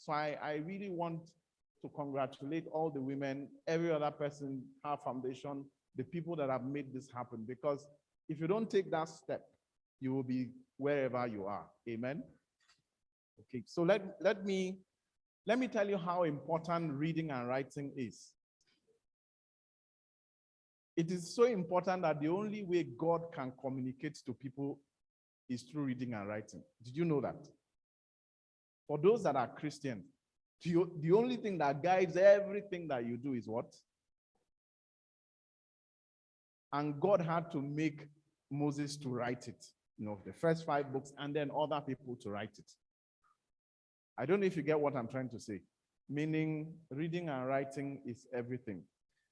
So I really want to congratulate all the women, every other person, our foundation, the people that have made this happen. Because if you don't take that step, you will be wherever you are. Amen. Okay, so let me tell you how important reading and writing is. It is so important that the only way God can communicate to people is through reading and writing. Did you know that? For those that are Christians, the only thing that guides everything that you do is what? And God had to make Moses to write it, the first 5 books, and then other people to write it. I don't know if you get what I'm trying to say. Meaning, reading and writing is everything.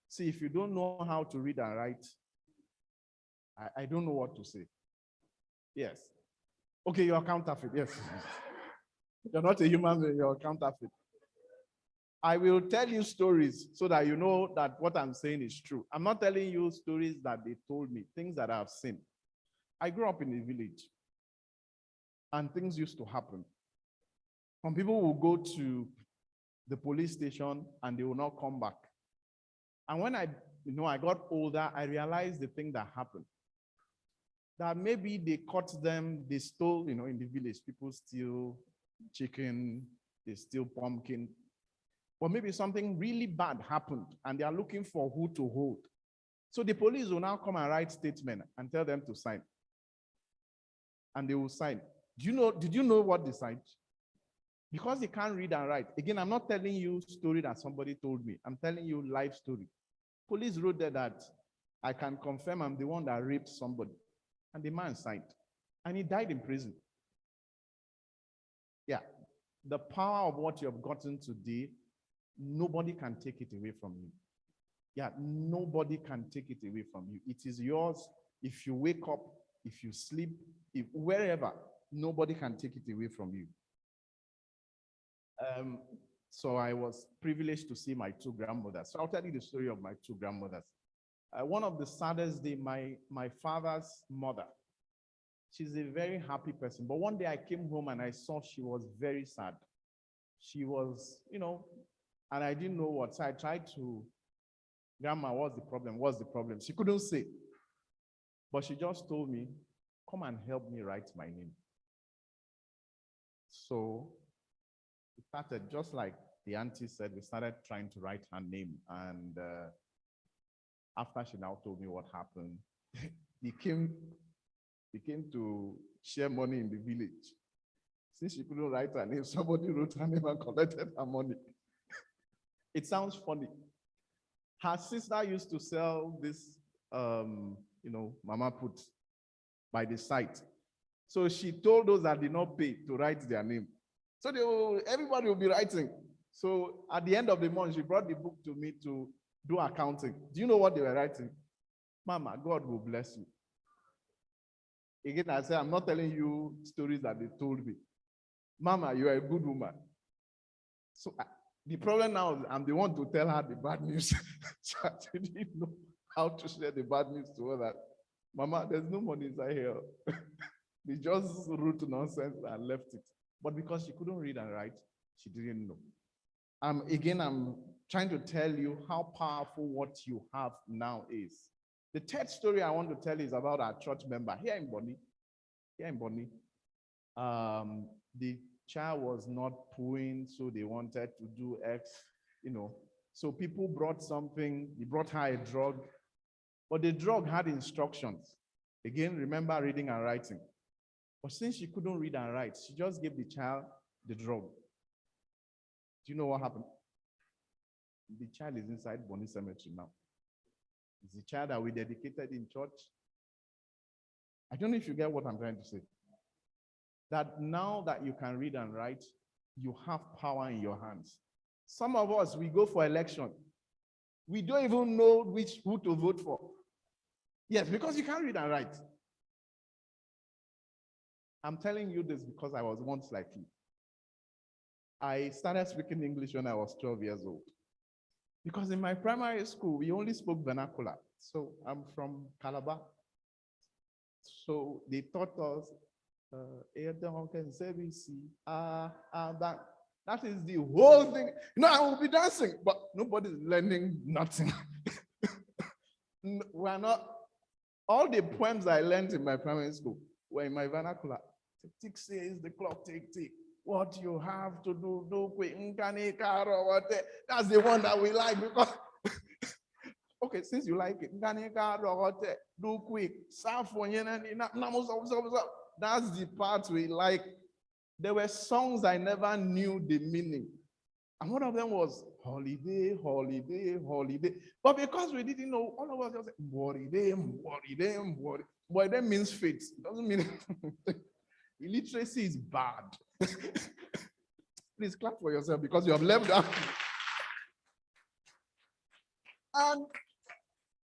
See, if you don't know how to read and write, I don't know what to say. Yes. Okay, you're counterfeit. Yes. You're not a human being, you're counterfeit. I will tell you stories so that you know that what I'm saying is true. I'm not telling you stories that they told me, things that I've seen. I grew up in a village, and things used to happen. Some people will go to the police station and they will not come back. And when I got older, I realized the thing that happened. That maybe they caught them, they stole, in the village, people steal chicken, they steal pumpkin. Or maybe something really bad happened and they are looking for who to hold. So the police will now come and write statement and tell them to sign. And they will sign. Did you know what they signed? Because they can't read and write. Again, I'm not telling you story that somebody told me. I'm telling you life story. Police wrote there that I can confirm I'm the one that raped somebody. And the man signed. And he died in prison. Yeah. The power of what you have gotten today, nobody can take it away from you. Yeah, nobody can take it away from you. It is yours. If you wake up, if you sleep, wherever, nobody can take it away from you. So I was privileged to see my 2 grandmothers. So I'll tell you the story of my 2 grandmothers. One of the saddest days, my father's mother, she's a very happy person. But one day I came home and I saw she was very sad. She was, and I didn't know what. So I tried to, Grandma, what's the problem? What's the problem? She couldn't say. But she just told me, come and help me write my name. So we started, just like the auntie said, we started trying to write her name. And after she now told me what happened, he came to share money in the village. Since she couldn't write her name, somebody wrote her name and collected her money. It sounds funny. Her sister used to sell this, mama put by the site. So she told those that did not pay to write their name. So everybody will be writing. So at the end of the month, she brought the book to me to do accounting. Do you know what they were writing? Mama, God will bless you. Again, I say, I'm not telling you stories that they told me. Mama, you are a good woman. So the problem now is I'm the one to tell her the bad news. So I didn't know how to share the bad news to her that, Mama, there's no money inside here. They just wrote nonsense and left it. But because she couldn't read and write, she didn't know. Again, I'm trying to tell you how powerful what you have now is. The third story I want to tell is about our church member here in Bonny. The child was not pooing, so they wanted to do X, So people brought something, they brought her a drug, but the drug had instructions. Again, remember reading and writing. But since she couldn't read and write, she just gave the child the drug. Do you know what happened? The child is inside Bonny Cemetery now. It's the child that we dedicated in church. I don't know if you get what I'm trying to say. That now that you can read and write, you have power in your hands. Some of us, we go for election. We don't even know who to vote for. Yes, because you can't read and write. I'm telling you this because I was once like you. I started speaking English when I was 12 years old. Because in my primary school, we only spoke vernacular. So I'm from Calabar. So they taught us, that. That is the whole thing. I will be dancing, but nobody's learning nothing. We're not. All the poems I learned in my primary school were in my vernacular. Tick says the clock, tick, tick. What you have to do quick. That's the one that we like because okay, since you like it, do quick. That's the part we like. There were songs I never knew the meaning. And one of them was holiday, holiday, holiday. But because we didn't know, all of us just said, holiday, holiday, holiday. Holiday means faith. It doesn't mean illiteracy is bad. Please clap for yourself because you have left out. And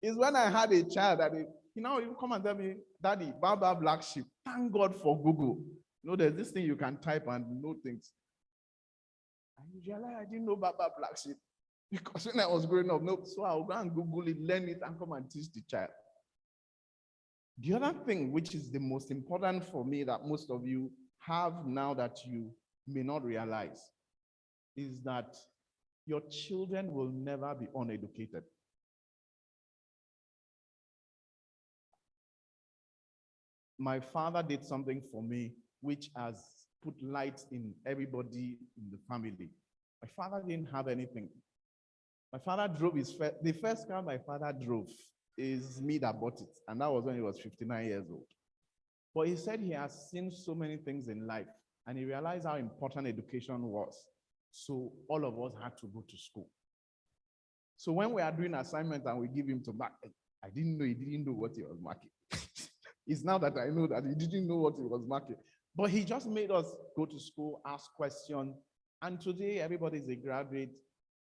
it's when I had a child that you come and tell me, Daddy, Baba Black Sheep. Thank God for Google. There's this thing you can type and know things. I didn't know Baba Black Sheep because when I was growing up, so I'll go and Google it, learn it, and come and teach the child. The other thing, which is the most important for me that most of you have now that you may not realize, is that your children will never be uneducated. My father did something for me which has put light in everybody in the family. My father didn't have anything. My father drove the first car my father drove is me that bought it. And that was when he was 59 years old. But he said he has seen so many things in life and he realized how important education was. So all of us had to go to school. So when we are doing assignments and we give him to mark, I didn't know he didn't know what he was marking. It's now that I know that he didn't know what he was marking. But he just made us go to school, ask questions. And today, everybody is a graduate.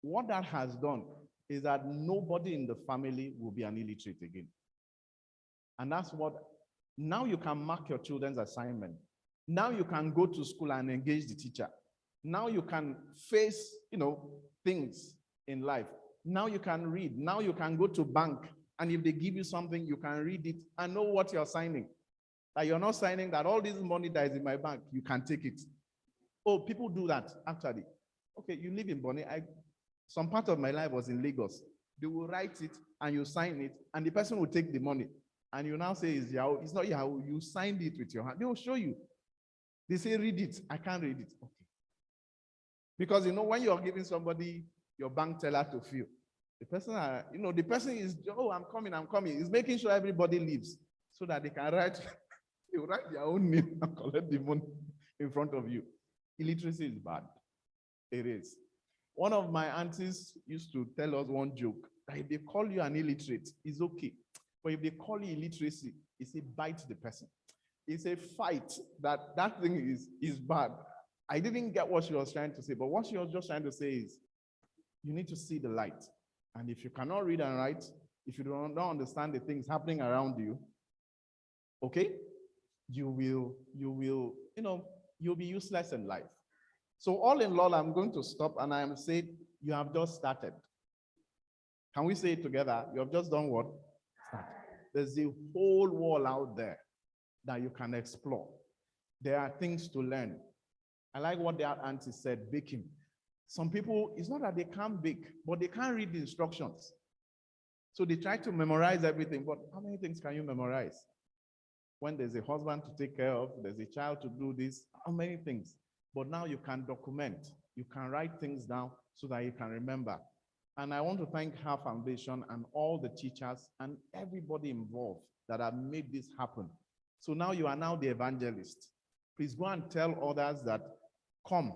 What that has done is that nobody in the family will be an illiterate again. And that's what, now you can mark your children's assignment. Now you can go to school and engage the teacher. Now you can face, things in life. Now you can read. Now you can go to bank. And if they give you something, you can read it and know what you're signing. That you're not signing that all this money that is in my bank, you can take it. Oh, people do that, actually. Okay, you live in Bonny. Some part of my life was in Lagos. They will write it and you sign it, and the person will take the money. And you now say it's Yahoo. It's not Yahoo. You signed it with your hand. They will show you. They say, read it. I can't read it. Okay. Because when you're giving somebody your bank teller to fill, the person is, oh, I'm coming. He's making sure everybody leaves so that they can write, they will write their own name and collect the money in front of you. Illiteracy is bad. It is. One of my aunties used to tell us one joke that if they call you an illiterate, it's okay. But if they call you illiteracy, it's a bite the person. It's a fight that thing is bad. I didn't get what she was trying to say, but what she was just trying to say is, you need to see the light. And if you cannot read and write, if you don't understand the things happening around you, okay, you'll be useless in life. So all in all, I'm going to stop and I am saying, you have just started. Can we say it together? You have just done what? Start. There's a whole wall out there that you can explore. There are things to learn. I like what their auntie said, baking. Some people, it's not that they can't bake, but they can't read the instructions. So they try to memorize everything, but how many things can you memorize? When there's a husband to take care of, there's a child to do this, how many things? But now you can document, you can write things down so that you can remember. And I want to thank H.E.R Foundation and all the teachers and everybody involved that have made this happen. So now you are now the evangelist. Please go and tell others that come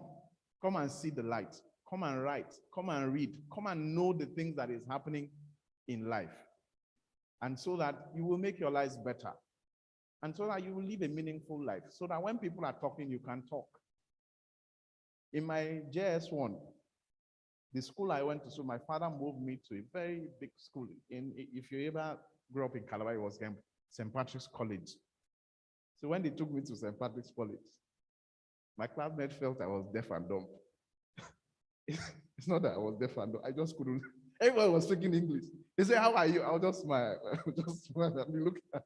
and see the light, come and write, come and read, come and know the things that is happening in life. And so that you will make your lives better. And so that you will live a meaningful life. So that when people are talking, you can talk. In my JS1, the school I went to, so my father moved me to a very big school. If you ever grew up in Calabar, it was St. Patrick's College. So when they took me to St. Patrick's College, my classmates felt I was deaf and dumb. It's not that I was deaf and dumb. I just couldn't. Everyone was speaking English. They say, how are you? I'll just smile. And look at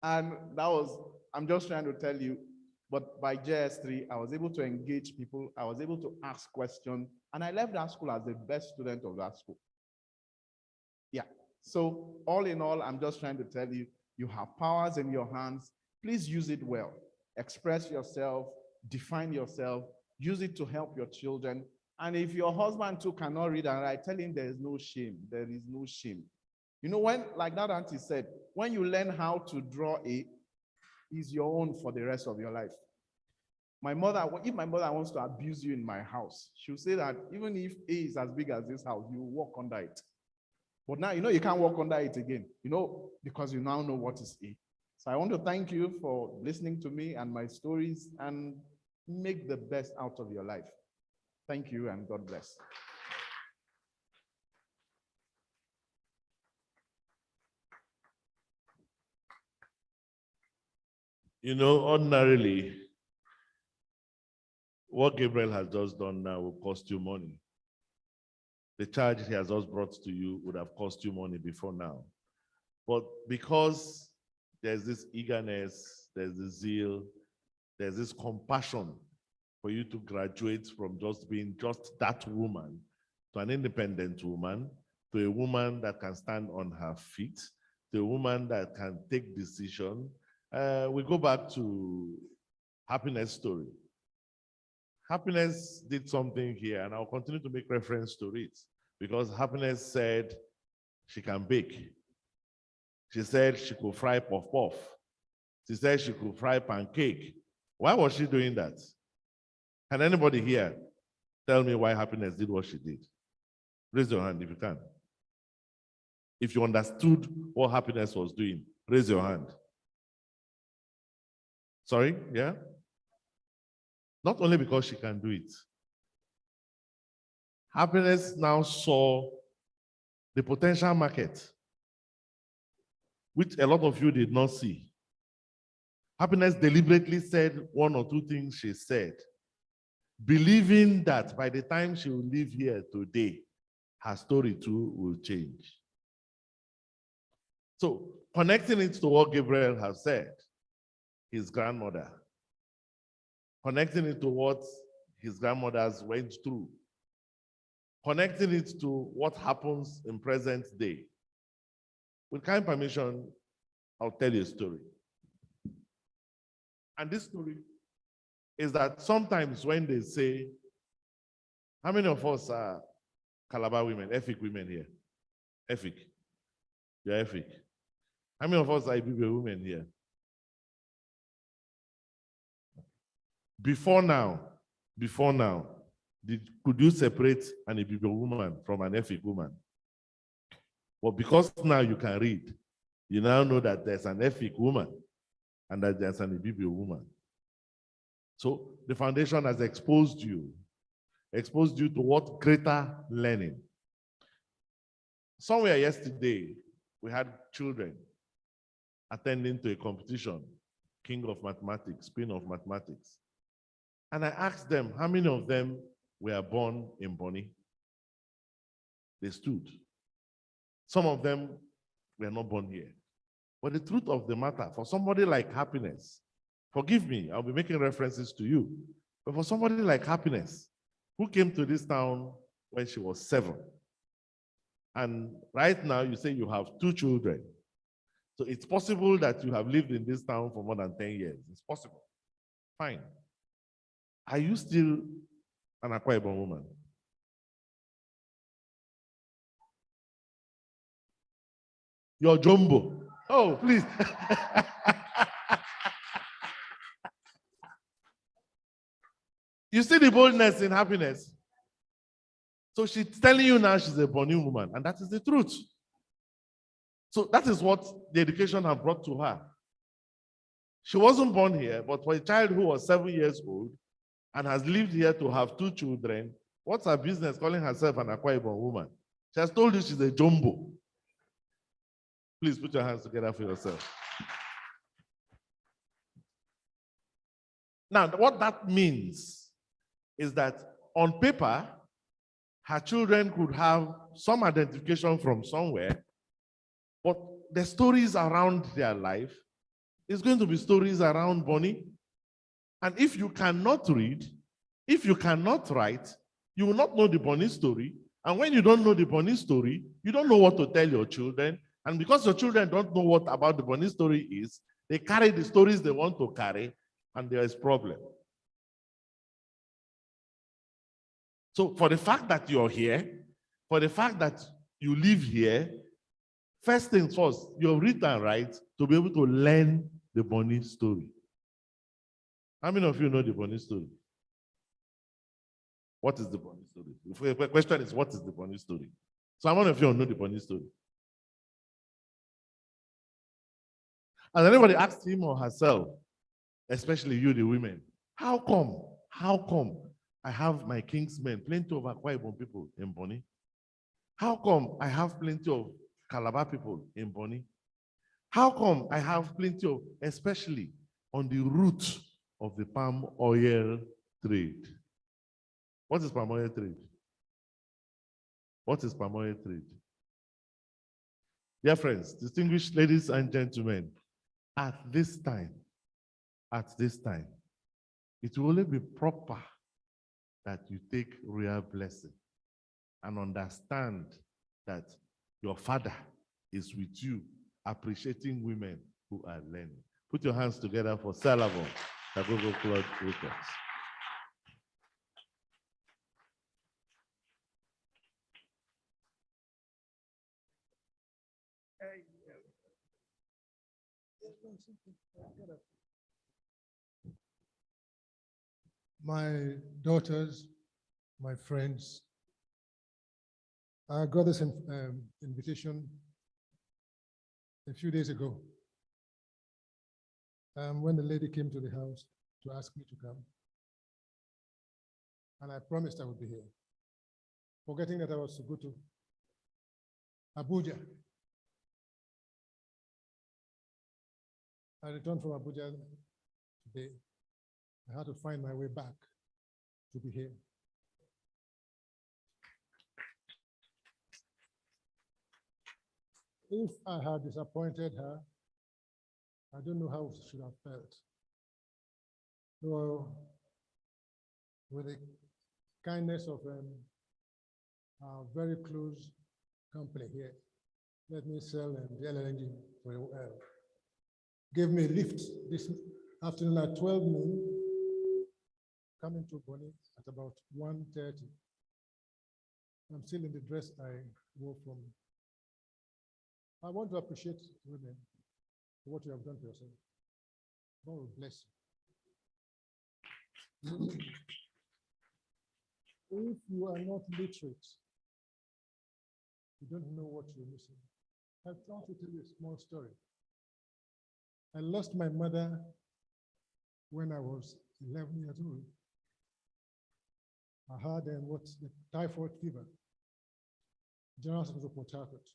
and that was, I'm just trying to tell you, But by JS3, I was able to engage people. I was able to ask questions. And I left that school as the best student of that school. Yeah. So all in all, I'm just trying to tell you, you have powers in your hands. Please use it well. Express yourself, define yourself, use it to help your children. And if your husband too cannot read and write, tell him there is no shame. There is no shame. You know, when, like that auntie said, when you learn how to draw A, is your own for the rest of your life. My mother, if my mother wants to abuse you in my house, she'll say that even if A is as big as this house, you walk under it. But now, you know, you can't walk under it again, you know, because you now know what is A. So I want to thank you for listening to me and my stories, and make the best out of your life. Thank you, and God bless. You know, ordinarily, what Gabriel has just done now will cost you money. The charge he has just brought to you would have cost you money before now. But because there's this eagerness, there's this zeal, there's this compassion for you to graduate from just being just that woman to an independent woman, to a woman that can stand on her feet, to a woman that can take decisions. We go back to Happiness' story. Happiness did something here, and I'll continue to make reference to it, because Happiness said she can bake. She said she could fry puff-puff. She said she could fry pancake. Why was she doing that? Can anybody here tell me why Happiness did what she did? Raise your hand if you can. If you understood what Happiness was doing, raise your hand. Sorry, yeah? Not only because she can do it. Happiness now saw the potential market, which a lot of you did not see. Happiness deliberately said one or two things she said, believing that by the time she will leave here today, her story too will change. So, connecting it to what Gabriel has said, his grandmother, connecting it to what his grandmothers went through, connecting it to what happens in present day. With kind permission, I'll tell you a story. And this story is that sometimes when they say, how many of us are Calabar women, Efik women here? Efik. You're Efik. How many of us are Ibibio women here? Before now, could you separate an Ibibio woman from an Efik woman? But because now you can read, you now know that there's an Efik woman and that there's an Ibibio woman. So the foundation has exposed you to what greater learning. Somewhere yesterday, we had children attending to a competition, King of Mathematics, Queen of Mathematics. And I asked them, how many of them were born in Bonny? They stood. Some of them were not born here. But the truth of the matter, for somebody like Happiness, forgive me, I'll be making references to you, but for somebody like Happiness, who came to this town when she was 7, and right now you say you have 2 children, so it's possible that you have lived in this town for more than 10 years. It's possible. Fine. Are you still an Akwa Ibom woman? You're Jumbo. Oh, please. You see the boldness in Happiness. So she's telling you now she's a Bonny woman, and that is the truth. So that is what the education has brought to her. She wasn't born here, but for a child who was 7 years old and has lived here to have 2 children, what's her business calling herself an Akwa Ibom woman? She has told you she's a Jumbo. Please put your hands together for yourself. Now, what that means is that on paper, her children could have some identification from somewhere, but the stories around their life is going to be stories around Bonny. And if you cannot read, if you cannot write, you will not know the Bonny story. And when you don't know the Bonny story, you don't know what to tell your children. And because your children don't know what about the Bonny story is, they carry the stories they want to carry, and there is problem. So for the fact that you're here, for the fact that you live here, first things first, you're written right to be able to learn the Bonny story. How many of you know the Bonny story? What is the Bonny story? The question is, what is the Bonny story? So how many of you know the Bonny story? And anybody asked him or herself, especially you, the women, how come I have my Kingsmen, plenty of Akwa Ibom people in Bonny? How come I have plenty of Calabar people in Bonny? How come I have plenty of, especially on the route of the palm oil trade? What is palm oil trade? What is palm oil trade? Dear friends, distinguished ladies and gentlemen, at this time, it will only be proper that you take real blessing and understand that your father is with you, appreciating women who are learning. Put your hands together for Salavo, the Google Cloud Records. My daughters, my friends, I got this invitation a few days ago when the lady came to the house to ask me to come. And I promised I would be here, forgetting that I was to go to Abuja. I returned from Abuja today. I had to find my way back to be here. If I had disappointed her, I don't know how she should have felt. So, with the kindness of our very close company here, let me sell the LNG for a while. Gave me a lift this afternoon at 12 noon, coming to Bonny at about 1:30. I'm still in the dress I wore from. I want to appreciate women for what you have done for yourself. God will bless you. If you are not literate, you don't know what you're missing. I want to tell you a small story. I lost my mother when I was 11 years old. I had the typhoid fever, General Hospital of Port Harcourt.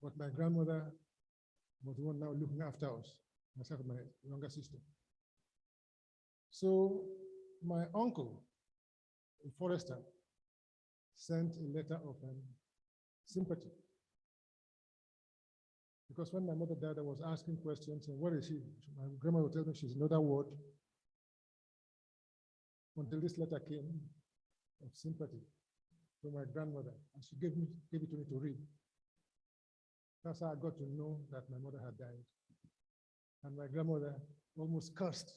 But my grandmother was the one now looking after us, myself and my younger sister. So my uncle, in Forester, sent a letter of sympathy. Because when my mother died, I was asking questions, and where is she? My grandma would tell me she's in another ward. Until this letter came of sympathy from my grandmother, and she gave it to me to read. That's how I got to know that my mother had died. And my grandmother almost cursed.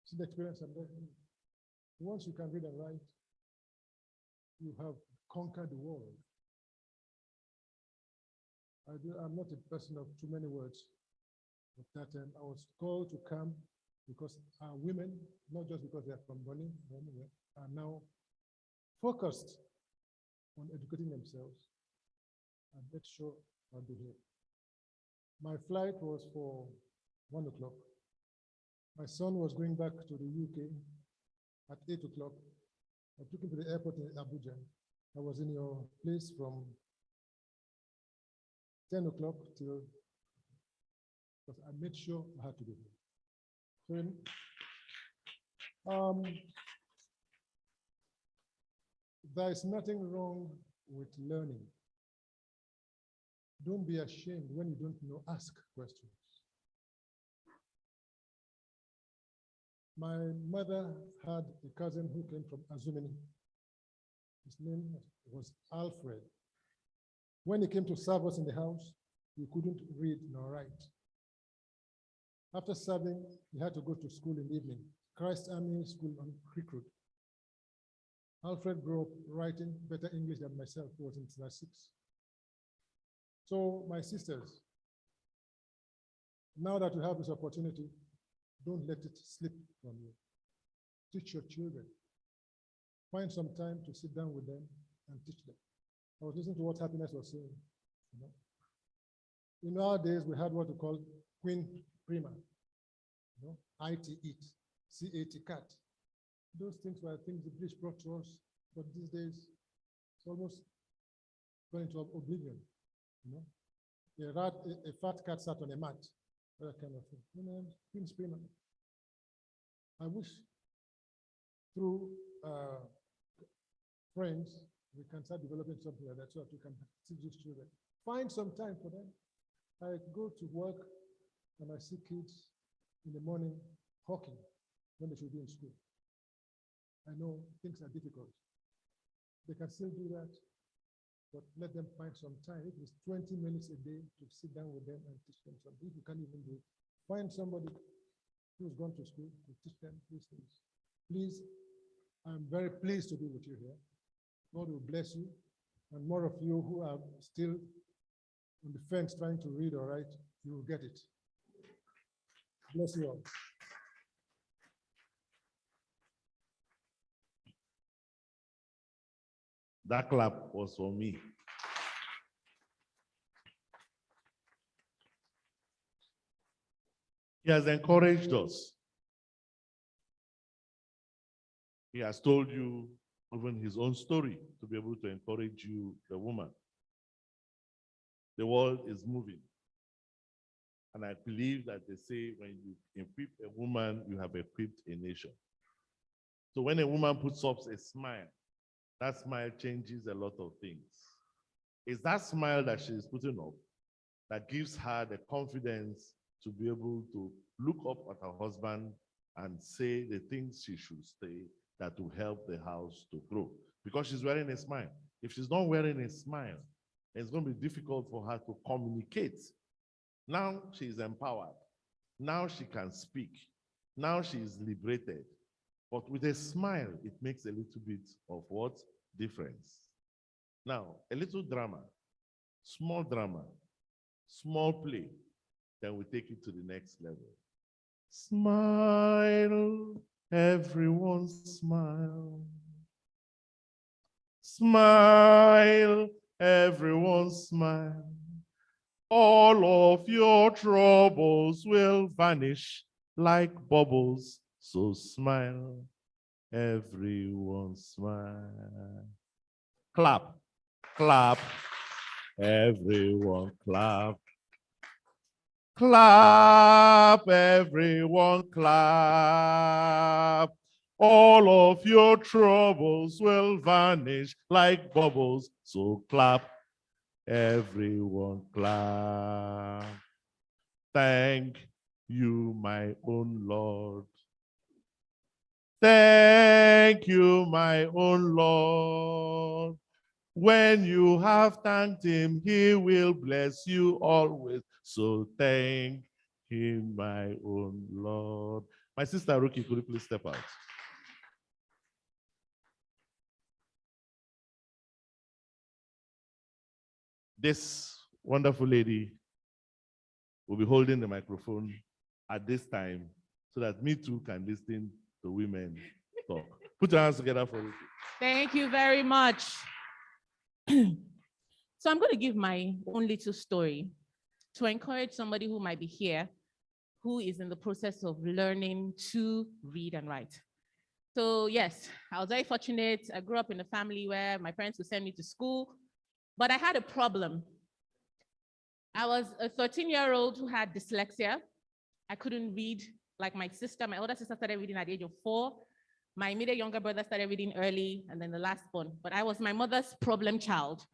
See the experience I'm there. Once you can read and write, you have conquered the world. I'm not a person of too many words, but that I was called to come because our women, not just because they're from Bonny, are now focused on educating themselves and make sure I'll be here. My flight was for 1 o'clock. My son was going back to the UK at 8 o'clock. I took him to the airport in Abuja. I was in your place from 10 o'clock till, because I made sure I had to be here. So, there is nothing wrong with learning. Don't be ashamed when you don't know, ask questions. My mother had a cousin who came from Azumini. His name was Alfred. When he came to serve us in the house, he couldn't read nor write. After serving, he had to go to school in the evening, Christ Army School on Creek Road. Alfred grew up writing better English than myself, who was in class 6. So my sisters, now that you have this opportunity, don't let it slip from you. Teach your children. Find some time to sit down with them and teach them. I was listening to what Happiness was saying. In our days, we had what we call Queen Prima, IT, eat, CAT, cat. Those things were things the British brought to us, but these days, it's almost going into oblivion. A fat cat sat on a mat, that kind of thing. Queen's Prima. I wish through friends, we can start developing something like that so that we can teach these children. Find some time for them. I go to work and I see kids in the morning hawking when they should be in school. I know things are difficult. They can still do that, but let them find some time. If it's 20 minutes a day to sit down with them and teach them something. If you can't even do it, find somebody who's gone to school to teach them these things. Please, I'm very pleased to be with you here. God will bless you, and more of you who are still on the fence trying to read or write, you will get it. Bless you all. That clap was for me. He has encouraged us. He has told you even his own story to be able to encourage you, the woman. The world is moving. And I believe that they say when you equip a woman, you have equipped a nation. So when a woman puts up a smile, that smile changes a lot of things. It's that smile that she is putting up that gives her the confidence to be able to look up at her husband and say the things she should say that will help the house to grow. Because she's wearing a smile. If she's not wearing a smile, it's going to be difficult for her to communicate. Now she is empowered. Now she can speak. Now she is liberated. But with a smile, it makes a little bit of what? Difference. Now, a little drama, small play, then we take it to the next level. Smile, everyone smile. Smile, everyone smile. All of your troubles will vanish like bubbles. So smile, everyone smile. Clap, clap, everyone clap. Clap, everyone clap. All of your troubles will vanish like bubbles. So clap, everyone clap. Thank you, my own Lord. Thank you, my own Lord. When you have thanked him, he will bless you always. So thank him, my own Lord. My sister Ruki, could you please step out? This wonderful lady will be holding the microphone at this time so that me too can listen to women talk. Put your hands together for Ruki. Thank you very much. So I'm going to give my own little story to encourage somebody who might be here, who is in the process of learning to read and write. So yes, I was very fortunate. I grew up in a family where my parents would send me to school, but I had a problem. I was a 13-year-old who had dyslexia. I couldn't read like my sister. My older sister started reading at the age of 4. My immediate younger brother started reading early, and then the last one. But I was my mother's problem child.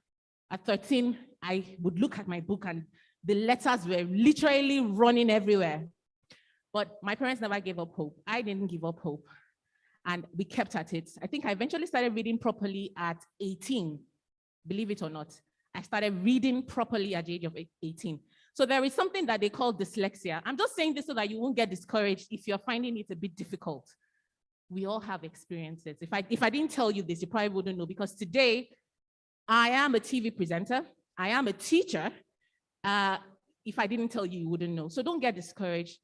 At 13, I would look at my book and the letters were literally running everywhere. But my parents never gave up hope. I didn't give up hope. And we kept at it. I think I eventually started reading properly at 18. Believe it or not. I started reading properly at the age of 18. So there is something that they call dyslexia. I'm just saying this so that you won't get discouraged if you're finding it a bit difficult. We all have experiences. If I didn't tell you this, you probably wouldn't know, because today I am a TV presenter. I am a teacher. If I didn't tell you, you wouldn't know. So don't get discouraged.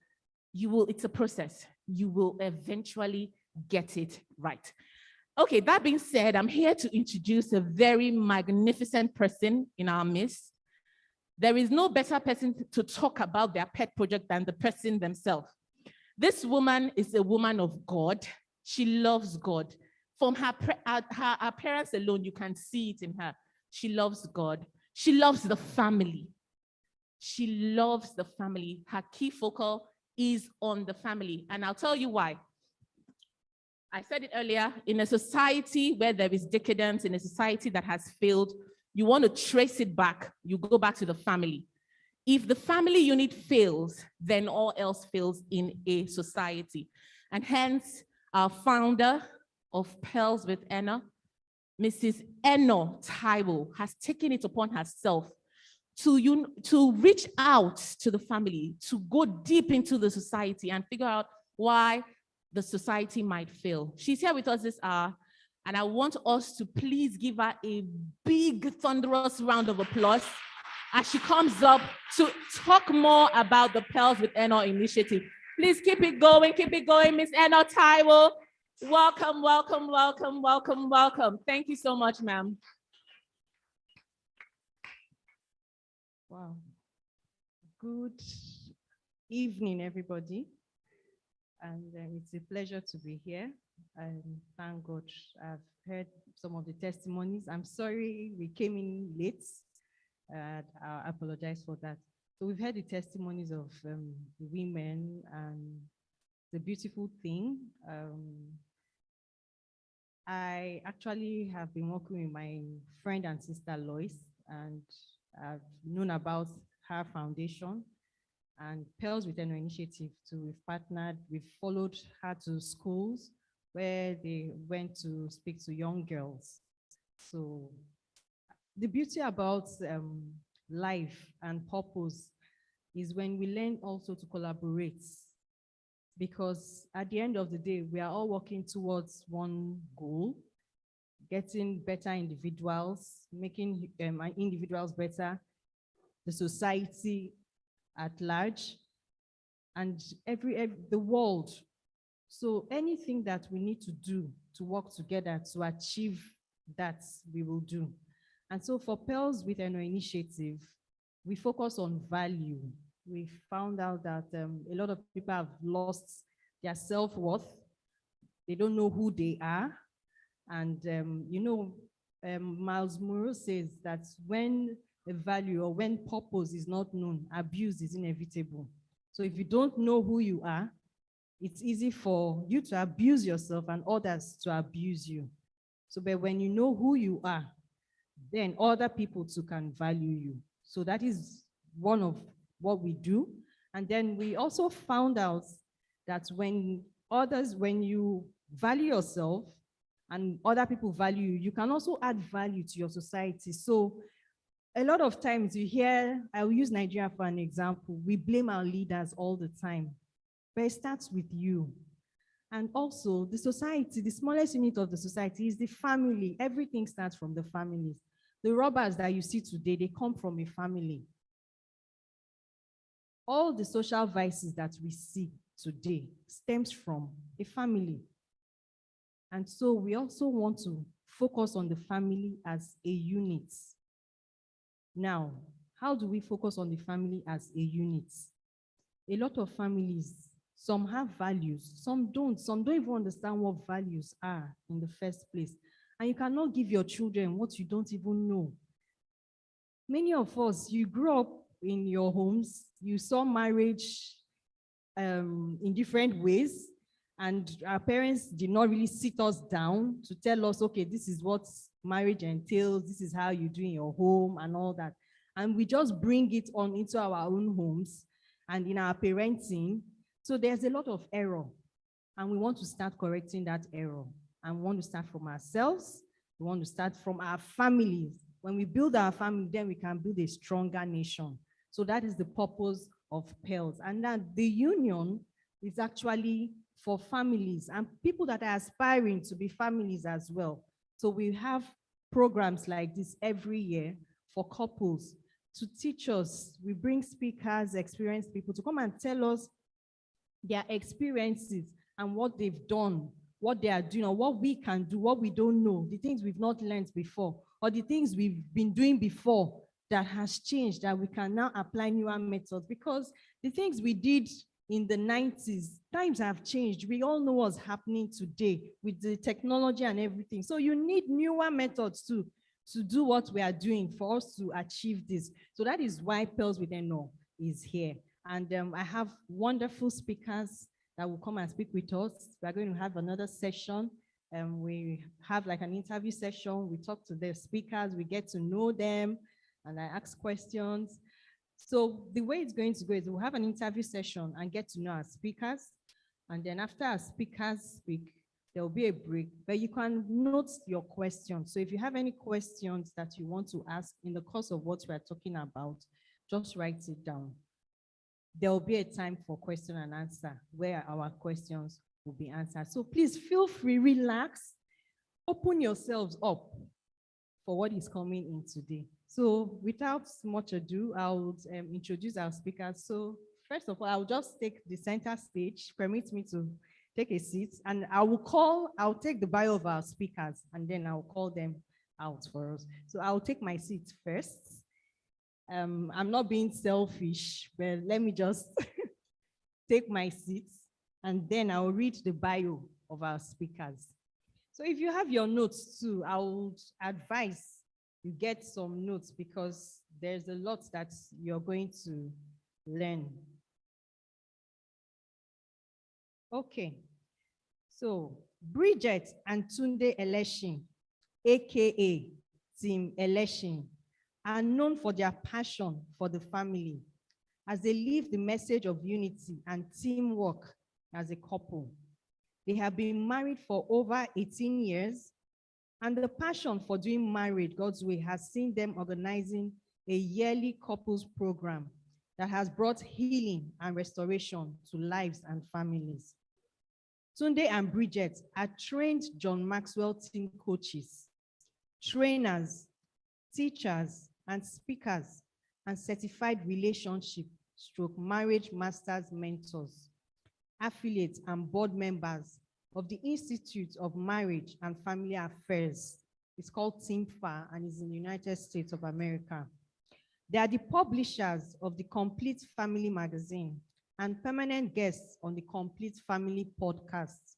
It's a process. You will eventually get it right. Okay, that being said, I'm here to introduce a very magnificent person in our midst. There is no better person to talk about their pet project than the person themselves. This woman is a woman of God. She loves God. From her appearance alone, you can see it in her. She loves God. She loves the family. She loves the family. Her key focal is on the family. And I'll tell you why. I said it earlier, in a society where there is decadence, in a society that has failed, you want to trace it back, you go back to the family. If the family unit fails, then all else fails in a society. And hence, our founder of Pearls with Eno, Mrs. Eno Taiwo, has taken it upon herself to reach out to the family, to go deep into the society and figure out why the society might fail. She's here with us this hour, and I want us to please give her a big, thunderous round of applause as she comes up to talk more about the Pearls with Eno Initiative. Please keep it going, Miss Eno Taiwo. Welcome, welcome, welcome, welcome, welcome. Thank you so much, ma'am. Wow. Good evening, everybody. And it's a pleasure to be here. And thank God I've heard some of the testimonies. I'm sorry we came in late. I apologize for that. So we've heard the testimonies of the women, and the beautiful thing. I actually have been working with my friend and sister Lois, and I've known about her foundation and Pearls with Eno Initiative too. We've partnered, we've followed her to schools where they went to speak to young girls. So the beauty about life and purpose is when we learn also to collaborate, because at the end of the day, we are all working towards one goal: getting better individuals, making individuals better, the society at large, and the world. So anything that we need to do to work together to achieve that, we will do. And so for Pearls with Eno Initiative, we focus on value. We found out that a lot of people have lost their self-worth. They don't know who they are. And Miles Monroe says that when a value or when purpose is not known, abuse is inevitable. So if you don't know who you are, it's easy for you to abuse yourself and others to abuse you. So, but when you know who you are, then other people too can value you. So that is one of what we do. And then we also found out that when you value yourself and other people value you, you can also add value to your society. So a lot of times you hear, I will use Nigeria for an example, we blame our leaders all the time, but it starts with you. And also the society, the smallest unit of the society is the family. Everything starts from the families. The robbers that you see today, they come from a family. All the social vices that we see today stems from a family. And so we also want to focus on the family as a unit. Now, how do we focus on the family as a unit? A lot of families, some have values, some don't even understand what values are in the first place. And you cannot give your children what you don't even know. Many of us, you grew up in your homes, you saw marriage in different ways, and our parents did not really sit us down to tell us, okay, this is what marriage entails, this is how you do in your home and all that. And we just bring it on into our own homes and in our parenting, So there's a lot of error, and we want to start correcting that error. And we want to start from ourselves. We want to start from our families. When we build our family, then we can build a stronger nation. So that is the purpose of PEARLS. And then the union is actually for families and people that are aspiring to be families as well. So we have programs like this every year for couples to teach us. We bring speakers, experienced people to come and tell us their experiences and what they've done, what they are doing, or what we can do, what we don't know, the things we've not learned before, or the things we've been doing before that has changed, that we can now apply newer methods. Because the things we did in the 90s, times have changed. We all know what's happening today with the technology and everything. So you need newer methods to do what we are doing for us to achieve this. So that is why PEARLS with Eno is here. And I have wonderful speakers that will come and speak with us. We are going to have another session. We have like an interview session. We talk to the speakers, we get to know them, and I ask questions. So the way it's going to go is we'll have an interview session and get to know our speakers. And then after our speakers speak, there will be a break, but you can note your questions. So if you have any questions that you want to ask in the course of what we're talking about, just write it down. There will be a time for question and answer where our questions will be answered. So please feel free, relax, open yourselves up for what is coming in today. So without much ado, I will introduce our speakers. So first of all, I'll just take the center stage. Permit me to take a seat, and I'll take the bio of our speakers, and then I'll call them out for us. So I'll take my seat first. I'm not being selfish, but let me just take my seat, and then I'll read the bio of our speakers. So if you have your notes too, I would advise you get some notes because there's a lot that you're going to learn. Okay, so Bridget and Tunde Election, aka Team Election, are known for their passion for the family as they live the message of unity and teamwork as a couple. They have been married for over 18 years, and the passion for doing marriage God's way has seen them organizing a yearly couples program that has brought healing and restoration to lives and families. Tunde and Bridget are trained John Maxwell team coaches, trainers, teachers, and speakers, and certified relationship/marriage masters mentors, affiliates, and board members of the Institute of Marriage and Family Affairs. It's called TIMFA and is in the United States of America. They are the publishers of the Complete Family magazine and permanent guests on the Complete Family podcast.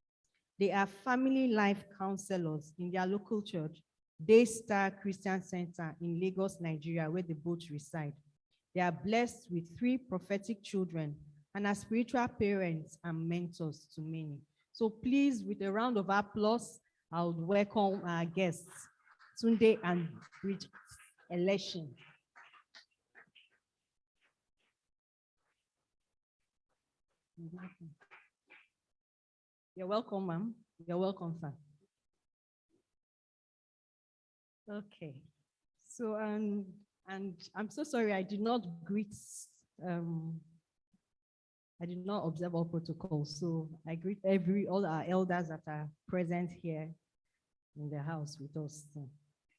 They are family life counselors in their local church, Daystar Christian Center in Lagos, Nigeria, where they both reside. They are blessed with 3 prophetic children and are spiritual parents and mentors to many. So please, with a round of applause, I would welcome our guests, Tunde and Bridget Election. You're welcome, ma'am. You're welcome, sir. Okay. So, and I'm so sorry, I did not observe all protocols. So I greet all our elders that are present here in the house with us. So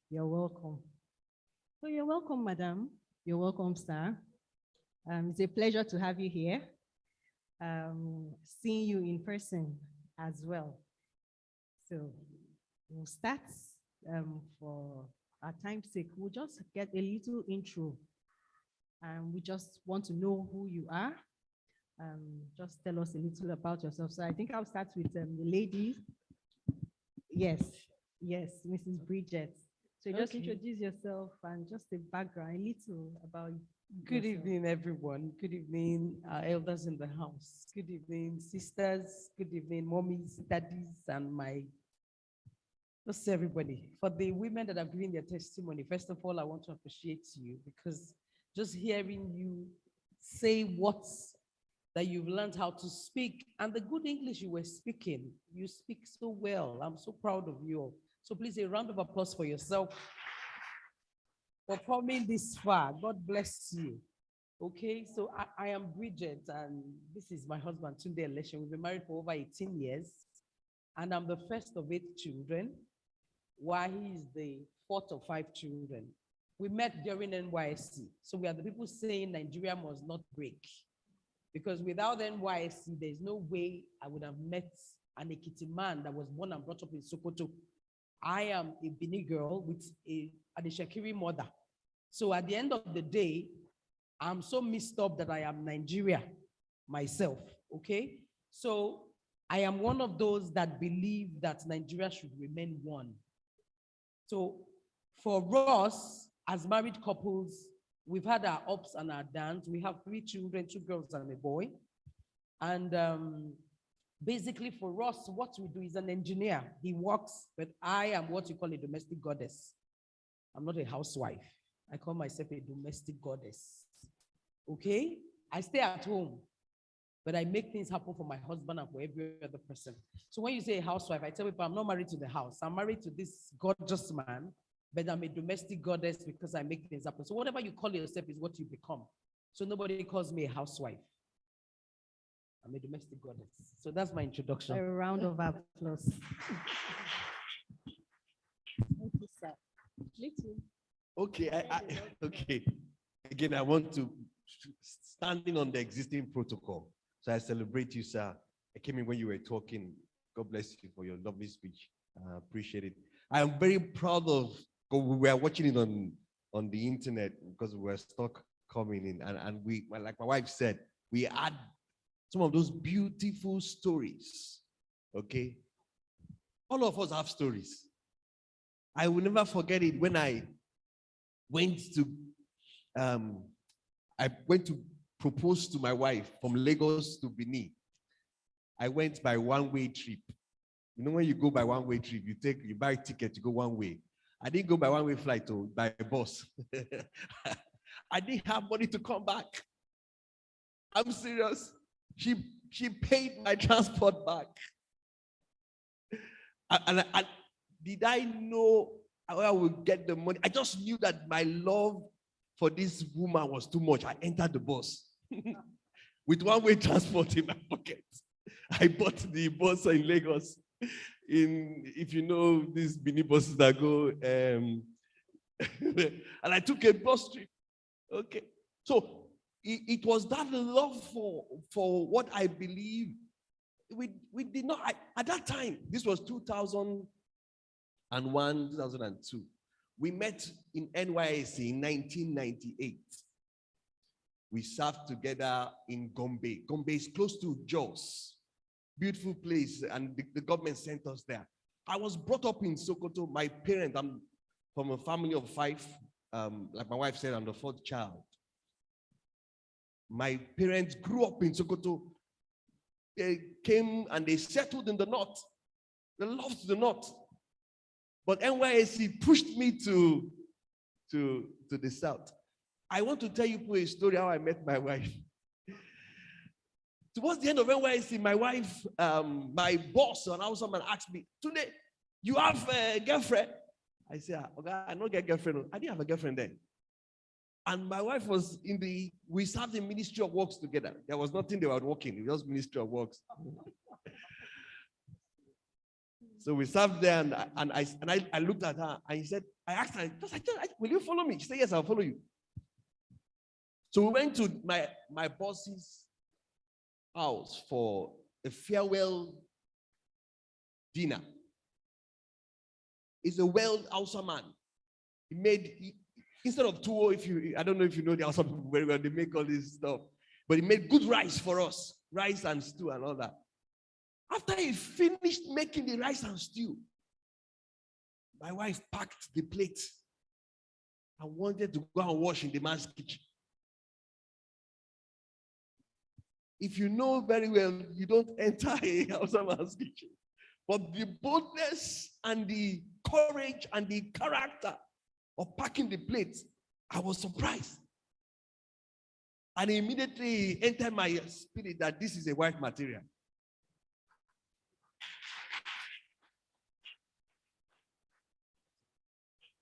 you're welcome. So you're welcome, madam. You're welcome, sir. It's a pleasure to have you here. Seeing you in person as well. So we'll start for our time's sake. We'll just get a little intro. We just want to know who you are. Just tell us a little about yourself. So I think I'll start with the lady. Yes, Mrs. Bridget. So just introduce yourself and just the background, a little about you. Good evening, everyone. Good evening, our elders in the house. Good evening, sisters. Good evening, mommies, daddies, and just everybody. For the women that have given their testimony, first of all, I want to appreciate you because just hearing you say what that you've learned how to speak, and the good English you were speaking. You speak so well. I'm so proud of you. So please, a round of applause for yourself for coming this far. God bless you. Okay, so I am Bridget, and this is my husband, Tunde Election. We've been married for over 18 years, and I'm the first of 8 children, while he is the fourth of 5 children. We met during NYSC, so we are the people saying Nigeria must not break. Because without NYSC, there's no way I would have met an Ekiti man that was born and brought up in Sokoto. I am a Bini girl with an H.E.R mother. So at the end of the day, I'm so messed up that I am Nigeria myself, okay? So I am one of those that believe that Nigeria should remain one. So for us, as married couples, we've had our ups and our downs. We have 3 children, 2 girls and a boy. And basically for us, what we do is an engineer. He works, but I am what you call a domestic goddess. I'm not a housewife. I call myself a domestic goddess. Okay? I stay at home, but I make things happen for my husband and for every other person. So when you say a housewife, I tell people I'm not married to the house. I'm married to this gorgeous man, but I'm a domestic goddess because I make things happen. So whatever you call yourself is what you become. So nobody calls me a housewife. I'm a domestic goddess. So that's my introduction. A round of applause. Thank you, sir. Me too. Okay, okay. Again, I want to standing on the existing protocol. So I celebrate you, sir. I came in when you were talking. God bless you for your lovely speech. I appreciate it. I am very proud of. We were watching it on the internet because we were stuck coming in, and we, like my wife said, we had some of those beautiful stories. Okay, all of us have stories. I will never forget it when I went to propose to my wife from Lagos to Benin. I went by one-way trip. You know, when you go by one-way trip, you buy a ticket to go one way. I didn't go by one-way flight or by a bus. I didn't have money to come back. I'm serious. She paid my transport back. And did I know how I would get the money? I just knew that my love for this woman was too much. I entered the bus with one-way transport in my pocket. I bought the bus in Lagos. If you know these mini buses that go, and I took a bus trip. Okay, so it was that love for what I believe. We did not at that time. This was 2001, 2002. We met in NYSC in 1998. We served together in Gombe. Gombe is close to Jos. Beautiful place, and the government sent us there. I was brought up in Sokoto. My parents, I'm from a family of 5. Like my wife said, I'm the 4th child. My parents grew up in Sokoto. They came and they settled in the north. They loved the north. But NYSC pushed me to the south. I want to tell you a story how I met my wife. Towards the end of NYSC, my wife, my boss, and also someone asked me, "Today, you have a girlfriend?" I said, "Okay, I don't get a girlfriend. I didn't have a girlfriend then." And my wife was we served in Ministry of Works together. There was nothing they were working, it was Ministry of Works. So we served there, and I looked at her, and I asked her, "Will you follow me?" She said, "Yes, I'll follow you." So we went to my boss's house for a farewell dinner. He's a Hausa man. He made, instead of tuwo, I don't know if you know the Hausa people very well, they make all this stuff. But he made good rice for us, rice and stew and all that. After he finished making the rice and stew, my wife packed the plate and wanted to go and wash in the man's kitchen. If you know very well, you don't enter a Hausa man's kitchen. But the boldness and the courage and the character of packing the plates, I was surprised. And immediately it entered my spirit that this is a wife material.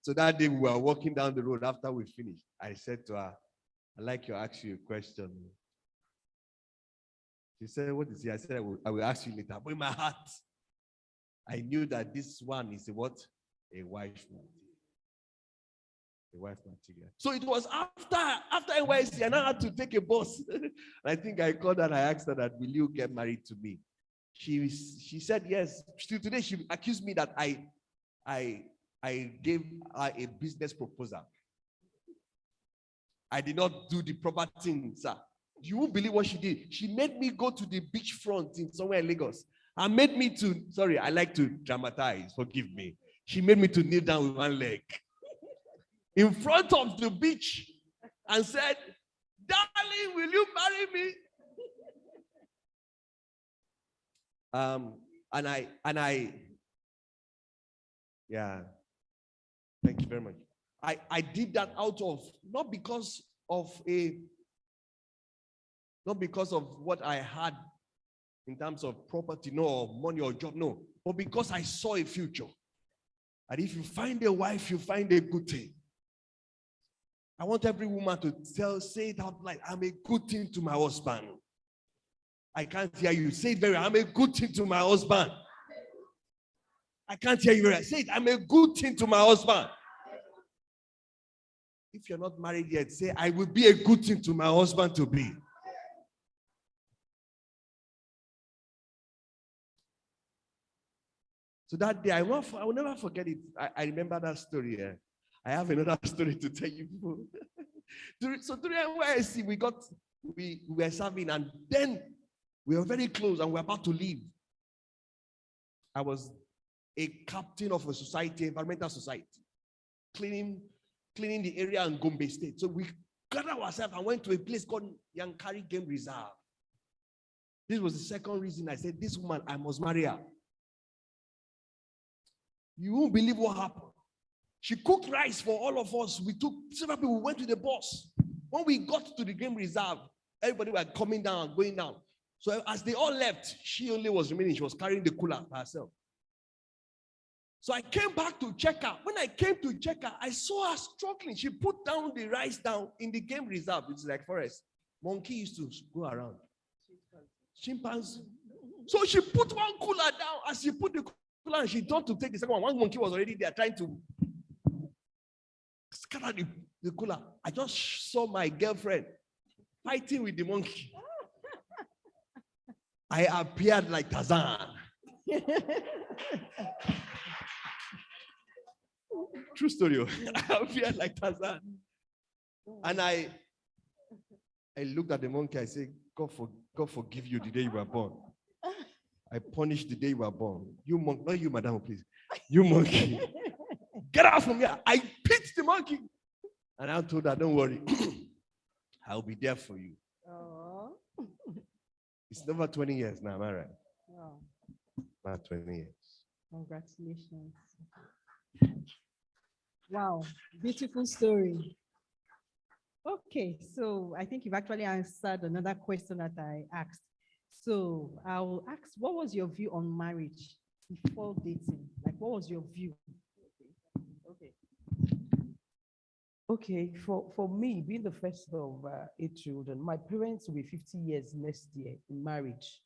So that day we were walking down the road after we finished. I said to her, I'd like to ask you a question. She said, what is it? I said, I will ask you later. But in my heart, I knew that this one is a what? A wife material. A wife material. So it was after NYC, I now had to take a bus. I think I called her and I asked her that, will you get married to me? She said yes. Still today, she accused me that I gave her a business proposal. I did not do the proper thing, sir. You won't believe what she did. She made me go to the beachfront in somewhere in Lagos and made me to, sorry, I like to dramatize, forgive me. She made me to kneel down with one leg in front of the beach and said, darling, will you marry me? Yeah, thank you very much. I did that out of, not because of what I had in terms of property, no, or money or job, no, but because I saw a future. And if you find a wife, you find a good thing. I want every woman to say it out like, I'm a good thing to my husband. I can't hear you. Say it very well. I'm a good thing to my husband. I can't hear you very well. Say it. I'm a good thing to my husband. If you're not married yet, say, I will be a good thing to my husband to be. So that day, I will never forget it. I remember that story. I have another story to tell you people. So during NYSC, we were serving, and then we were very close and we were about to leave. I was a captain of a society, environmental society, cleaning the area in Gombe State. So we gathered ourselves and went to a place called Yankari Game Reserve. This was the second reason I said, this woman, I must marry her. You won't believe what happened. She cooked rice for all of us. We took several people, we went to the bus. When we got to the game reserve, everybody were coming down, going down. So as they all left, she only was remaining. She was carrying the cooler by herself. So I came back to check her. When I came to check her, I saw her struggling. She put down the rice down in the game reserve. It's like forest. Monkey used to go around. Chimpanzee. So she put one cooler down. As she put the cooler, and she turned to take the second one. One monkey was already there trying to scatter the cooler. I just saw my girlfriend fighting with the monkey. I appeared like Tarzan. True story. I appeared like Tarzan. And I looked at the monkey. I said, God forgive you the day you were born. I punished the day you were born. You monkey, not you, madam, please. You monkey. Get out from here. I picked the monkey. And I told her, don't worry. I'll be there for you. Aww. It's over 20 years now, am I right? Wow. About 20 years. Congratulations. Wow, beautiful story. Okay, so I think you've actually answered another question that I asked. So I'll ask, what was your view on marriage before dating? Like, what was your view? Okay, for me, being the first of 8 children, my parents will be 50 years next year in marriage,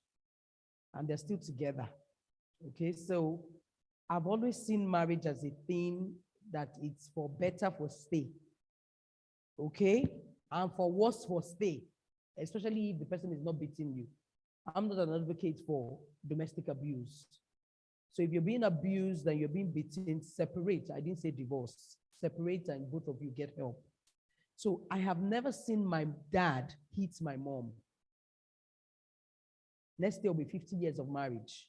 and they're still together. Okay, so I've always seen marriage as a thing that it's for better for stay. Okay, and for worse for stay, especially if the person is not beating you. I'm not an advocate for domestic abuse. So if you're being abused and you're being beaten, separate. I didn't say divorce. Separate and both of you get help. So I have never seen my dad hit my mom. Next year will be 50 years of marriage.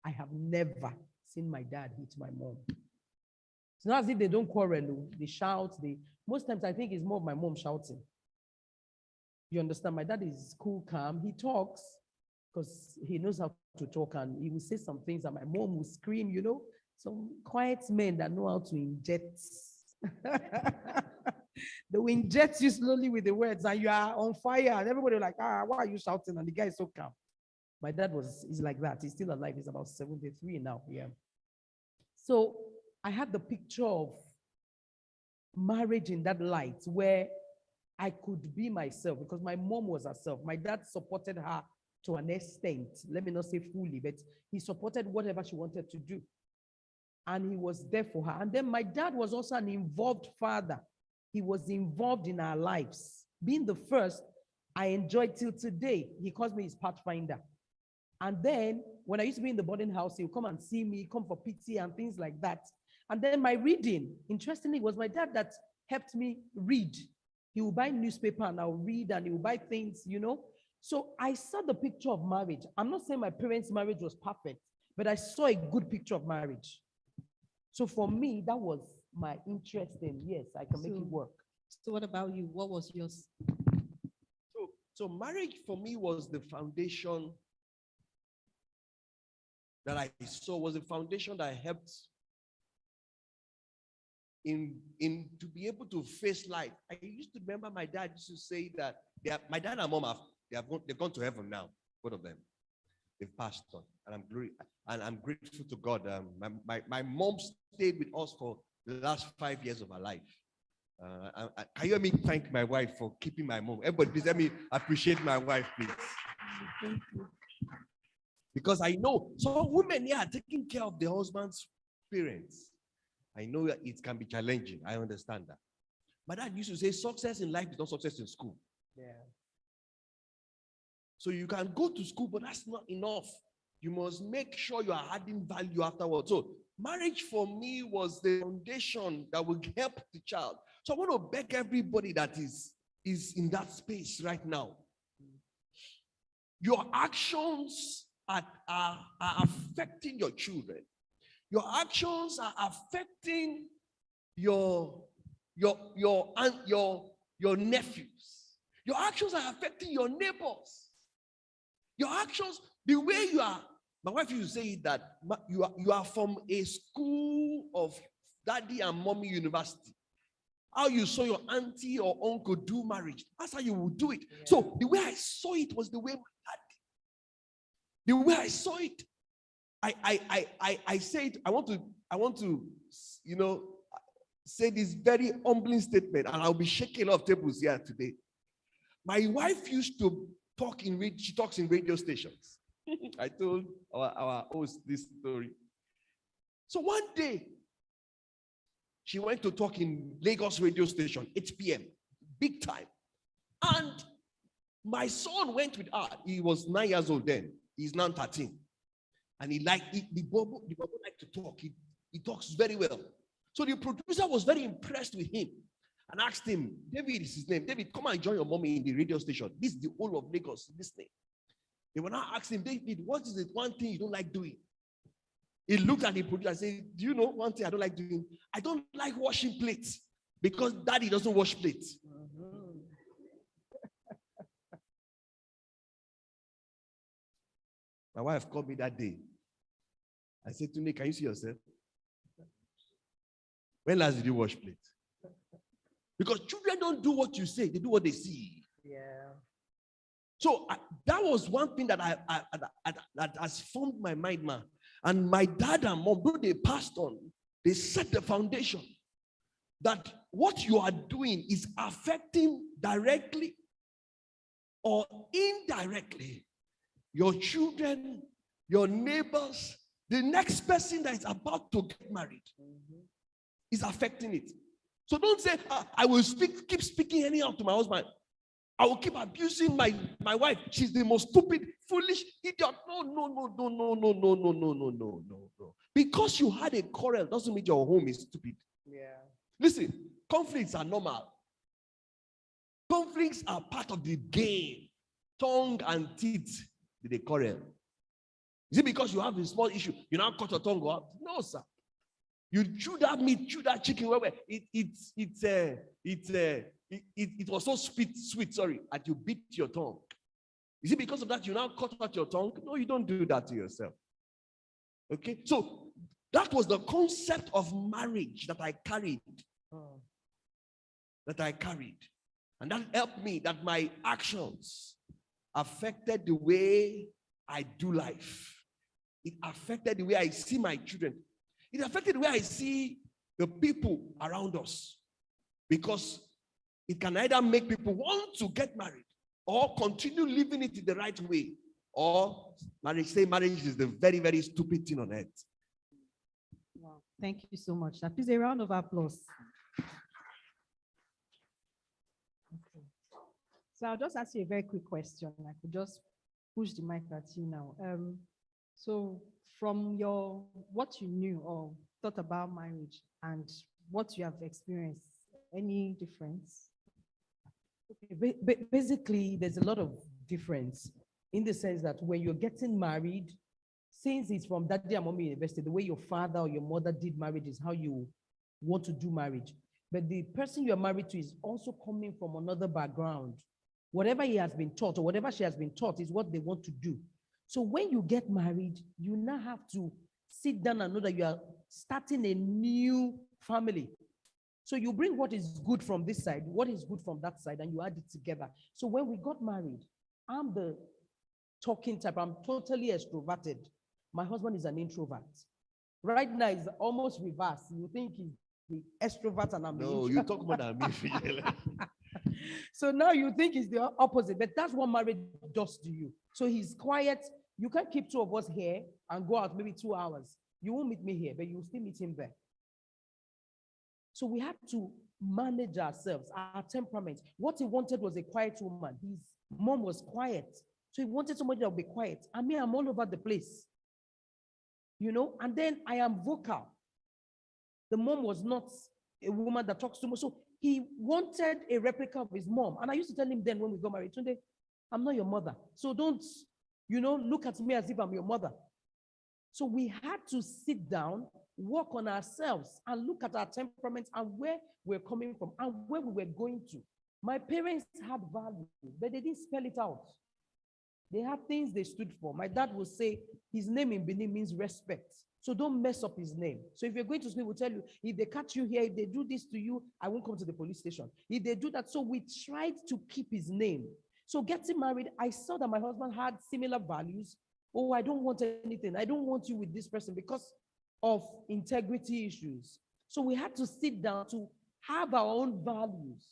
I have never seen my dad hit my mom. It's not as if they don't quarrel, they shout, most times I think it's more of my mom shouting. You understand? My dad is cool, calm, he talks because he knows how to talk, and he will say some things and my mom will scream, you know, some quiet men that know how to inject. They will inject you slowly with the words, and you are on fire. And everybody will like, why are you shouting? And the guy is so calm. My dad is like that. He's still alive. He's about 73 now. Yeah. So I had the picture of marriage in that light where I could be myself because my mom was herself. My dad supported her to an extent. Let me not say fully, but he supported whatever she wanted to do. And he was there for her. And then my dad was also an involved father. He was involved in our lives. Being the first, I enjoyed till today. He calls me his pathfinder. And then when I used to be in the boarding house, he would come and see me, come for PT and things like that. And then my reading, interestingly, was my dad that helped me read. He would buy newspaper and I'll read, and he would buy things, you know. So I saw the picture of marriage. I'm not saying my parents' marriage was perfect, but I saw a good picture of marriage. So for me, that was my interest in, yes, I can make it work. So what about you? What was yours? So marriage for me was the foundation that I saw, was a foundation that helped in to be able to face life. I used to remember my dad used to say that my dad and mom they've gone to heaven now, both of them. They've passed on, and I'm grateful to God. My mom stayed with us for the last 5 years of her life. Can you help me thank my wife for keeping my mom? Everybody, please let me appreciate my wife, please. Thank you. Because I know some women here are taking care of their husband's parents. I know that it can be challenging. I understand that. My dad used to say, success in life is not success in school. Yeah. So you can go to school, but that's not enough. You must make sure you are adding value afterwards. So marriage for me was the foundation that will help the child. So I want to beg everybody that is in that space right now. Your actions are affecting your children. Your actions are affecting your nephews. Your actions are affecting your neighbors. Your actions, the way you are. My wife used to say that you are from a school of daddy and mommy university. How you saw your auntie or uncle do marriage, that's how you will do it. Yeah. So the way I saw it was the way my dad did. The way I saw it, I said, I want to, say this very humbling statement, and I'll be shaking a lot of tables here today. My wife used to she talks in radio stations. I told our host this story. So one day, she went to talk in Lagos radio station, 8 p.m., big time. And my son went with her. He was 9 years old then. He's now 13. And the Bobo liked to talk. He talks very well. So the producer was very impressed with him and asked him, David is his name. David, come and join your mommy in the radio station. This is the whole of Lagos listening. They were now asking, David, what is the one thing you don't like doing? He looked at the producer and said, do you know one thing I don't like doing? I don't like washing plates because daddy doesn't wash plates. My wife called me that day. I said, Tune, can you see yourself? When last did you wash plates? Because children don't do what you say, they do what they see. Yeah. So that was one thing that that has formed my mind, man. And my dad and mom, though they passed on, they set the foundation that what you are doing is affecting directly or indirectly your children, your neighbors, the next person that is about to get married is affecting it. So don't say, I will keep speaking anyhow to my husband. I will keep abusing my wife. She's the most stupid, foolish idiot. No. Because you had a quarrel doesn't mean your home is stupid. Yeah. Listen, conflicts are normal. Conflicts are part of the game. Tongue and teeth, they quarrel. Is it because you have a small issue, you now cut your tongue out? No, sir. You chew that meat, chew that chicken, it was so sweet, sorry, that you bit your tongue. Is it because of that you now cut out your tongue? No, you don't do that to yourself. Okay, so that was the concept of marriage that I carried. that I carried. And that helped me, that my actions affected the way I do life. It affected the way I see my children. It affected the way I see the people around us. Because it can either make people want to get married or continue living it in the right way. Or marriage is the very, very stupid thing on earth. Wow. Thank you so much. Now, please, a round of applause. Okay. So I'll just ask you a very quick question. I could just push the mic at you now. So from what you knew or thought about marriage and what you have experienced, any difference? Okay, basically, there's a lot of difference in the sense that when you're getting married, since it's from daddy and mommy university, the way your father or your mother did marriage is how you want to do marriage. But the person you're married to is also coming from another background. Whatever he has been taught or whatever she has been taught is what they want to do. So when you get married, you now have to sit down and know that you are starting a new family. So you bring what is good from this side, what is good from that side, and you add it together. So when we got married, I'm the talking type. I'm totally extroverted. My husband is an introvert. Right now, it's almost reverse. You think he's the extrovert and I'm the introvert. No, you talk more than me. So now you think it's the opposite, but that's what marriage does to you. So he's quiet. You can't keep two of us here and go out maybe 2 hours. You won't meet me here, but you'll still meet him there. So we had to manage ourselves, our temperament. What he wanted was a quiet woman. His mom was quiet. So he wanted somebody that would be quiet. I mean, I'm all over the place. You know, and then I am vocal. The mom was not a woman that talks too much. So he wanted a replica of his mom. And I used to tell him then when we got married, Tunde, I'm not your mother. So don't, look at me as if I'm your mother. So we had to sit down, work on ourselves, and look at our temperaments and where we're coming from and where we were going to. My parents had value, but they didn't spell it out. They had things they stood for. My dad would say his name in Benin means respect. So don't mess up his name. So if you're going to school, we'll tell you, if they catch you here, if they do this to you, I won't come to the police station. If they do that, so we tried to keep his name. So getting married, I saw that my husband had similar values. Oh, I don't want anything. I don't want you with this person because of integrity issues. So we had to sit down to have our own values.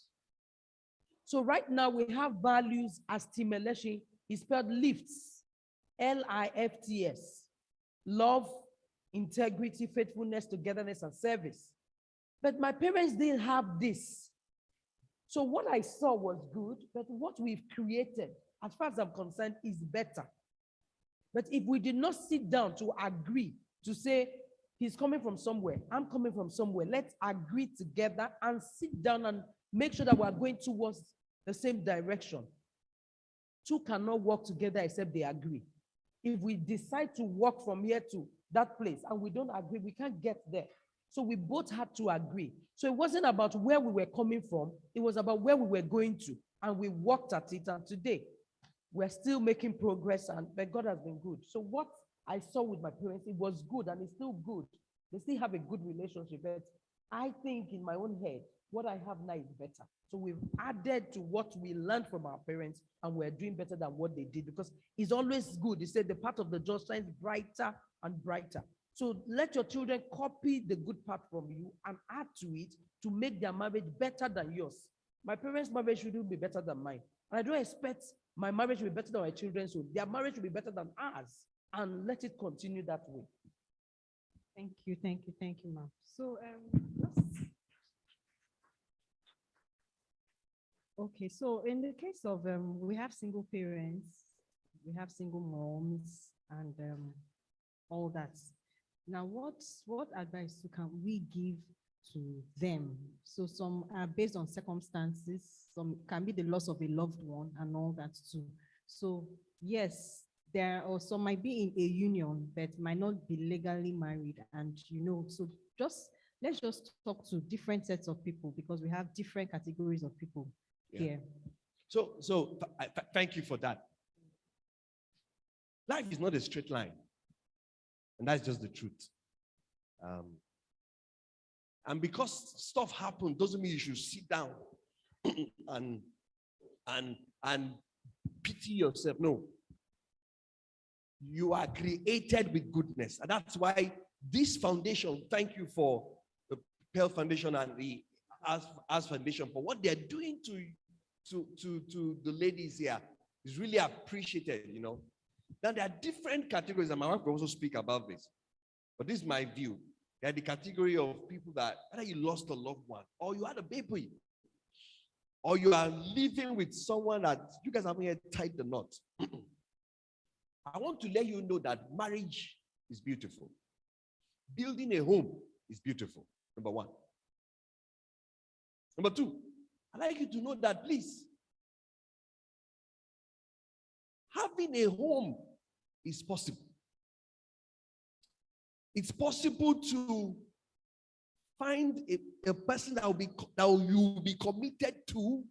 So right now we have values as Timeleshi. He spelled lifts, Lifts, love, integrity, faithfulness, togetherness, and service. But my parents didn't have this. So what I saw was good, but what we've created, as far as I'm concerned, is better. But if we did not sit down to agree, to say, he's coming from somewhere, I'm coming from somewhere, let's agree together and sit down and make sure that we're going towards the same direction. Two cannot work together except they agree. If we decide to walk from here to that place and we don't agree, we can't get there. So we both had to agree. So it wasn't about where we were coming from, it was about where we were going to. And we worked at it, and today we're still making progress, but God has been good. So what I saw with my parents, it was good and it's still good. They still have a good relationship, but I think in my own head, what I have now is better. So we've added to what we learned from our parents, and we're doing better than what they did, because it's always good. They said the part of the just shines brighter and brighter. So let your children copy the good part from you and add to it to make their marriage better than yours. My parents' marriage shouldn't be better than mine. And I don't expect my marriage to be better than my children's, so their marriage will be better than ours. And let it continue that way. Thank you, ma'am. So, okay, so in the case of, we have single parents, we have single moms, and all that. Now, what advice can we give to them? So some are based on circumstances, some can be the loss of a loved one and all that too. So yes, there are some might be in a union, but might not be legally married. And so let's just talk to different sets of people, because we have different categories of people here. So thank you for that. Life is not a straight line. And that's just the truth. And because stuff happened doesn't mean you should sit down and pity yourself. No. You are created with goodness. And that's why this foundation, thank you for the Pearl Foundation and the H.E.R Foundation for what they're doing to the ladies here is really appreciated, you know. Now there are different categories, and my wife will also speak about this. But this is my view. There are the category of people that either you lost a loved one, or you had a baby, or you are living with someone that you guys haven't yet tied the knot. I want to let you know that marriage is beautiful. Building a home is beautiful, number one. Number two, I'd like you to know that, please, having a home is possible. It's possible to find a person that you will be committed to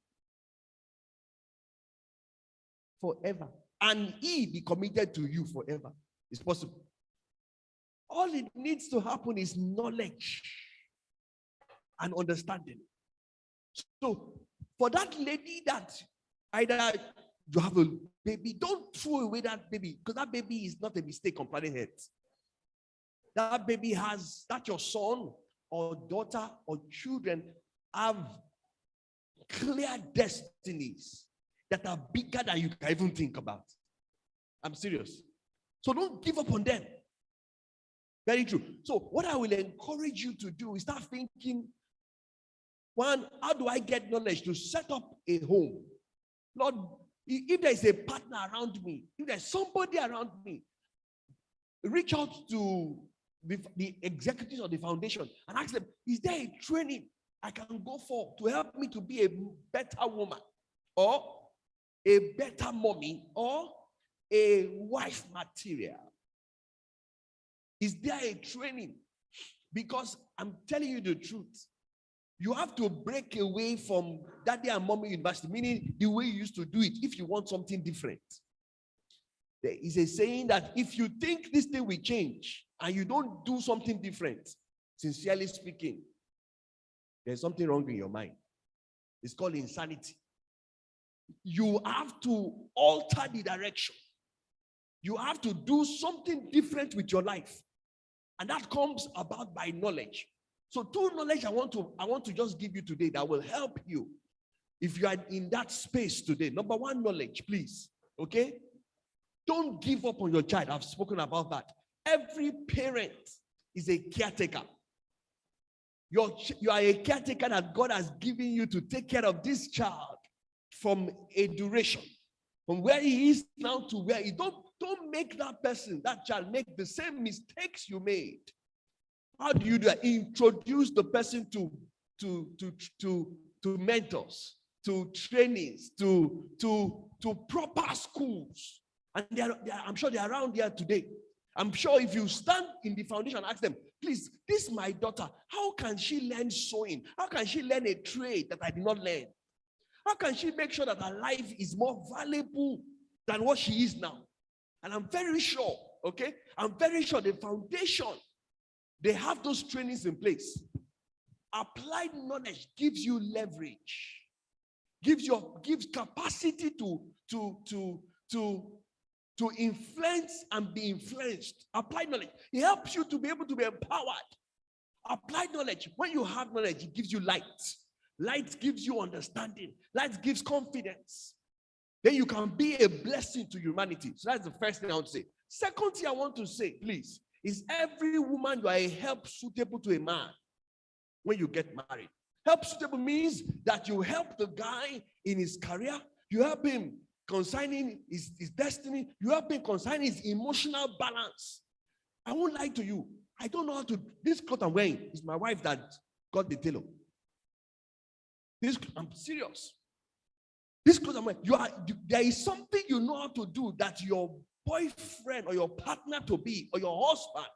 forever, and he be committed to you forever. It's possible. All it needs to happen is knowledge and understanding. So for that lady that either you have a baby, don't throw away that baby, because that baby is not a mistake on planet Earth. That baby that your son or daughter or children have clear destinies that are bigger than you can even think about. I'm serious. So don't give up on them. Very true. So what I will encourage you to do is start thinking, one, how do I get knowledge to set up a home? Lord, if there's a partner around me, if there's somebody around me, reach out to the executives of the foundation and ask them, is there a training I can go for to help me to be a better woman, or a better mommy, or a wife material? Is there a training? Because I'm telling you the truth, you have to break away from daddy and mommy university, meaning the way you used to do it, if you want something different. There is a saying that if you think this thing will change and you don't do something different, sincerely speaking, there's something wrong in your mind. It's called insanity. You have to alter the direction. You have to do something different with your life. And that comes about by knowledge. So two knowledge I want to just give you today that will help you if you are in that space today. Number one, knowledge, please. Okay? Don't give up on your child. I've spoken about that. Every parent is a caretaker. You are a caretaker that God has given you to take care of this child from a duration, from where he is now to where he don't make that child make the same mistakes you made. How do you do that? Introduce the person to mentors, to trainings, to proper schools. And I'm sure they're around here today. I'm sure if you stand in the foundation and ask them, please, this is my daughter, how can she learn sewing? How can she learn a trade that I did not learn? How can she make sure that her life is more valuable than what she is now? And I'm very sure, okay? I'm very sure the foundation, they have those trainings in place. Applied knowledge gives you leverage, gives capacity to influence and be influenced. Applied knowledge, it helps you to be able to be empowered. Applied knowledge, when you have knowledge, it gives you light. Light gives you understanding. Light gives confidence. Then you can be a blessing to humanity. So that's the first thing I want to say. Second thing I want to say, please, is every woman, you are a help suitable to a man when you get married. Help suitable means that you help the guy in his career. You help him concerning his destiny. You help him concerning his emotional balance. I won't lie to you. I don't know how to. This coat I'm wearing is my wife that got the tailor. I'm serious. This coat I'm wearing, there is something you know how to do that your boyfriend or your partner to be or your husband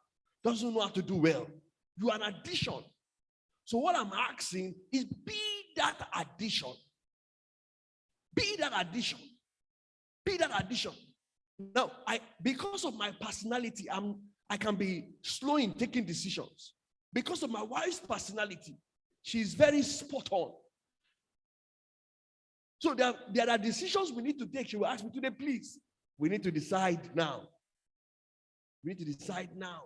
doesn't know how to do well. You are an addition. So what I'm asking is be that addition. Be that addition. Be that addition. Now, because of my personality, I can be slow in taking decisions. Because of my wife's personality, she's very spot on. So there are decisions we need to take. She will ask me today, please. We need to decide now. We need to decide now.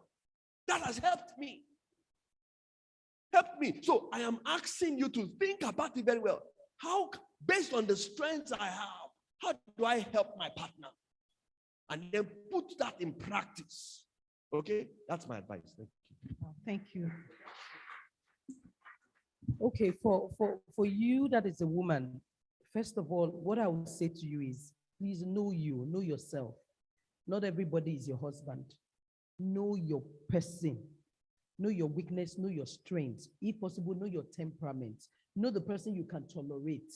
That has helped me. Helped me. So I am asking you to think about it very well. How, based on the strengths I have, how do I help my partner? And then put that in practice. Okay? That's my advice. Thank you. Oh, thank you. Okay, for you that is a woman, first of all, what I would say to you is, please know you, know yourself. Not everybody is your husband. Know your person. Know your weakness, know your strengths. If possible, know your temperament. Know the person you can tolerate.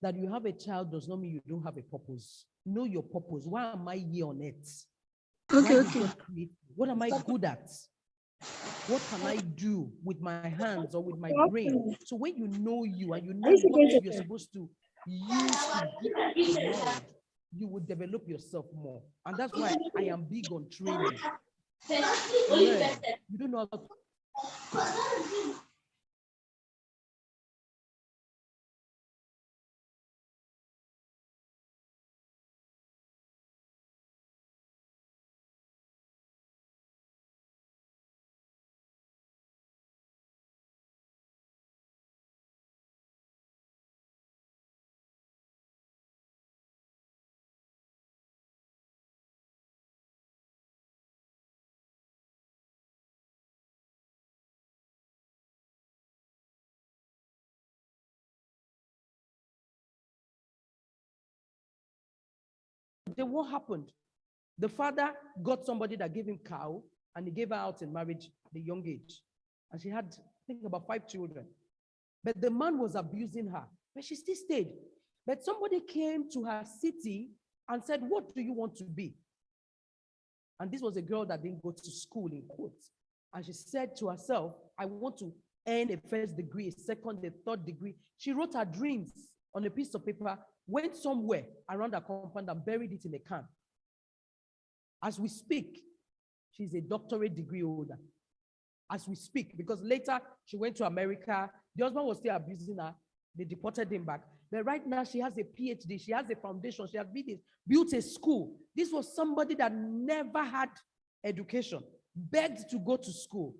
That you have a child does not mean you don't have a purpose. Know your purpose. Why am I here on earth? Okay. What am I good at? What can I do with my hands or with my brain? So when you know you and you know what you're supposed to use to give the world, you will develop yourself more. And that's why I am big on training. Learn. You don't know how to. Then what happened? The father got somebody that gave him cow and he gave her out in marriage at a young age. And she had, I think, about 5 children. But the man was abusing her, but she still stayed. But somebody came to her city and said, what do you want to be? And this was a girl that didn't go to school, in quotes. And she said to herself, I want to earn a first degree, a second, a third degree. She wrote her dreams on a piece of paper, went somewhere around her compound and buried it in a can. As we speak, she's a doctorate degree holder. As we speak, because later she went to America. The husband was still abusing her. They deported him back. But right now she has a PhD. She has a foundation. She has built a school. This was somebody that never had education, begged to go to school.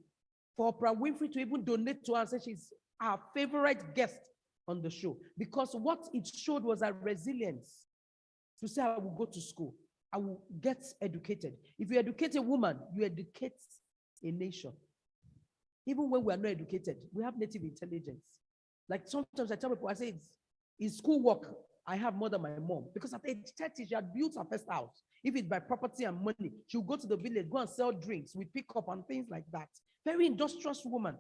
For Oprah Winfrey to even donate to her and say she's our favorite guest on the show. Because what it showed was her resilience to say, I will go to school. I will get educated. If you educate a woman, you educate a nation. Even when we are not educated, we have native intelligence. Like sometimes I tell people, I say, it's schoolwork I have more than my mom. Because at age 30, she had built her first house. If it's by property and money, she'll go to the village, go and sell drinks with pickup and things like that. Very industrious woman.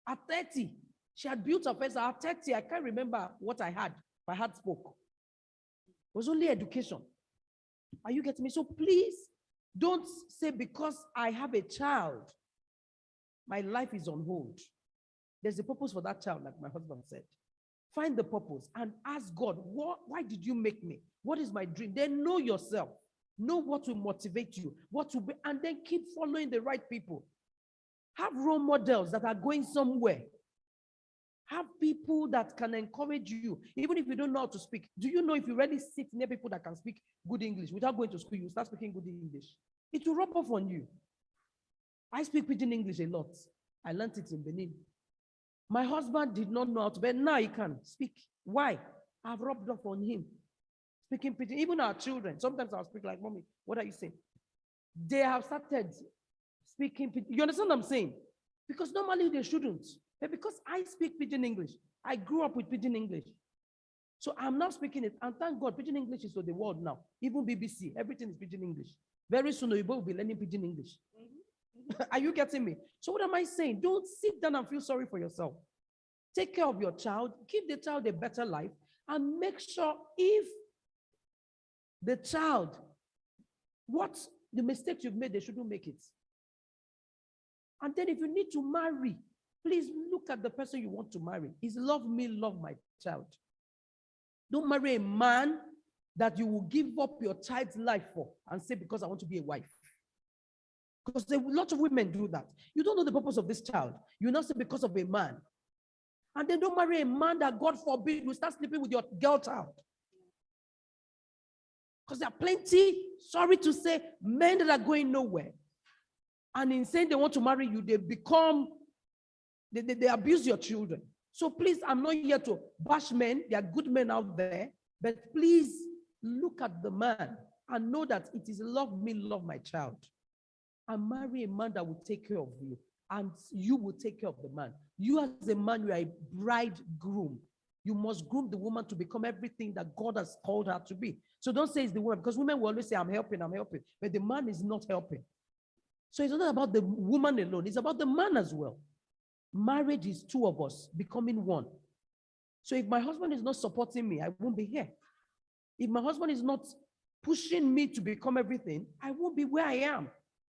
At 30, she had built her first house. At 30, I can't remember what I had. If I had spoke. It was only education. Are you getting me? So please don't say because I have a child, my life is on hold. There's a purpose for that child, like my husband said. Find the purpose and ask God, why did you make me? What is my dream? Then know yourself. Know what will motivate you, what will be, and then keep following the right people. Have role models that are going somewhere. Have people that can encourage you, even if you don't know how to speak. Do you know if you really sit near people that can speak good English without going to school, you start speaking good English? It will rub off on you. I speak pidgin English a lot. I learned it in Benin. My husband did not know how to, but now he can speak. Why? I've rubbed off on him. Speaking pidgin, even our children. Sometimes I'll speak like, Mommy, what are you saying? They have started speaking pidgin. You understand what I'm saying? Because normally they shouldn't. But because I speak pidgin English, I grew up with pidgin English. So I'm now speaking it. And thank God, pidgin English is to the world now. Even BBC, everything is pidgin English. Very soon, you will be learning pidgin English. Are you getting me? So what am I saying? Don't sit down and feel sorry for yourself. Take care of your child, give the child a better life, and make sure if the child, what the mistakes you've made, they shouldn't make it. And then if you need to marry, please look at the person you want to marry. Is love me, love my child. Don't marry a man that you will give up your child's life for and say, because I want to be a wife. Because a lot of women do that. You don't know the purpose of this child. You now say, because of a man. And then don't marry a man that, God forbid, will start sleeping with your girl child. Because there are plenty, sorry to say, men that are going nowhere. And in saying they want to marry you, they become, they abuse your children. So please, I'm not here to bash men. There are good men out there. But please look at the man and know that it is love me, love my child. And marry a man that will take care of you. And you will take care of the man. You as a man, you are a bridegroom. You must groom the woman to become everything that God has called her to be. So don't say it's the woman, because women will always say, I'm helping. But the man is not helping. So it's not about the woman alone. It's about the man as well. Marriage is two of us becoming one. So if my husband is not supporting me, I won't be here. If my husband is not pushing me to become everything, I won't be where I am.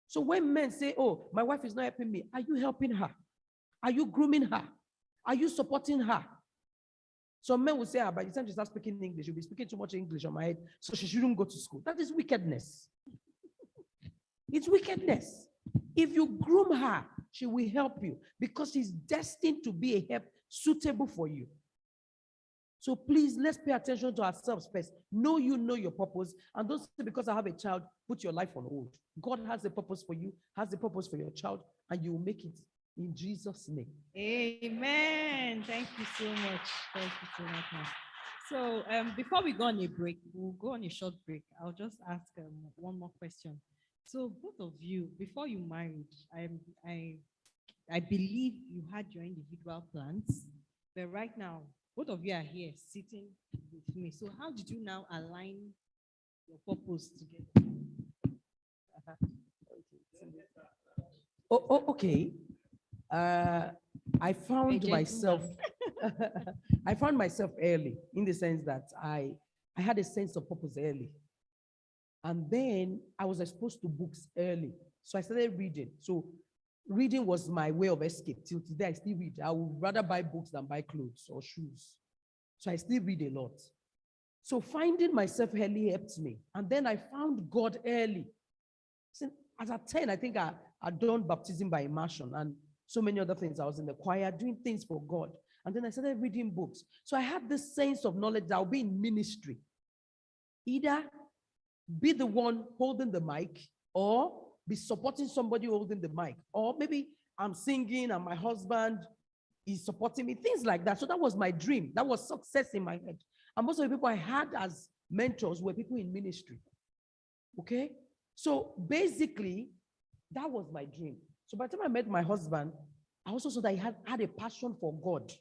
So when men say, oh, my wife is not helping me, are you helping her? Are you grooming her? Are you supporting her? Some men will say, by the time she starts speaking English, she'll be speaking too much English on my head, so she shouldn't go to school. That is wickedness. It's wickedness. If you groom her, she will help you because she's destined to be a help suitable for you. So please, let's pay attention to ourselves first. Know your purpose. And don't say, because I have a child, put your life on hold. God has a purpose for you, has a purpose for your child, and you will make it in Jesus' name. Amen. Thank you so much. Thank you so much, ma'am. So before we go on a break, we'll go on a short break. I'll just ask one more question. So both of you, before you married, I believe you had your individual plans, but right now, both of you are here sitting with me. So how did you now align your purpose together? Okay. I found myself, I found myself early in the sense that I had a sense of purpose early. And then I was exposed to books early. So I started reading. So reading was my way of escape. Till today, I still read. I would rather buy books than buy clothes or shoes. So I still read a lot. So finding myself early helped me. And then I found God early. So as at 10, I think I'd done baptism by immersion and so many other things. I was in the choir doing things for God. And then I started reading books. So I had this sense of knowledge that I'll be in ministry. Either be the one holding the mic or be supporting somebody holding the mic. Or maybe I'm singing and my husband is supporting me, things like that. So that was my dream. That was success in my head. And most of the people I had as mentors were people in ministry. Okay? So basically, that was my dream. So by the time I met my husband, I also saw that he had a passion for God.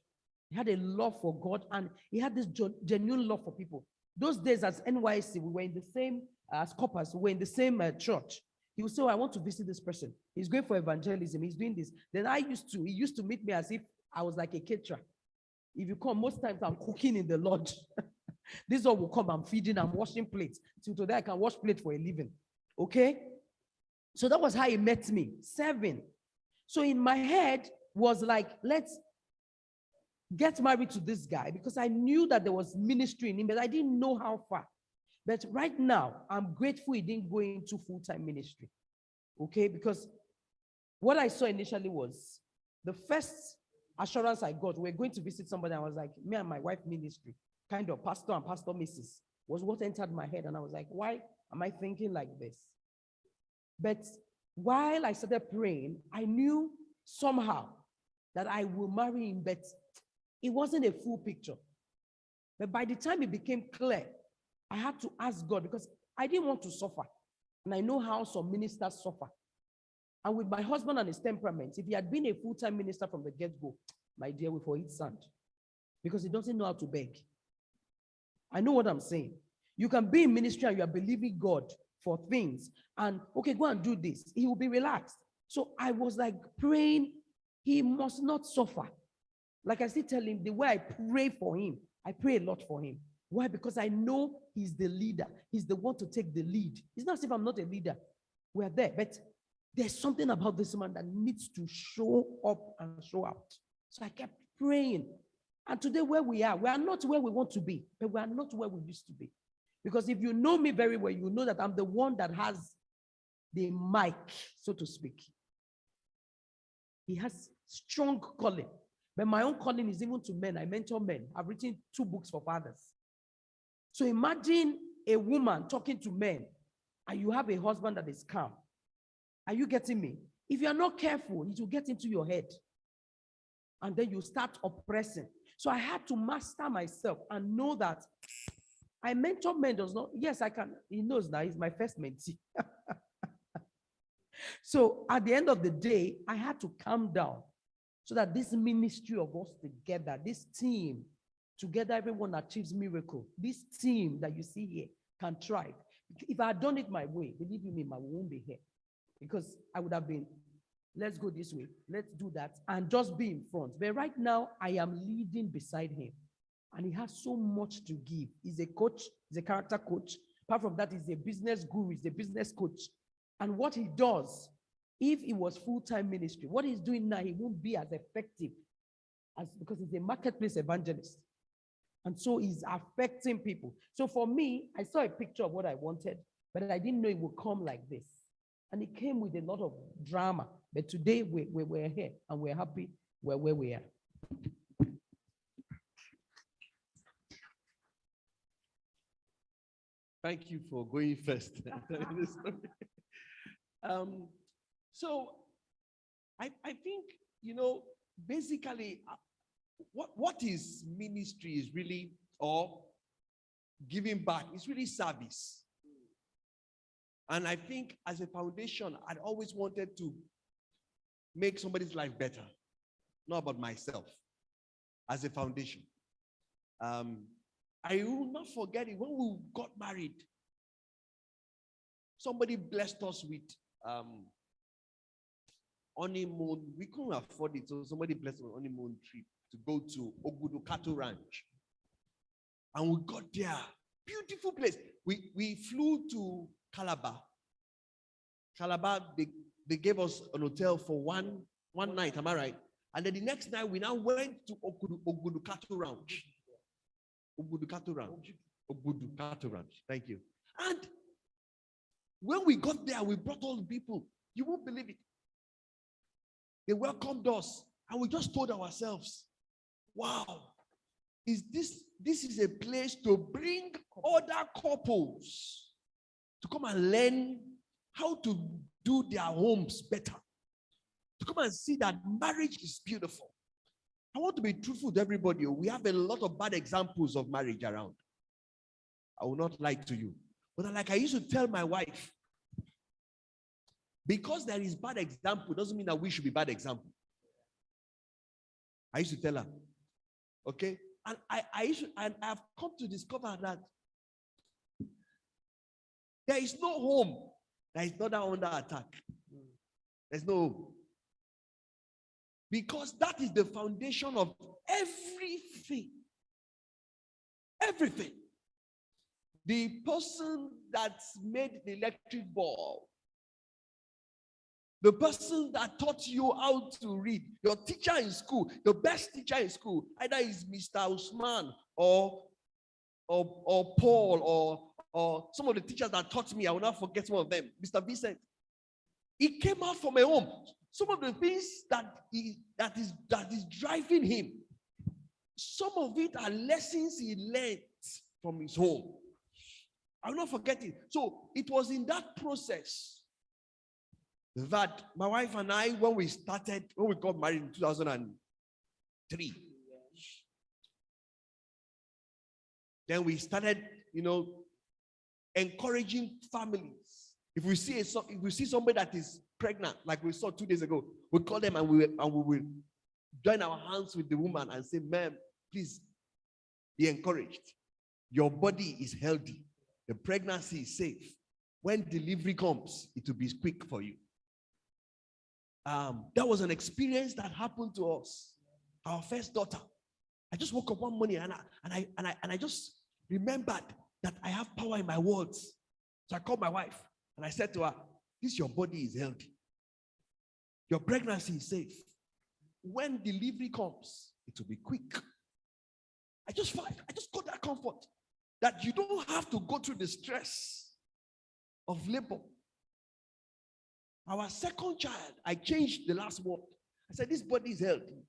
He had a love for God, and he had this genuine love for people. Those days as NYC, we were in the same, as Corpus, we were in the same church. He would say, oh, I want to visit this person. He's going for evangelism. He's doing this. Then he used to meet me as if I was like a caterer. If you come, most times I'm cooking in the lodge. This one will come, I'm feeding, I'm washing plates. Till today, I can wash plates for a living. Okay? So that was how he met me, 7. So in my head was like, let's get married to this guy, because I knew that there was ministry in him, but I didn't know how far. But right now, I'm grateful he didn't go into full-time ministry. Okay? Because what I saw initially was the first assurance I got, we're going to visit somebody. I was like, me and my wife ministry, kind of pastor and pastor Mrs. was what entered my head. And I was like, why am I thinking like this? But while I started praying, I knew somehow that I will marry him, but it wasn't a full picture. But by the time it became clear, I had to ask God, because I didn't want to suffer. And I know how some ministers suffer. And with my husband and his temperament, if he had been a full-time minister from the get-go, my dear, we for eat sand. Because he doesn't know how to beg. I know what I'm saying. You can be in ministry and you are believing God for things. And, okay, go and do this. He will be relaxed. So I was like praying, he must not suffer. Like I still tell him, the way I pray for him, I pray a lot for him. Why? Because I know he's the leader. He's the one to take the lead. It's not as if I'm not a leader. We're there. But there's something about this man that needs to show up and show out. So I kept praying. And today where we are not where we want to be, but we are not where we used to be. Because if you know me very well, you know that I'm the one that has the mic, so to speak. He has strong calling. But my own calling is even to men. I mentor men. I've written 2 books for fathers. So imagine a woman talking to men and you have a husband that is calm. Are you getting me? If you are not careful, it will get into your head. And then you start oppressing. So I had to master myself and know that I mentor men does not, yes, I can. He knows now, he's my first mentee. So at the end of the day, I had to calm down so that this ministry of us together, this team, together everyone achieves miracle. This team that you see here can thrive. If I had done it my way, believe me, I won't be here. Because I would have been, let's go this way, let's do that, and just be in front. But right now, I am leading beside him. And he has so much to give. He's a coach, he's a character coach. Apart from that, he's a business guru, he's a business coach. And what he does, if it was full-time ministry, what he's doing now, he won't be as effective as because he's a marketplace evangelist. And so he's affecting people. So for me, I saw a picture of what I wanted, but I didn't know it would come like this. And it came with a lot of drama. But today we're here and we're happy where we are. Thank you for going first. So I think, basically what is ministry is really, or giving back, is really service. And I think as a foundation, I'd always wanted to make somebody's life better, not about myself, as a foundation. I will not forget it. When we got married, somebody blessed us with honeymoon. We couldn't afford it, so somebody blessed us with honeymoon trip to go to Ogudu Cattle Ranch. And we got there. Beautiful place. We flew to Calabar. Calabar, they gave us an hotel for one night, am I right? And then the next night, we now went to Ogudu Cattle Ranch. Ogudu Cattle Ranch. Ogudu Cattle Ranch. Thank you. And when we got there, we brought all the people. You won't believe it. They welcomed us, and we just told ourselves, wow, this is a place to bring other couples to come and learn how to do their homes better, to come and see that marriage is beautiful. I want to be truthful to everybody. We have a lot of bad examples of marriage around. I will not lie to you. But like I used to tell my wife, because there is bad example doesn't mean that we should be bad example. I used to tell her, okay? And I've come to discover that there is no home that is not under attack. There's no home. Because that is the foundation of everything. Everything. The person that's made the electric bulb, the person that taught you how to read, your teacher in school, the best teacher in school, either is Mr. Usman or Paul or some of the teachers that taught me, I will not forget one of them, Mr. Vincent. He came out from a home. Some of the things that is driving him, some of it are lessons he learned from his home. I will not forget it. So it was in that process that my wife and I, when we got married in 2003, then we started, encouraging families. If we see somebody that is pregnant, like we saw 2 days ago, we call them and we will join our hands with the woman and say, ma'am, please be encouraged. Your body is healthy. The pregnancy is safe. When delivery comes, it will be quick for you. That was an experience that happened to us. Our first daughter. I just woke up one morning and I just remembered that I have power in my words. So I called my wife and I said to her, your body is healthy. Your pregnancy is safe. When delivery comes, it will be quick. I just got that comfort that you don't have to go through the stress of labor. Our second child, I changed the last word. I said, this body is healthy.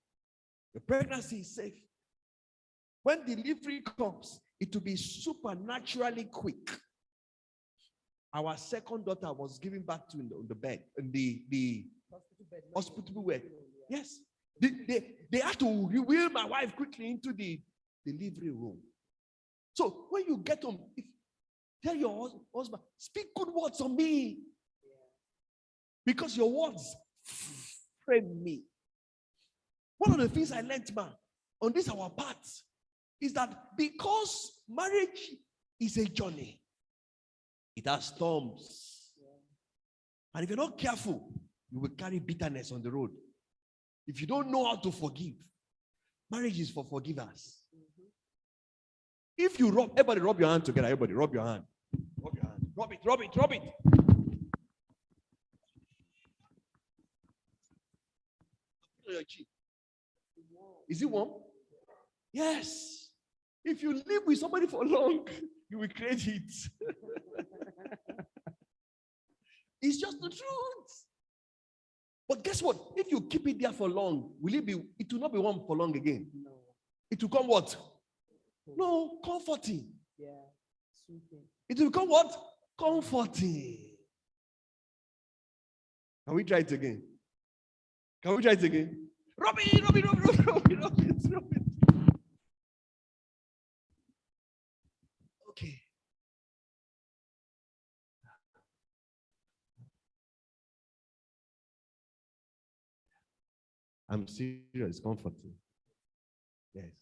The pregnancy is safe. When delivery comes, it will be supernaturally quick. Our second daughter was given back to in the bed, in the hospital bed. Yes. They had to wheel my wife quickly into the delivery room. So when you get home, tell your husband, speak good words on me. Because your words frame me. One of the things I learned, man, on this our part, is that because marriage is a journey, it has storms. And if you're not careful, you will carry bitterness on the road. If you don't know how to forgive, marriage is for forgivers. If you everybody rub your hand together, everybody rub your hand. Rub your hand. Rub it, rub it, rub it. Is it warm? Yes. If you live with somebody for long, you will create heat. It's just the truth. But guess what? If you keep it there for long, it will not be warm for long again. No. It will come what? No, comforting. Yeah, soothing. It will become what? Comforting. Can we try it again? Can we try it again? Rub it, rub it, rub it, rub it, rub it, rub it, rub it. Okay. I'm serious, comforting. Yes.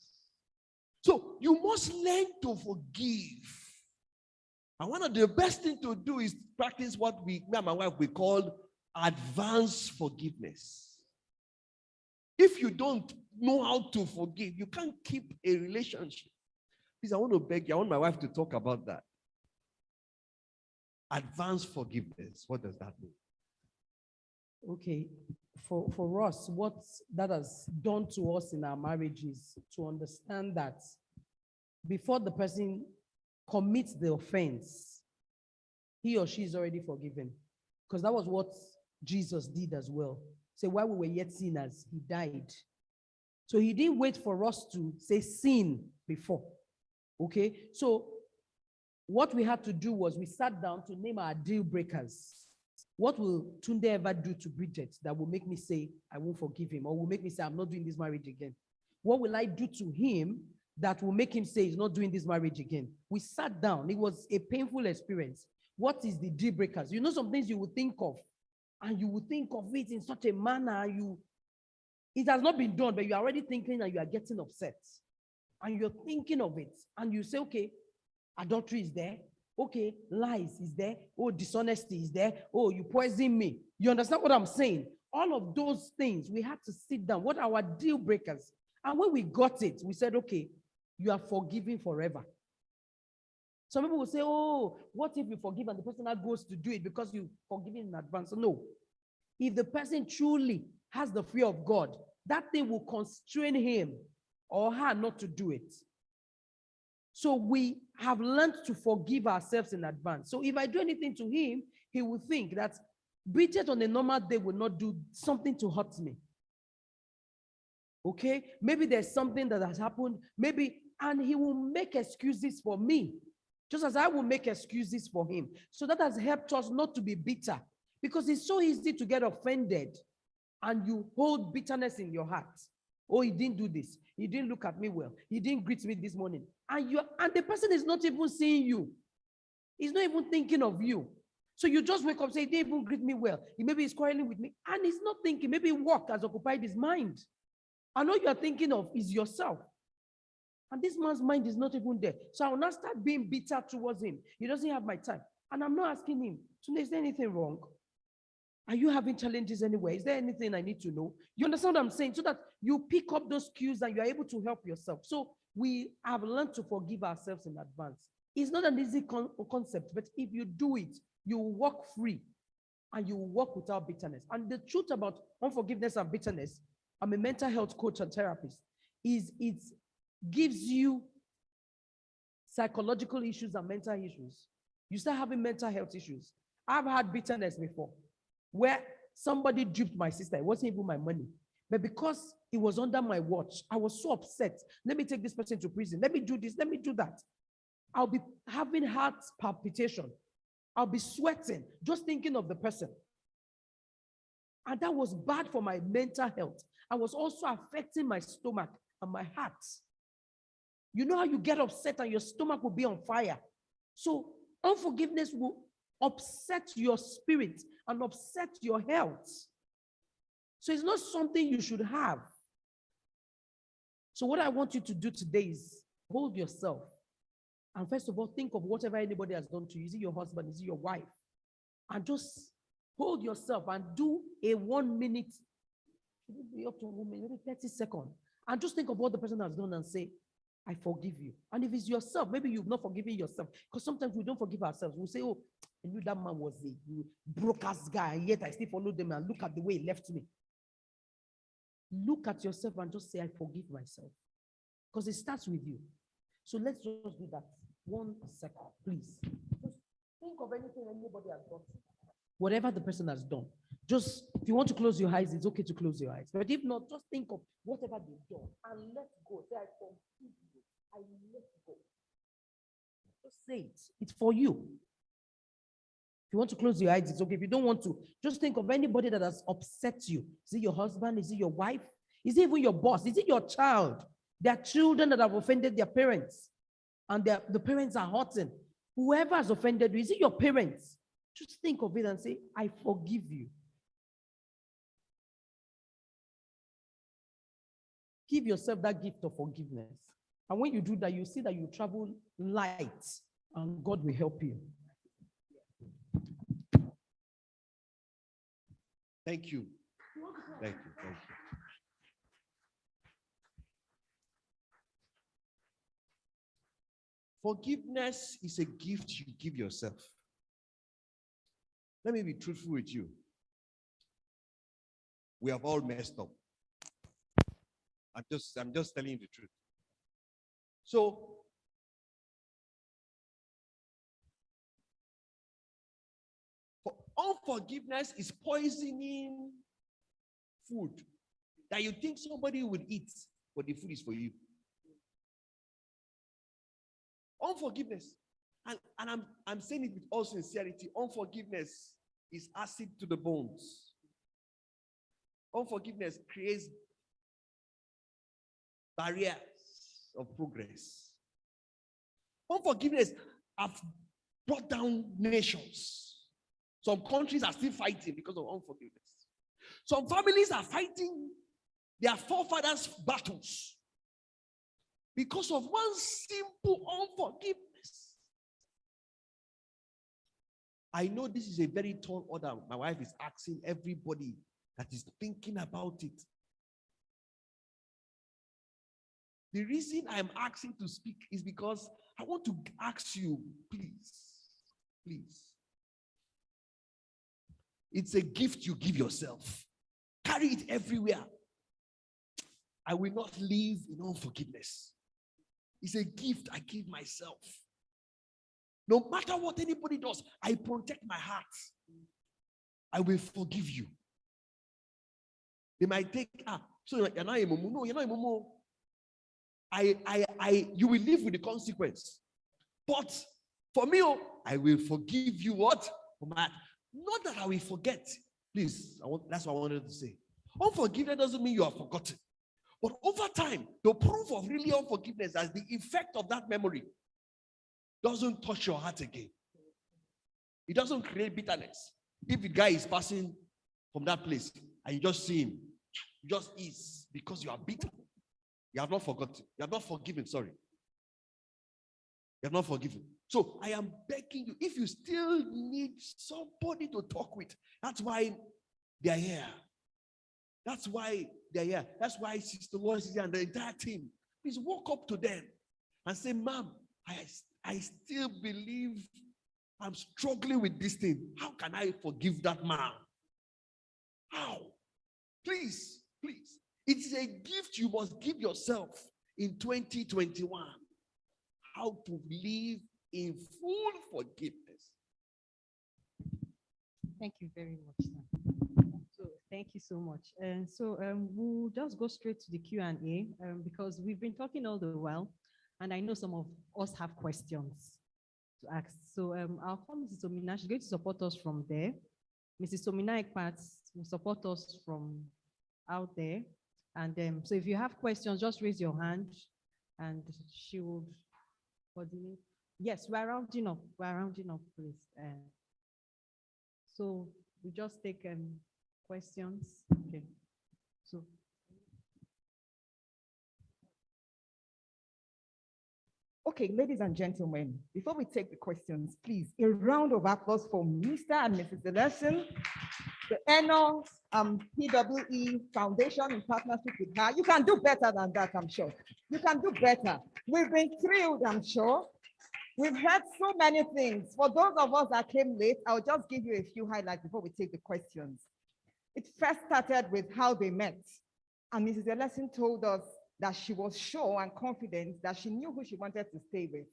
So you must learn to forgive. And one of the best things to do is practice what me and my wife, we call advanced forgiveness. If you don't know how to forgive, you can't keep a relationship. Please, I want to beg you, I want my wife to talk about that. Advanced forgiveness, what does that mean? Okay, for us, what that has done to us in our marriage is to understand that before the person commits the offense, he or she is already forgiven. Because that was what Jesus did as well. So while we were yet sinners, he died. So he didn't wait for us to say sin before. Okay, so what we had to do was we sat down to name our deal breakers. What will Tunde ever do to Bridget that will make me say, I won't forgive him, or will make me say, I'm not doing this marriage again? What will I do to him that will make him say he's not doing this marriage again? We sat down. It was a painful experience. What is the deal breakers? You know, some things you would think of, and you would think of it in such a manner, it has not been done, but you're already thinking and you are getting upset. And you're thinking of it, and you say, okay, adultery is there. Okay, lies is there. Oh, dishonesty is there. Oh, you poison me. You understand what I'm saying? All of those things, we had to sit down. What are our deal breakers? And when we got it, we said, okay, you are forgiven forever. Some people will say, oh, what if you forgive and the person now goes to do it because you forgiven in advance? No. If the person truly has the fear of God, that thing will constrain him or her not to do it. So we have learned to forgive ourselves in advance. So if I do anything to him, he will think that Bridget on a normal day will not do something to hurt me. Okay? Maybe there's something that has happened. Maybe, and he will make excuses for me, just as I will make excuses for him. So that has helped us not to be bitter, because it's so easy to get offended and you hold bitterness in your heart. Oh, he didn't do this. He didn't look at me well. He didn't greet me this morning. And the person is not even seeing you. He's not even thinking of you. So you just wake up and say, he didn't even greet me well. Maybe he's quarreling with me. And he's not thinking. Maybe work has occupied his mind. And all you are thinking of is yourself. And this man's mind is not even there. So I will not start being bitter towards him. He doesn't have my time. And I'm not asking him, so is there anything wrong? Are you having challenges anywhere? Is there anything I need to know? You understand what I'm saying? So that you pick up those cues and you are able to help yourself. So we have learned to forgive ourselves in advance. It's not an easy concept, but if you do it, you will walk free and you will walk without bitterness. And the truth about unforgiveness and bitterness, I'm a mental health coach and therapist, is it gives you psychological issues and mental issues. You start having mental health issues. I've had bitterness before, where somebody duped my sister. It wasn't even my money. But because it was under my watch, I was so upset. Let me take this person to prison. Let me do this. Let me do that. I'll be having heart palpitation. I'll be sweating just thinking of the person. And that was bad for my mental health. I was also affecting my stomach and my heart. You know how you get upset and your stomach will be on fire. So unforgiveness will upset your spirit and upset your health. So it's not something you should have. So what I want you to do today is hold yourself. And first of all, think of whatever anybody has done to you. Is it your husband? Is it your wife? And just hold yourself and do a 1 minute, up to 1 minute, maybe 30 seconds. And just think of what the person has done and say, I forgive you. And if it's yourself, maybe you've not forgiven yourself. Because sometimes we don't forgive ourselves. We say, oh, I knew that man was a broke-ass guy, and yet I still followed them and look at the way he left me. Look at yourself and just say, I forgive myself. Because it starts with you. So let's just do that. 1 second, please. Just think of anything anybody has done. Whatever the person has done. Just, if you want to close your eyes, it's okay to close your eyes. But if not, just think of whatever they've done and let go. Say, I forgive you. I let go. Just say it. It's for you. If you want to close your eyes, it's okay. If you don't want to, just think of anybody that has upset you. Is it your husband? Is it your wife? Is it even your boss? Is it your child? There are children that have offended their parents, and the parents are hurting. Whoever has offended you, is it your parents? Just think of it and say, I forgive you. Give yourself that gift of forgiveness. And when you do that, you see that you travel light, and God will help you. Thank you. Thank you. Thank you. Forgiveness is a gift you give yourself. Let me be truthful with you. We have all messed up. I'm just telling you the truth. So, unforgiveness is poisoning food that you think somebody would eat, but the food is for you. Unforgiveness, and I'm saying it with all sincerity, unforgiveness is acid to the bones. Unforgiveness creates barriers of progress. Unforgiveness have brought down nations. Some countries are still fighting because of unforgiveness. Some families are fighting their forefathers' battles because of one simple unforgiveness. I know this is a very tall order. My wife is asking everybody that is thinking about it. The reason I'm asking to speak is because I want to ask you, please. It's a gift you give yourself. Carry it everywhere. I will not live in unforgiveness. It's a gift I give myself. No matter what anybody does, I protect my heart. I will forgive you. They might take, so you're not a mumu. No, you're not a mumu. You will live with the consequence. But for me, I will forgive you what? Not that I will forget. Please, that's what I wanted to say. Unforgiveness doesn't mean you are forgotten. But over time, the proof of really unforgiveness as the effect of that memory doesn't touch your heart again. It doesn't create bitterness. If the guy is passing from that place and you just see him, just is because you are bitter. You have not forgotten. You have not forgiven, sorry. You have not forgiven. So I am begging you, if you still need somebody to talk with, that's why they are here. That's why they're here. That's why Sister Lois is here and the entire team. Please walk up to them and say, Ma'am, I still believe I'm struggling with this thing. How can I forgive that man? How? Please. It is a gift you must give yourself in 2021. How to live in full forgiveness. Thank you very much, sir. So Thank you so much. And so we'll just go straight to the Q&A because we've been talking all the while, and I know some of us have questions to ask. So our call Mrs. Somina, she's going to support us from there. Mrs. Somina Ekpat will support us from out there. And so if you have questions, just raise your hand and she will coordinate. Yes, we're rounding up. We're rounding up, please. So we just take questions. Okay. So. Okay, ladies and gentlemen, before we take the questions, please, a round of applause for Mr. and Mrs. Ederson, the Eno PWE Foundation in partnership with her. You can do better than that, I'm sure. You can do better. We've been thrilled, I'm sure. We've heard so many things. For those of us that came late, I'll just give you a few highlights before we take the questions. It first started with how they met. And Mrs. Ederson told us that she was sure and confident that she knew who she wanted to stay with.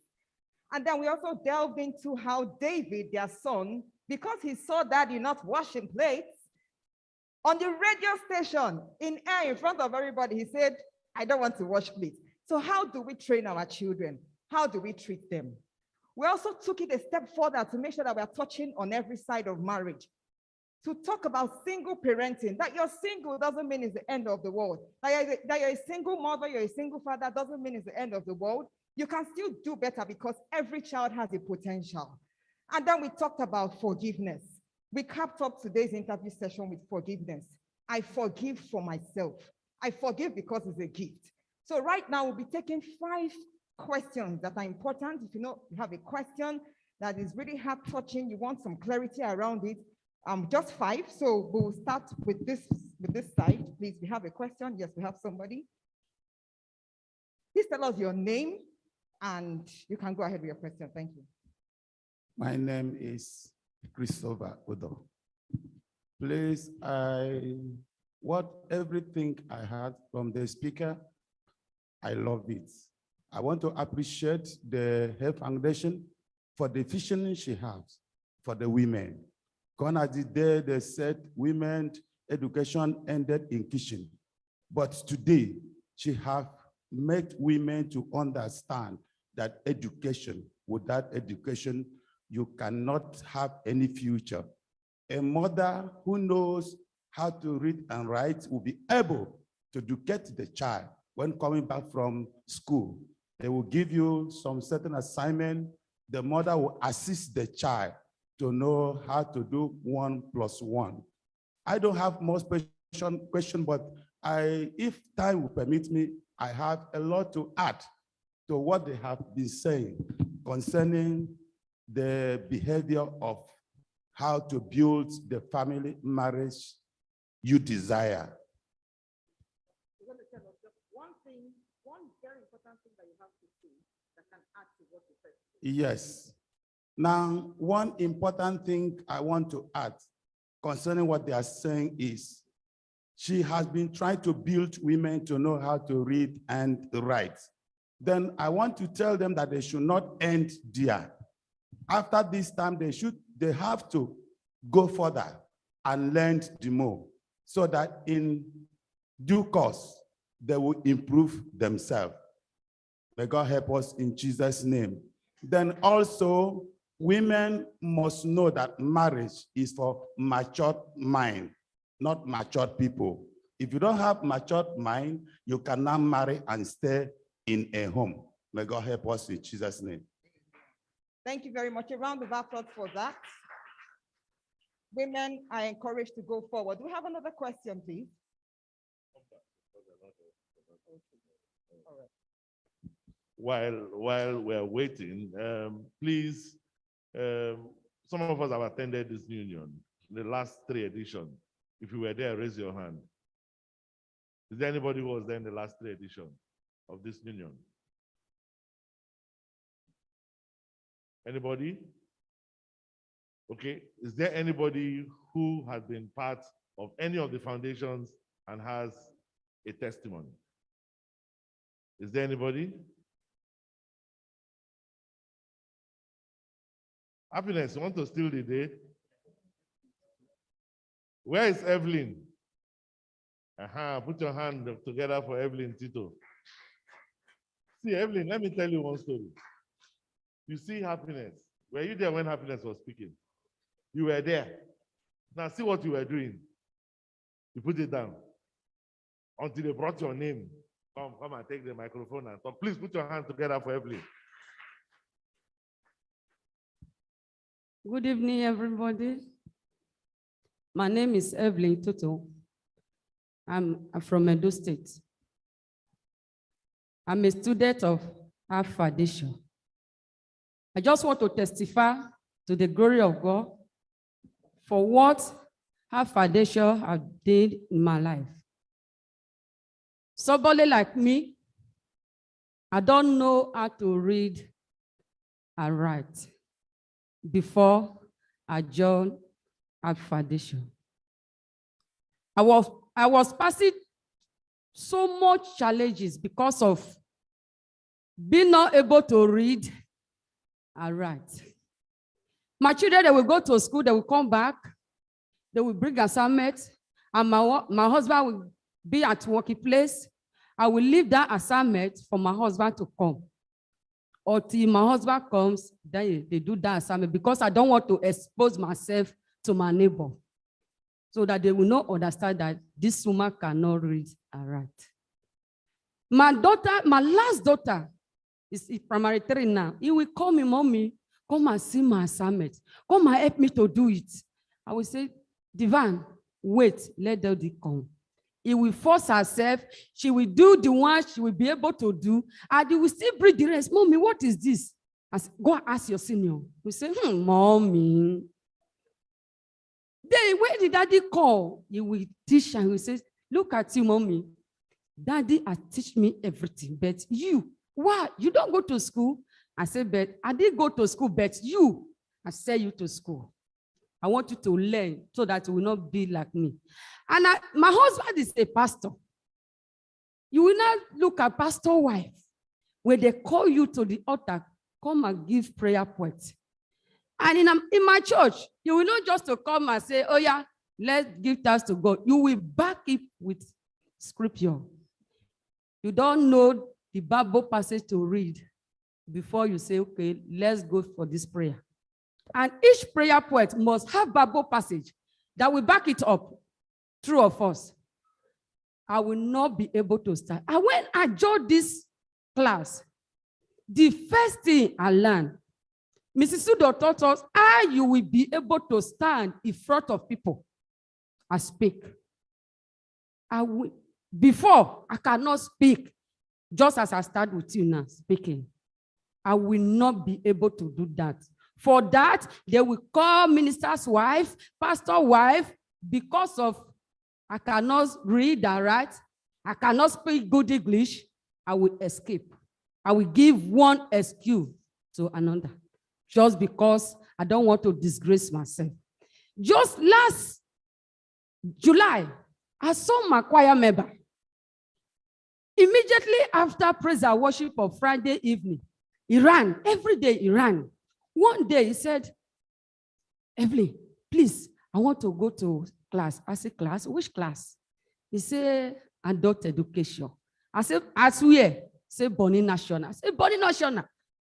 And then we also delved into how David, their son, because he saw daddy not washing plates, on the radio station, in air, in front of everybody, he said, I don't want to wash plates. So how do we train our children? How do we treat them? We also took it a step further to make sure that we're touching on every side of marriage. To talk about single parenting, that you're single doesn't mean it's the end of the world. That you're a single mother, you're a single father doesn't mean it's the end of the world. You can still do better because every child has a potential. And then we talked about forgiveness. We capped up today's interview session with forgiveness. I forgive for myself. I forgive because it's a gift. So right now we'll be taking 5 questions that are important. If you have a question that is really heart-touching, you want some clarity around it, just 5. So we'll start with this side. Please, we have a question. Yes, we have somebody. Please tell us your name and you can go ahead with your question. Thank you. My name is Christopher Udo. Please, everything I heard from the speaker, I love it. I want to appreciate the H.E.R Foundation for the vision she has for the women. Gone are the day they said women education ended in kitchen. But today, she have made women to understand that education, without education, you cannot have any future. A mother who knows how to read and write will be able to educate the child when coming back from school. They will give you some certain assignment. The mother will assist the child to know how to do 1 + 1. I don't have more question, but if time will permit me, I have a lot to add to what they have been saying concerning the behavior of how to build the family marriage you desire. You're going to tell us just one very important thing that you have to say that can add to what you said. Yes. Now, one important thing I want to add concerning what they are saying is she has been trying to build women to know how to read and write. Then I want to tell them that they should not end there. After this time, they have to go further and learn the more so that in due course, they will improve themselves. May God help us in Jesus' name. Then also, women must know that marriage is for matured mind, not matured people. If you don't have matured mind, you cannot marry and stay in a home. May God help us in Jesus' name. Thank you very much. A round of applause for that. Women are encouraged to go forward. Do we have another question, please? While we're waiting, please, some of us have attended this union, the last 3 editions. If you were there, raise your hand. Is there anybody who was there in the last 3 editions of this union? Anybody? Okay. Is there anybody who has been part of any of the foundations and has a testimony? Is there anybody? Happiness, you want to steal the day? Where is Evelyn? Put your hand together for Evelyn Tito. See, Evelyn, let me tell you one story. You see happiness. Were you there when happiness was speaking? You were there. Now see what you were doing. You put it down until they brought your name. Come and take the microphone and talk. Please put your hands together for Evelyn. Good evening, everybody. My name is Evelyn Toto. I'm from Edo State. I'm a student of H.E.R Foundation. I just want to testify to the glory of God for what H.E.R Foundation have did in my life. Somebody like me, I don't know how to read and write before I joined H.E.R Foundation. I was passing so much challenges because of being not able to read and write. My children, they will go to school, they will come back, they will bring assignments, and my husband will be at working place. I will leave that assignment for my husband to come. Until my husband comes, then they do that assignment because I don't want to expose myself to my neighbor so that they will not understand that this woman cannot read and write. My daughter, my last daughter, is in primary 3 now. He will call me, Mommy, come and see my assignment. Come and help me to do it. I will say, Divan, wait, let Daddy come. He will force herself. She will do the one she will be able to do. And he will still bring the rest. Mommy, what is this? Go and ask your senior. We say, Mommy. Then when did Daddy call? He will teach her. He will say, look at you, Mommy. Daddy has taught me everything. But you, why? You don't go to school? I said, but I did go to school, but you, I send you to school. I want you to learn so that you will not be like me. And my husband is a pastor. You will not look at pastor wife. When they call you to the altar, come and give prayer points. And in my church, you will not just to come and say, oh yeah, let's give thanks to God. You will back it with scripture. You don't know the Bible passage to read before you say, okay, let's go for this prayer. And each prayer point must have Bible passage that will back it up. True or false? I will not be able to start. And when I joined this class, the first thing I learned, Mrs. Sudo taught us how you will be able to stand in front of people and speak. Before, I cannot speak, just as I start with you now, speaking. I will not be able to do that. For that, they will call minister's wife, pastor wife, because of I cannot read and write, I cannot speak good English, I will escape. I will give one excuse to another, just because I don't want to disgrace myself. Just last July, I saw my choir member. Immediately after praise and worship of Friday evening, he ran. Every day he ran. One day he said, Evelyn, please, I want to go to class. I said, class? Which class? He said, adult education. I said, as where? He said, Bonnie National. I said, Bonnie National.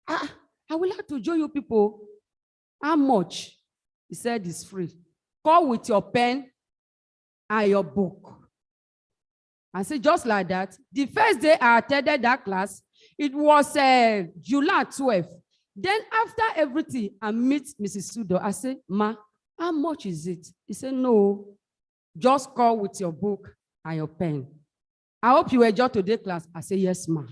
I would like to join you people. How much? He said, it's free. Come with your pen and your book. I said, just like that. The first day I attended that class, it was July 12th. Then after everything, I meet Mrs. Sudo. I said, Ma, how much is it? He said, no, just call with your book and your pen. I hope you enjoy today's class. I said, yes, ma.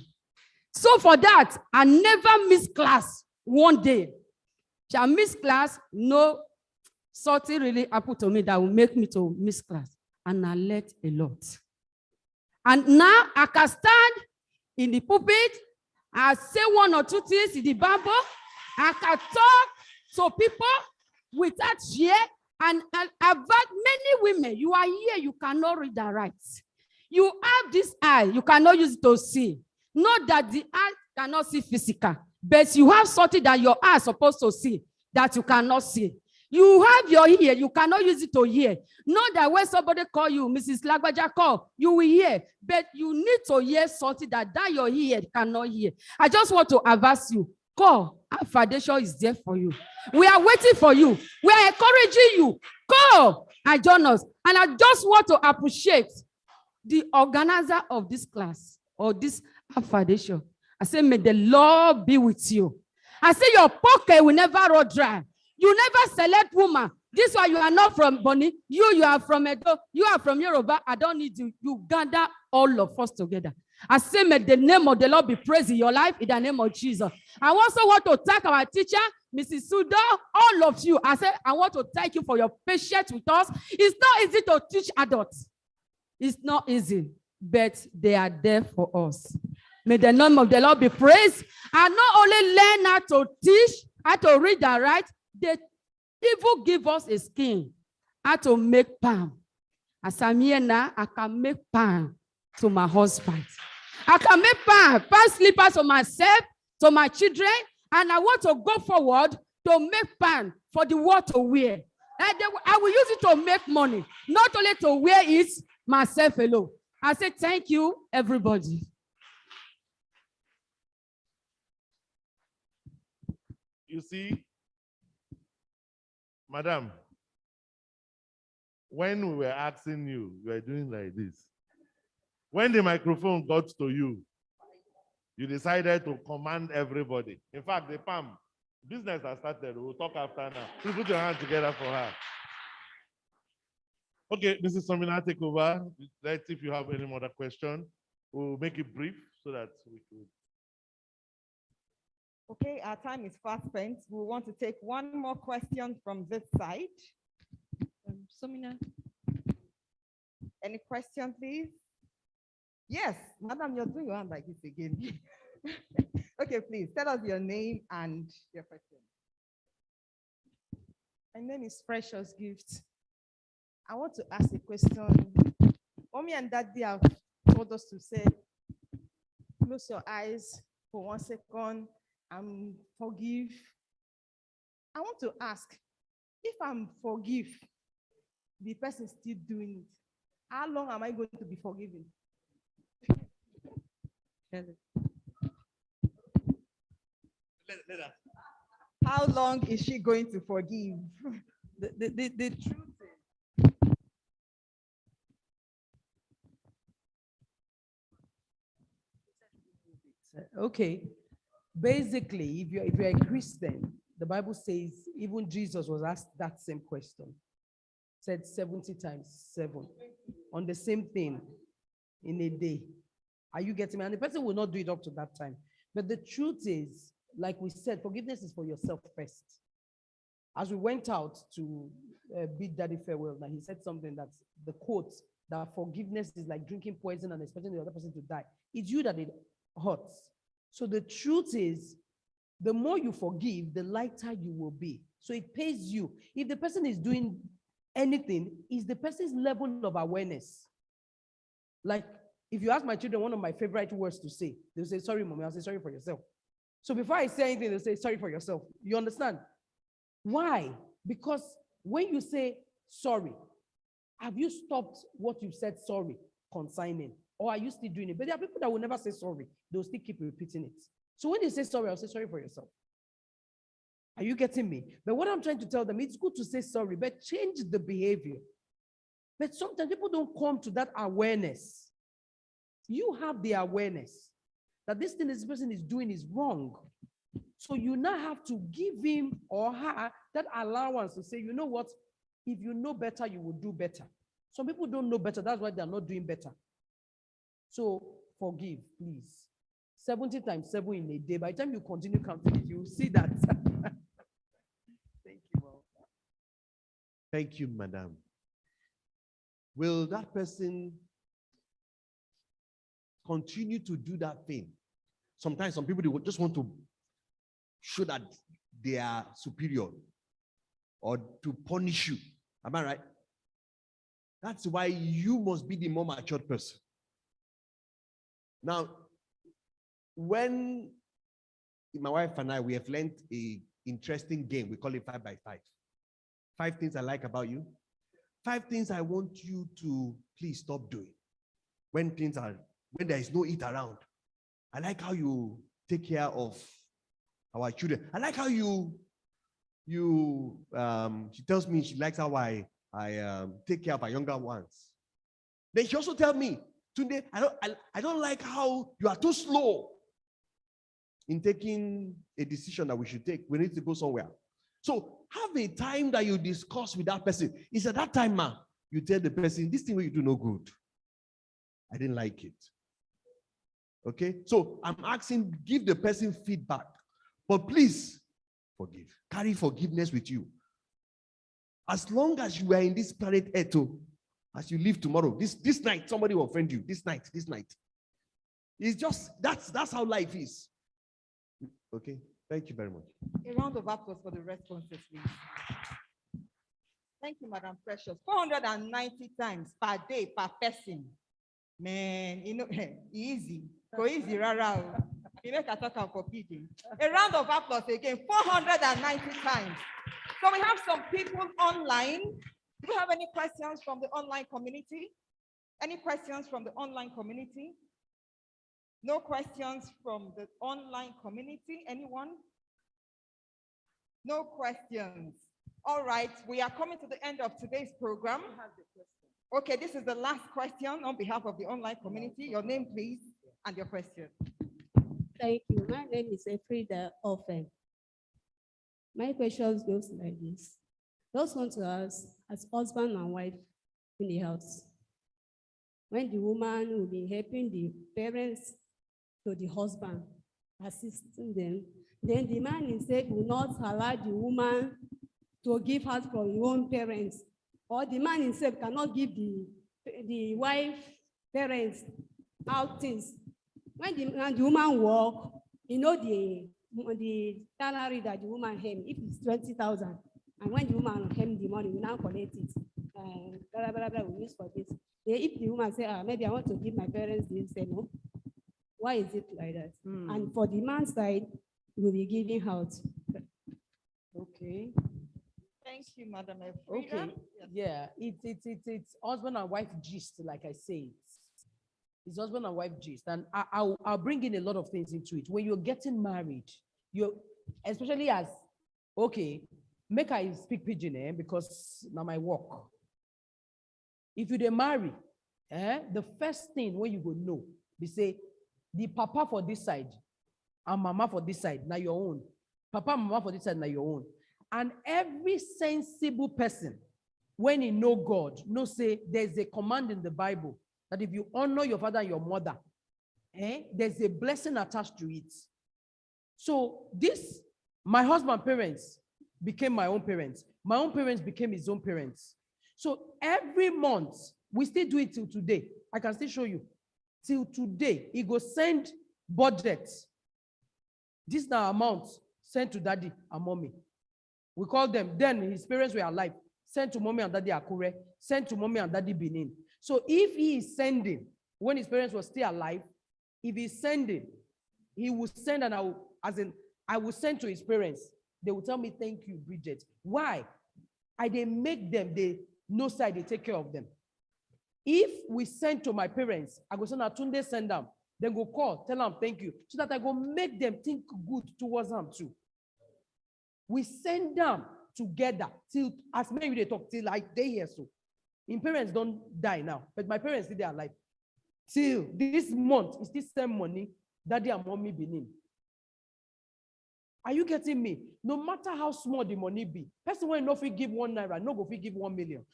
So for that, I never miss class one day. I miss class, no, something really happened to me that will make me to miss class. And I learned a lot. And now I can stand in the pulpit, I say one or two things in the Bible, I can talk to people without fear, and about many women, you are here, you cannot read and write. You have this eye, you cannot use it to see. Not that the eye cannot see physical, but you have something that your eye is supposed to see that you cannot see. You have your ear, you cannot use it to hear. Not that when somebody call you, Mrs. Lagbaja call, you will hear, but you need to hear something that your ear cannot hear. I just want to advise you, call. Our foundation is there for you. We are waiting for you. We are encouraging you. Call and join us. And I just want to appreciate the organizer of this class or this foundation. I say, may the Lord be with you. I say, your pocket will never run dry. You never select woman. This one, you are not from Bonny. You are from Edo. You are from Yoruba. I don't need you. You gather all of us together. I say, may the name of the Lord be praised in your life in the name of Jesus. I also want to thank our teacher, Mrs. Sudo, all of you. I say, I want to thank you for your patience with us. It's not easy to teach adults. It's not easy, but they are there for us. May the name of the Lord be praised. And not only learn how to teach, how to read and write, they even give us a skin, how to make palm. As I'm here now, I can make palm to my husband. I can make palm slippers for myself, to my children, and I want to go forward to make palm for the world to wear. And I will use it to make money, not only to wear it myself alone. I say thank you, everybody. You see, Madam, when we were asking you, you were doing like this. When the microphone got to you, you decided to command everybody. In fact, the PAM business has started. We'll talk after now. Please put your hands together for her. Okay, Mrs. Somina, take over. Let's see if you have any other question. We'll make it brief so that we could. Okay, our time is fast spent. We want to take one more question from this side. Somina. Any question, please? Yes, madam, you're doing your hand like this again. Okay, please tell us your name and your question. My name is Precious Gift. I want to ask a question. Mommy and Daddy have told us to say, close your eyes for 1 second and forgive. I want to ask, if I'm forgive, the person still doing it, how long am I going to be forgiven? How long is she going to forgive? The truth is, okay, basically, if you're a Christian, the Bible says even Jesus was asked that same question. Said 70 times 7 on the same thing in a day. Are you getting me? And the person will not do it up to that time. But the truth is, like we said, forgiveness is for yourself first. As we went out to bid Daddy farewell, now he said something that's the quote, that forgiveness is like drinking poison and expecting the other person to die. It's you that it hurts. So the truth is, the more you forgive, the lighter you will be. So it pays you. If the person is doing anything, is the person's level of awareness. Like, if you ask my children, one of my favorite words to say, they'll say, sorry, mommy, I'll say, sorry for yourself. So before I say anything, they'll say, sorry for yourself. You understand? Why? Because when you say sorry, have you stopped what you said sorry consigning? Or are you still doing it? But there are people that will never say sorry. They'll still keep repeating it. So when they say sorry, I'll say sorry for yourself. Are you getting me? But what I'm trying to tell them, it's good to say sorry, but change the behavior. But sometimes people don't come to that awareness. You have the awareness that this thing this person is doing is wrong. So you now have to give him or her that allowance to say, you know what? If you know better, you will do better. Some people don't know better. That's why they're not doing better. So forgive, please. 70 times 7 in a day. By the time you continue counting it, you'll see that. Thank you, Mom. Thank you, madam. Will that person continue to do that thing? Sometimes some people, they would just want to show that they are superior or to punish you. Am I right? That's why you must be the more matured person. Now, when my wife and I, we have learned an interesting game. We call it 5 by 5. 5 things I like about you. 5 things I want you to please stop doing when there is no it around. I like how you take care of our children. I like how she tells me she likes how I take care of our younger ones. Then she also tells me, today, I don't like how you are too slow in taking a decision that we should take. We need to go somewhere. So have a time that you discuss with that person. It's at that time, ma, you tell the person, this thing you do no good. I didn't like it. Okay? So I'm asking, give the person feedback. But please, forgive. Carry forgiveness with you. As long as you are in this planet Earth, as you leave tomorrow, this night, somebody will offend you. This night. It's just, that's how life is. Okay? Thank you very much. A round of applause for the responses, please. Thank you, Madam Precious. 490 times per day, per person. Man, easy. Go easy, rara. You make a talk for picking. A round of applause again, 490 times. So we have some people online. Do you have any questions from the online community? Any questions from the online community? No questions from the online community. Anyone? No questions. All right, we are coming to the end of today's program. Okay, this is the last question on behalf of the online community. Your name, please, and your question. Thank you. My name is Frida Offen. My question goes like this. Those want to ask, as husband and wife in the house, when the woman will be helping the parents to the husband, assisting them, then the man instead will not allow the woman to give out from his own parents, or the man himself cannot give the wife parents out things. When the woman work, you know the salary that the woman hem, if it's 20,000, and when the woman hem the money, we now collect it. Blah, blah, blah, we use for this. If the woman say, maybe I want to give my parents this, say no. Why is it like that? And for the man's side, we'll be giving out. Okay. Thank you, Madam Frida. Okay. Yeah, it's husband and wife gist, like I say. It's husband and wife gist. And I'll bring in a lot of things into it. When you're getting married, especially as, okay, make I speak pidgin, because now my work. If you dey marry, the first thing when you go know, they say, the papa for this side and mama for this side, now your own. Papa and mama for this side, now your own. And every sensible person, when he know God, know say there's a command in the Bible that if you honor your father and your mother, there's a blessing attached to it. So this, my husband's parents became my own parents. My own parents became his own parents. So every month, we still do it till today. I can still show you. Till today, he go send budgets. This now amount sent to daddy and mommy. We call them, then his parents were alive. Sent to mommy and daddy Akure. Sent to mommy and daddy Benin. So if he is sending, when his parents were still alive, if he's sending, he will send, and I will send to his parents. They will tell me, thank you, Bridget. Why? They make them, they no side, they take care of them. If we send to my parents, I go send Atunde, send them. Then go call, tell them thank you, so that I go make them think good towards them too. We send them together till, as many they talk, till like they hear so. In parents don't die now, but my parents still they are alive. Till this month, it's this same money daddy and mommy Benin. Are you getting me? No matter how small the money be, person when no fit give 1 naira, no go fit give 1 million.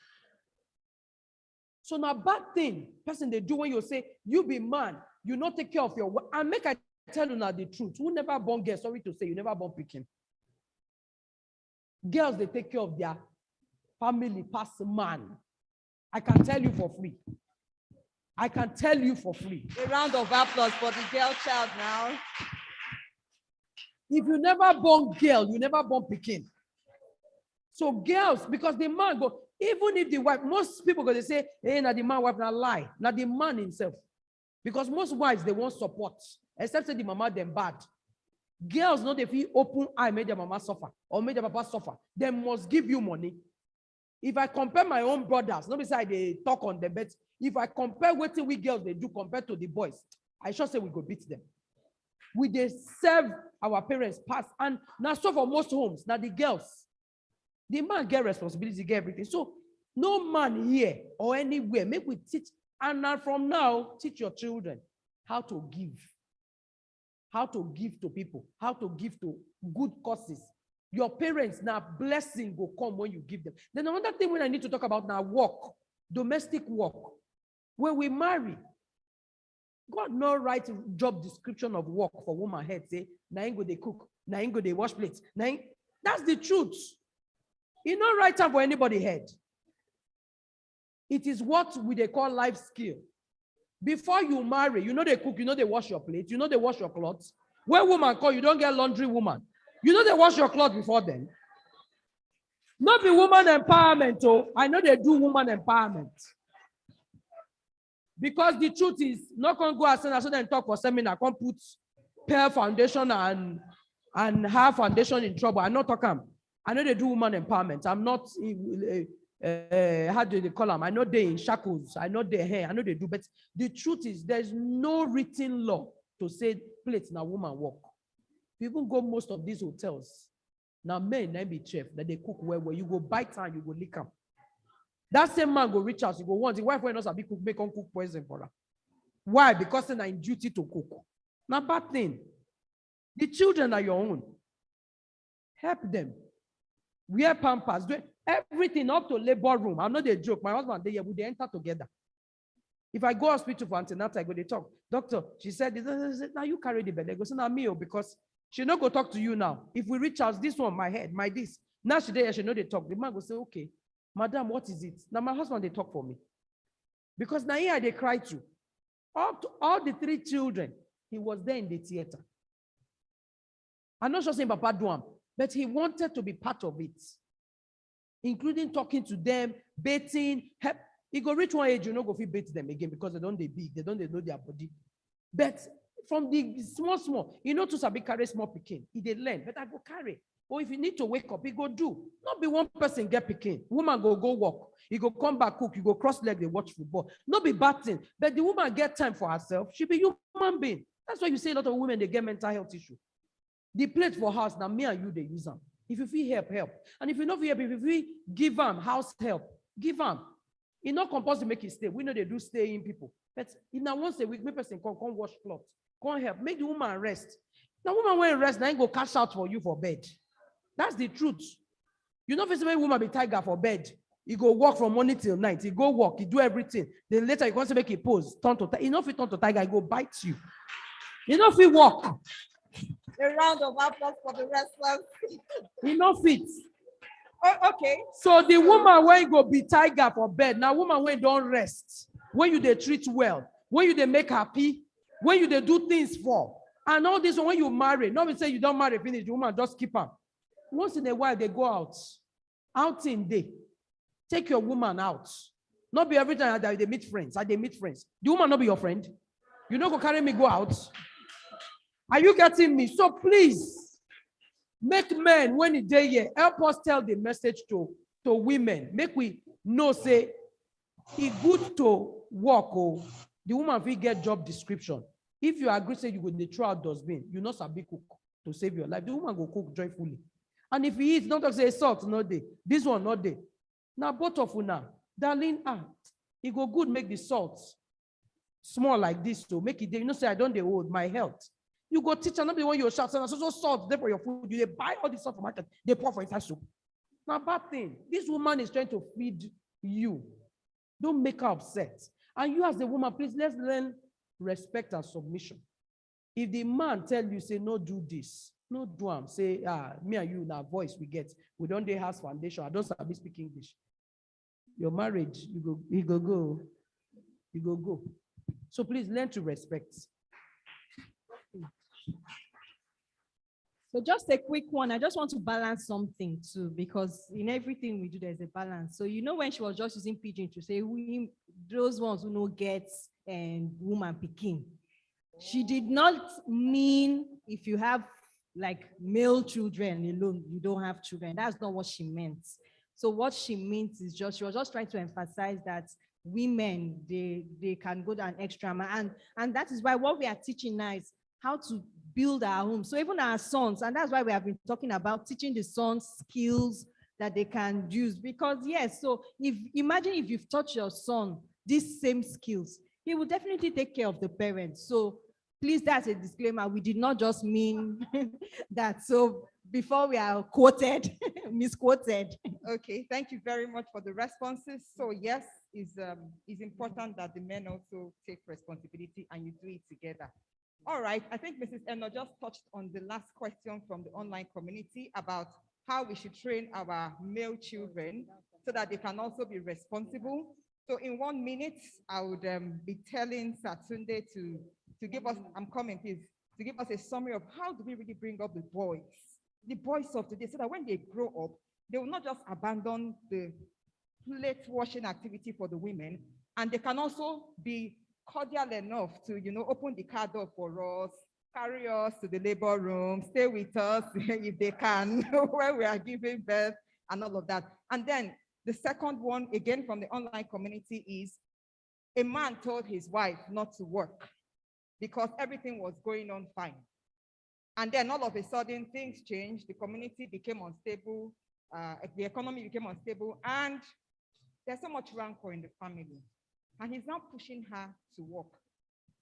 So now bad thing, person they do when you say, you be man, you not take care of your work. And make I tell you now the truth. Who never born girl, sorry to say, you never born picking. Girls, they take care of their family past man. I can tell you for free. I can tell you for free. A round of applause for the girl child now. If you never born girl, you never born picking. So girls, because the man go, even if the wife, most people go, they say, hey, now the man wife not lie. Now the man himself. Because most wives, they want support. Except say the mama them bad. Girls know if you open eye, make their mama suffer or make their papa suffer. They must give you money. If I compare my own brothers, nobody say they talk on them, but if I compare what we girls they do compared to the boys, I should say we go beat them. We they serve our parents past, and now so for most homes, now the girls, the man get responsibility, get everything. So no man here or anywhere, make we teach, and now from now, teach your children how to give to people, how to give to good causes. Your parents now blessing will come when you give them. Then another thing when I need to talk about now, work, domestic work. When we marry, God no write job description of work for woman head, say, na go they cook, na go they wash plates. That's the truth. He no write time for anybody head. It is what we they call life skill. Before you marry, you know they cook, you know they wash your plate, you know they wash your clothes. When woman call, you don't get laundry woman. You know they wash your clothes before then. Not be woman empowerment, oh. I know they do woman empowerment. Because the truth is, not gonna go as soon and talk for seminar, can't put H.E.R foundation and H.E.R foundation in trouble. I'm not talking. I know they do woman empowerment. I'm not, how do they call them? I know they in shackles. I know they hair. I know they do. But the truth is, there's no written law to say plates now woman work. People go most of these hotels. Now men be chef that they cook where you go bite and you go lick them. That same man go reach out, you go once the wife when not be cook, make on cook poison for her. Why? Because they're in duty to cook. Not bad thing. The children are your own. Help them. Wear pampers, do everything up to labor room. I'm not a joke. My husband, they enter together. If I go hospital for antenatal, I go, they talk. Doctor, she said, now you carry the bed. They go, so now me, because she not go talk to you now. If we reach out, this one, my head, my this. Now she know they talk. The man go say, okay, madam, what is it? Now my husband, they talk for me. Because now here they cry too. Up to all the 3 children, he was there in the theater. I'm not sure saying Papa do him, but he wanted to be part of it, including talking to them, baiting. He go reach one age, you know, go fit bait them again because they don't they big, they don't they know their body. But from the small, you know, to sabi carry small pikin, he did learn. But I go carry. Or if you need to wake up, he go do. Not be one person get pikin. Woman go walk. He go come back cook. You go cross leg. They watch football. Not be bad thing. But the woman get time for herself. She be human being. That's why you see a lot of women they get mental health issue. The plate for house now me and you they use them. If you feel help. And if you not feel help, if you give them house help, give them. It's not compulsory to make it stay. We know they do stay in people. But in a once a week, make person come wash clothes, come help, make the woman rest. Now woman when rest, now go cash out for you for bed. That's the truth. You know, if a woman be tiger for bed, he go walk from morning till night. He go walk, he do everything. Then later he wants to make a pose, turn to tiger. You know if he turn to tiger, he go bite you. You know if he walk. A round of applause for the wrestlers. He no fit. Oh, okay. So the woman when go be tiger for bed, now woman when don't rest, when you they treat well, when you they make happy, when you they do things for, and all this when you marry, nobody say you don't marry finish, the woman just keep her. Once in a while they go outing day. Take your woman out. Not be every time that they meet friends. They meet friends. The woman not be your friend. You not go carry me go out. Are you getting me? So please, make men when it's day here, help us tell the message to women. Make we know say it's good to work. Oh, the woman will get job description. If you agree, say you go the throw out dustbin, you not sabi cook to save your life. The woman go cook joyfully. And if he eats, don't talk say salt, not day. This one not day. Now both of you now, darling, it go good make the salt small like this to make it. You know, say I don't hold my health. You go teach another one your shout, so salt there for your food. You buy all this stuff from market, they pour for inside soup. Now bad thing. This woman is trying to feed you. Don't make her upset. And you as a woman, please let's learn respect and submission. If the man tell you, say no do this, no do am. Say me and you now voice we get. We don't do house foundation. I don't sabi speak English. Your marriage, you go. So please learn to respect. So just a quick one. I just want to balance something too, because in everything we do, there's a balance. So you know when she was just using pidgin to say those ones who no get and woman picking, she did not mean if you have like male children alone, you don't have children. That's not what she meant. So what she means is just, she was just trying to emphasize that women, they can go an extra mile. And that is why what we are teaching now is how to build our home. So even our sons, and that's why we have been talking about teaching the sons skills that they can use. Because yes, so imagine if you've taught your son these same skills, he will definitely take care of the parents. So please, that's a disclaimer. We did not just mean that. So before we are quoted, misquoted. Okay, thank you very much for the responses. So yes, it's important that the men also take responsibility and you do it together. All right, I think Mrs. Eno just touched on the last question from the online community about how we should train our male children so that they can also be responsible. So in 1 minute, I would be telling Satunde to give us, I'm coming please, to give us a summary of how do we really bring up the boys of today, so that when they grow up, they will not just abandon the plate washing activity for the women, and they can also be cordial enough to, open the car door for us, carry us to the labor room, stay with us if they can, when we are giving birth and all of that. And then the second one, again from the online community, is a man told his wife not to work because everything was going on fine. And then all of a sudden things changed, the community became unstable, the economy became unstable, and there's so much rancor in the family. And he's now pushing her to work.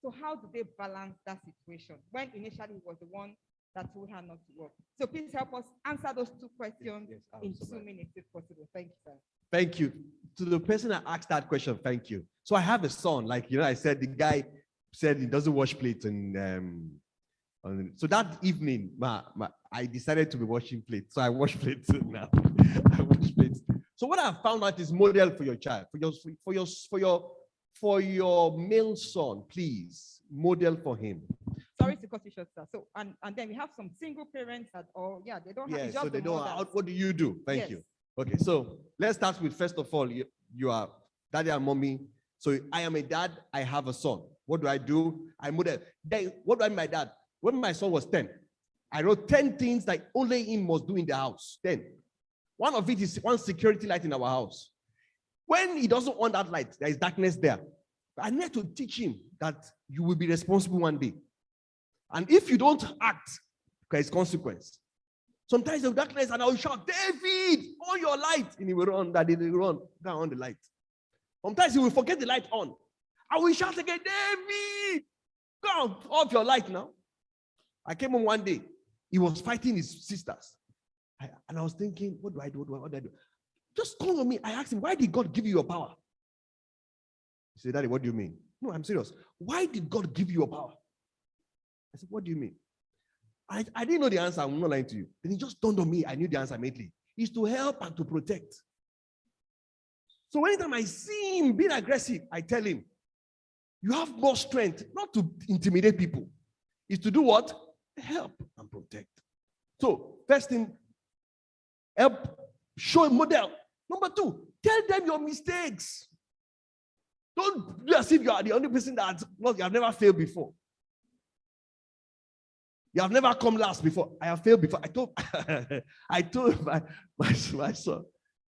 So how do they balance that situation when initially he was the one that told her not to work? So please help us answer those two questions in 2 minutes if possible. Thank you, sir. Thank you. To the person that asked that question, thank you. So I have a son, like, I said, the guy said he doesn't wash plates. And so that evening, I decided to be washing plates. So I wash plates now. I wash plates. So what I found out is model for your child, for your male son, please model for him. Sorry to cut you short, sir. So and then we have some single parents that, they don't have a job. So they don't. What do you do? Thank you. Okay, so let's start with, first of all, you are daddy and mommy. So I am a dad. I have a son. What do? I model. Then what do I mean by that? When my son was 10, I wrote 10 things that only him must do in the house. 10. One of it is one security light in our house. When he doesn't want that light, there is darkness there. I need to teach him that you will be responsible one day. And if you don't act, there is consequence. Sometimes the darkness, and I will shout, David, on your light. And he will run, Daddy, he will run, go on the light. Sometimes he will forget the light on. I will shout again, David, go on, off your light now. I came home one day, he was fighting his sisters. And I was thinking, what do I do? What do I do? Just call on me. I asked him, why did God give you your power? He said, Daddy, what do you mean? No, I'm serious. Why did God give you your power? I said, what do you mean? I didn't know the answer. I'm not lying to you. Then it just dawned on me. I knew the answer immediately. It's to help and to protect. So anytime I see him being aggressive, I tell him, you have more strength, not to intimidate people. It's to do what? Help and protect. So first thing, help, show a model. Number 2, tell them your mistakes. Don't do as if you are the only person that you have never failed before. You have never come last before. I have failed before. I told my son,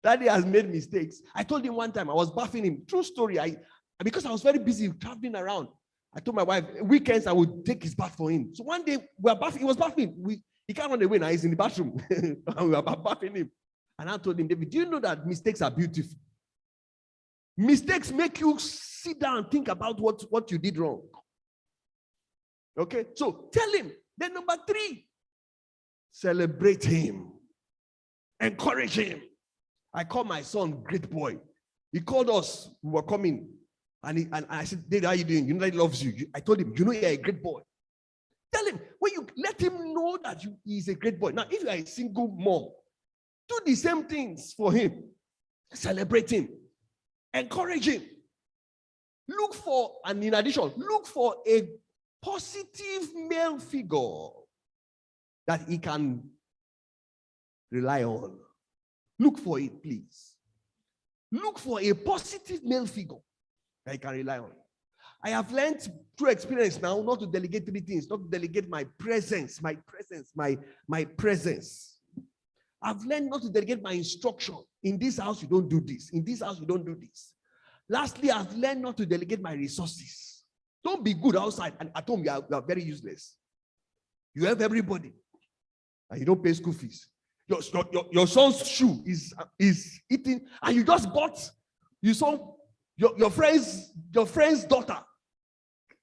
Daddy has made mistakes. I told him one time, I was bathing him. True story. Because I was very busy traveling around, I told my wife, weekends I would take his bath for him. So one day we were bathing, he was bathing. He can't run away now, he's in the bathroom. And we were bathing him. And I told him, David, do you know that mistakes are beautiful? Mistakes make you sit down and think about what you did wrong. Okay, so tell him. Then number 3, celebrate him. Encourage him. I called my son great boy. He called us, we were coming. And I said, David, how are you doing? You know that he loves you. I told him, you know you're a great boy. Tell him, when you let him know that he's a great boy. Now, if you are a single mom, do the same things for him. Celebrate him. Encourage him. Look for, and in addition, look for a positive male figure that he can rely on. Look for it, please. Look for a positive male figure that he can rely on. I have learned through experience now not to delegate 3 things, not to delegate my presence. I've learned not to delegate my instruction. In this house, you don't do this. In this house, you don't do this. Lastly, I've learned not to delegate my resources. Don't be good outside, and at home, you are very useless. You have everybody, and you don't pay school fees. Your son's shoe is eating, and you just bought, you saw your friend's daughter,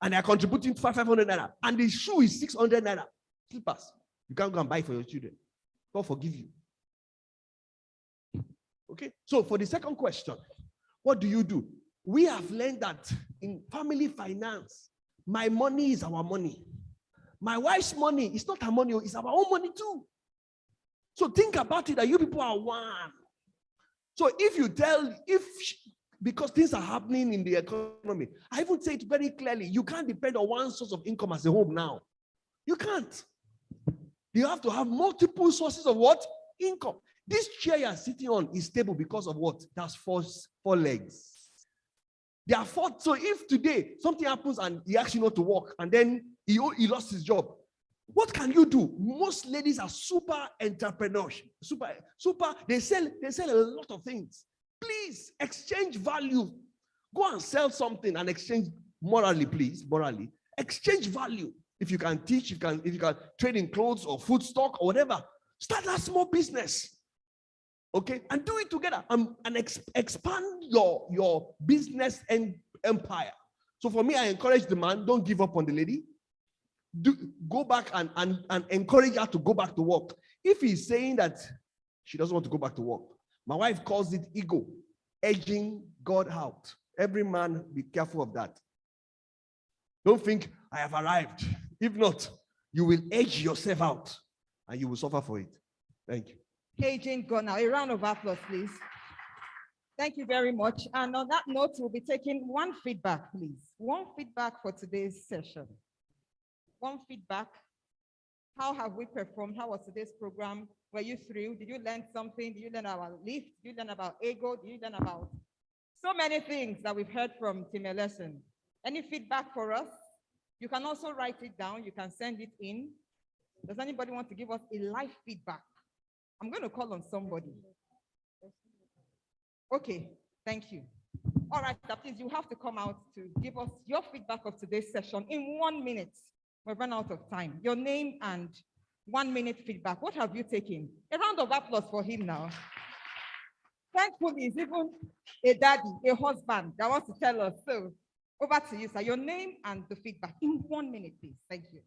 and they're contributing 500 naira, and the shoe is 600 naira. Slippers. You can't go and buy for your children. God forgive you. Okay, so for the second question, what do? We have learned that in family finance, my money is our money. My wife's money is not her money, it's our own money too. So think about it that you people are one. So because things are happening in the economy, I even say it very clearly, you can't depend on one source of income as a home now. You can't. You have to have multiple sources of what? Income. This chair you're sitting on is stable because of what? That's four legs. There are four. So if today something happens and he asks you not to work and then he lost his job, what can you do? Most ladies are super entrepreneurs. They sell a lot of things. Please exchange value. Go and sell something and exchange morally, please. Morally. Exchange value. If you can teach, if you can trade in clothes or food stock or whatever, start a small business. Okay, and do it together and expand your business and empire. So for me, I encourage the man, don't give up on the lady. Go back and encourage her to go back to work. If he's saying that she doesn't want to go back to work, my wife calls it ego, edging God out. Every man, be careful of that. Don't think I have arrived. If not, you will edge yourself out and you will suffer for it. Thank you. Agent Gunnar, a round of applause, please. Thank you very much. And on that note, we'll be taking one feedback, please. One feedback for today's session. One feedback. How have we performed? How was today's program? Were you through? Did you learn something? Did you learn about lift? Did you learn about ego? Did you learn about so many things that we've heard from Team Lesson? Any feedback for us? You can also write it down. You can send it in. Does anybody want to give us a live feedback? I'm going to call on somebody. Okay, thank you. All right, please, you have to come out to give us your feedback of today's session in 1 minute. We've run out of time. Your name and 1 minute feedback. What have you taken? A round of applause for him now. Thankfully, it's even a daddy, a husband that wants to tell us. So over to you, sir. Your name and the feedback in 1 minute, please. Thank you.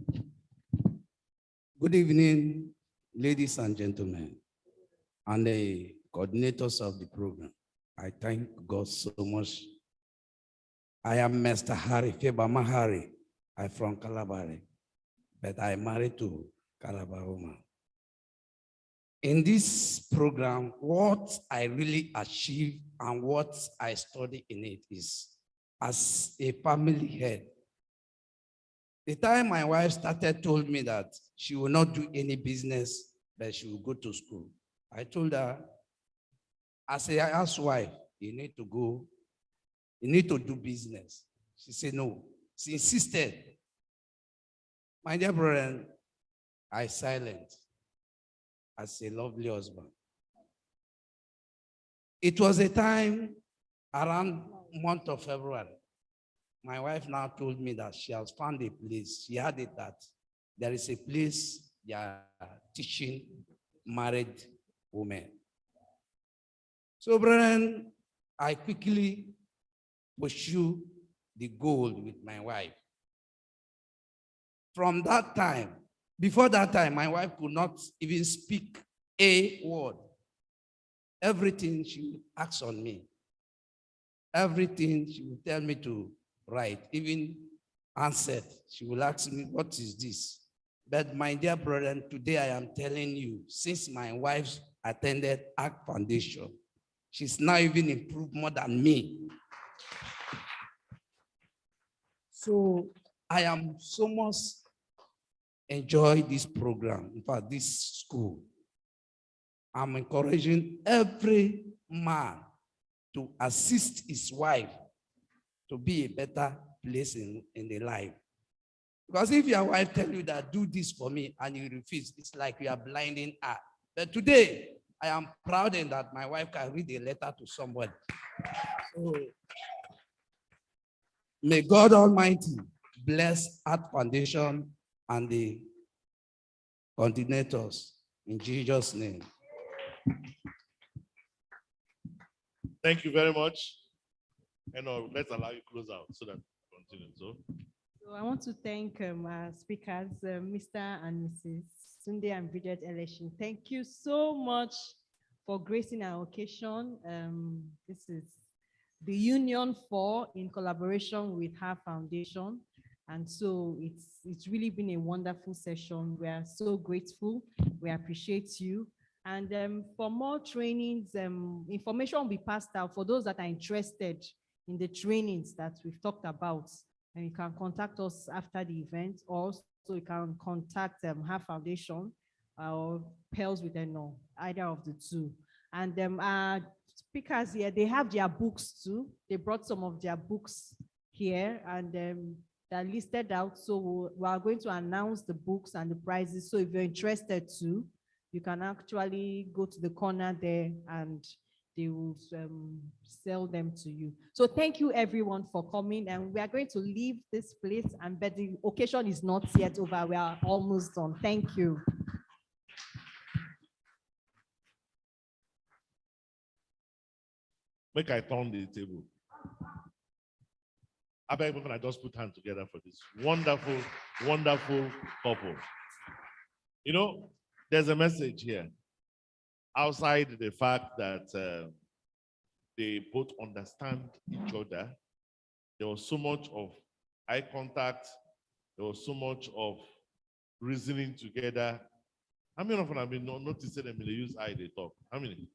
Good evening, ladies and gentlemen, and the coordinators of the program. I thank God so much. I am Mr. Harry Febama Harry. I'm from Calabar, but I'm married to Calabar woman. In this program, what I really achieve and what I study in it is as a family head. The time my wife started told me that she will not do any business, but she will go to school. I told her, as a housewife, you need to do business. She said no. She insisted. My dear brother, I silent as a lovely husband. It was a time around month of February. My wife now told me that she has found a place. She had it that there is a place they are teaching married women. So, brethren, I quickly pursue the goal with my wife. From that time, before that time, my wife could not even speak a word. Everything she would ask on me. Everything she would tell me to write, even answered. She will ask me, what is this? But my dear brother, today I am telling you, since my wife attended H.E.R Foundation, she's now even improved more than me. So I am so much enjoy this program, in fact, this school. I'm encouraging every man to assist his wife to be a better place in the life. Because if your wife tells you that do this for me and you refuse, it's like you are blinding her. But today, I am proud in that my wife can read a letter to somebody. So, may God Almighty bless Art Foundation and the coordinators in Jesus' name. Thank you very much. And let's allow you close out so that we continue. So I want to thank our speakers, Mr. and Mrs. Sunday and Bridget Election. Thank you so much for gracing our occasion. This is the Union 4 in collaboration with H.E.R Foundation. And so it's really been a wonderful session. We are so grateful. We appreciate you. And for more trainings, information will be passed out for those that are interested in the trainings that we've talked about. And you can contact us after the event, or so you can contact H.E.R Foundation or Pearls with Eno, either of the two. And our speakers here, they have their books too. They brought some of their books here, and they're listed out. So we are going to announce the books and the prizes. So if you're interested too, you can actually go to the corner there and they will sell them to you. So thank you everyone for coming, and we are going to leave this place, but the occasion is not yet over. We are almost done. Thank you. Make I turn the table. I beg when I just put hands together for this wonderful, wonderful couple. You know, there's a message here. Outside the fact that they both understand each other, there was so much of eye contact, there was so much of reasoning together. How many of them have been noticing them when they use eye, they talk? How many?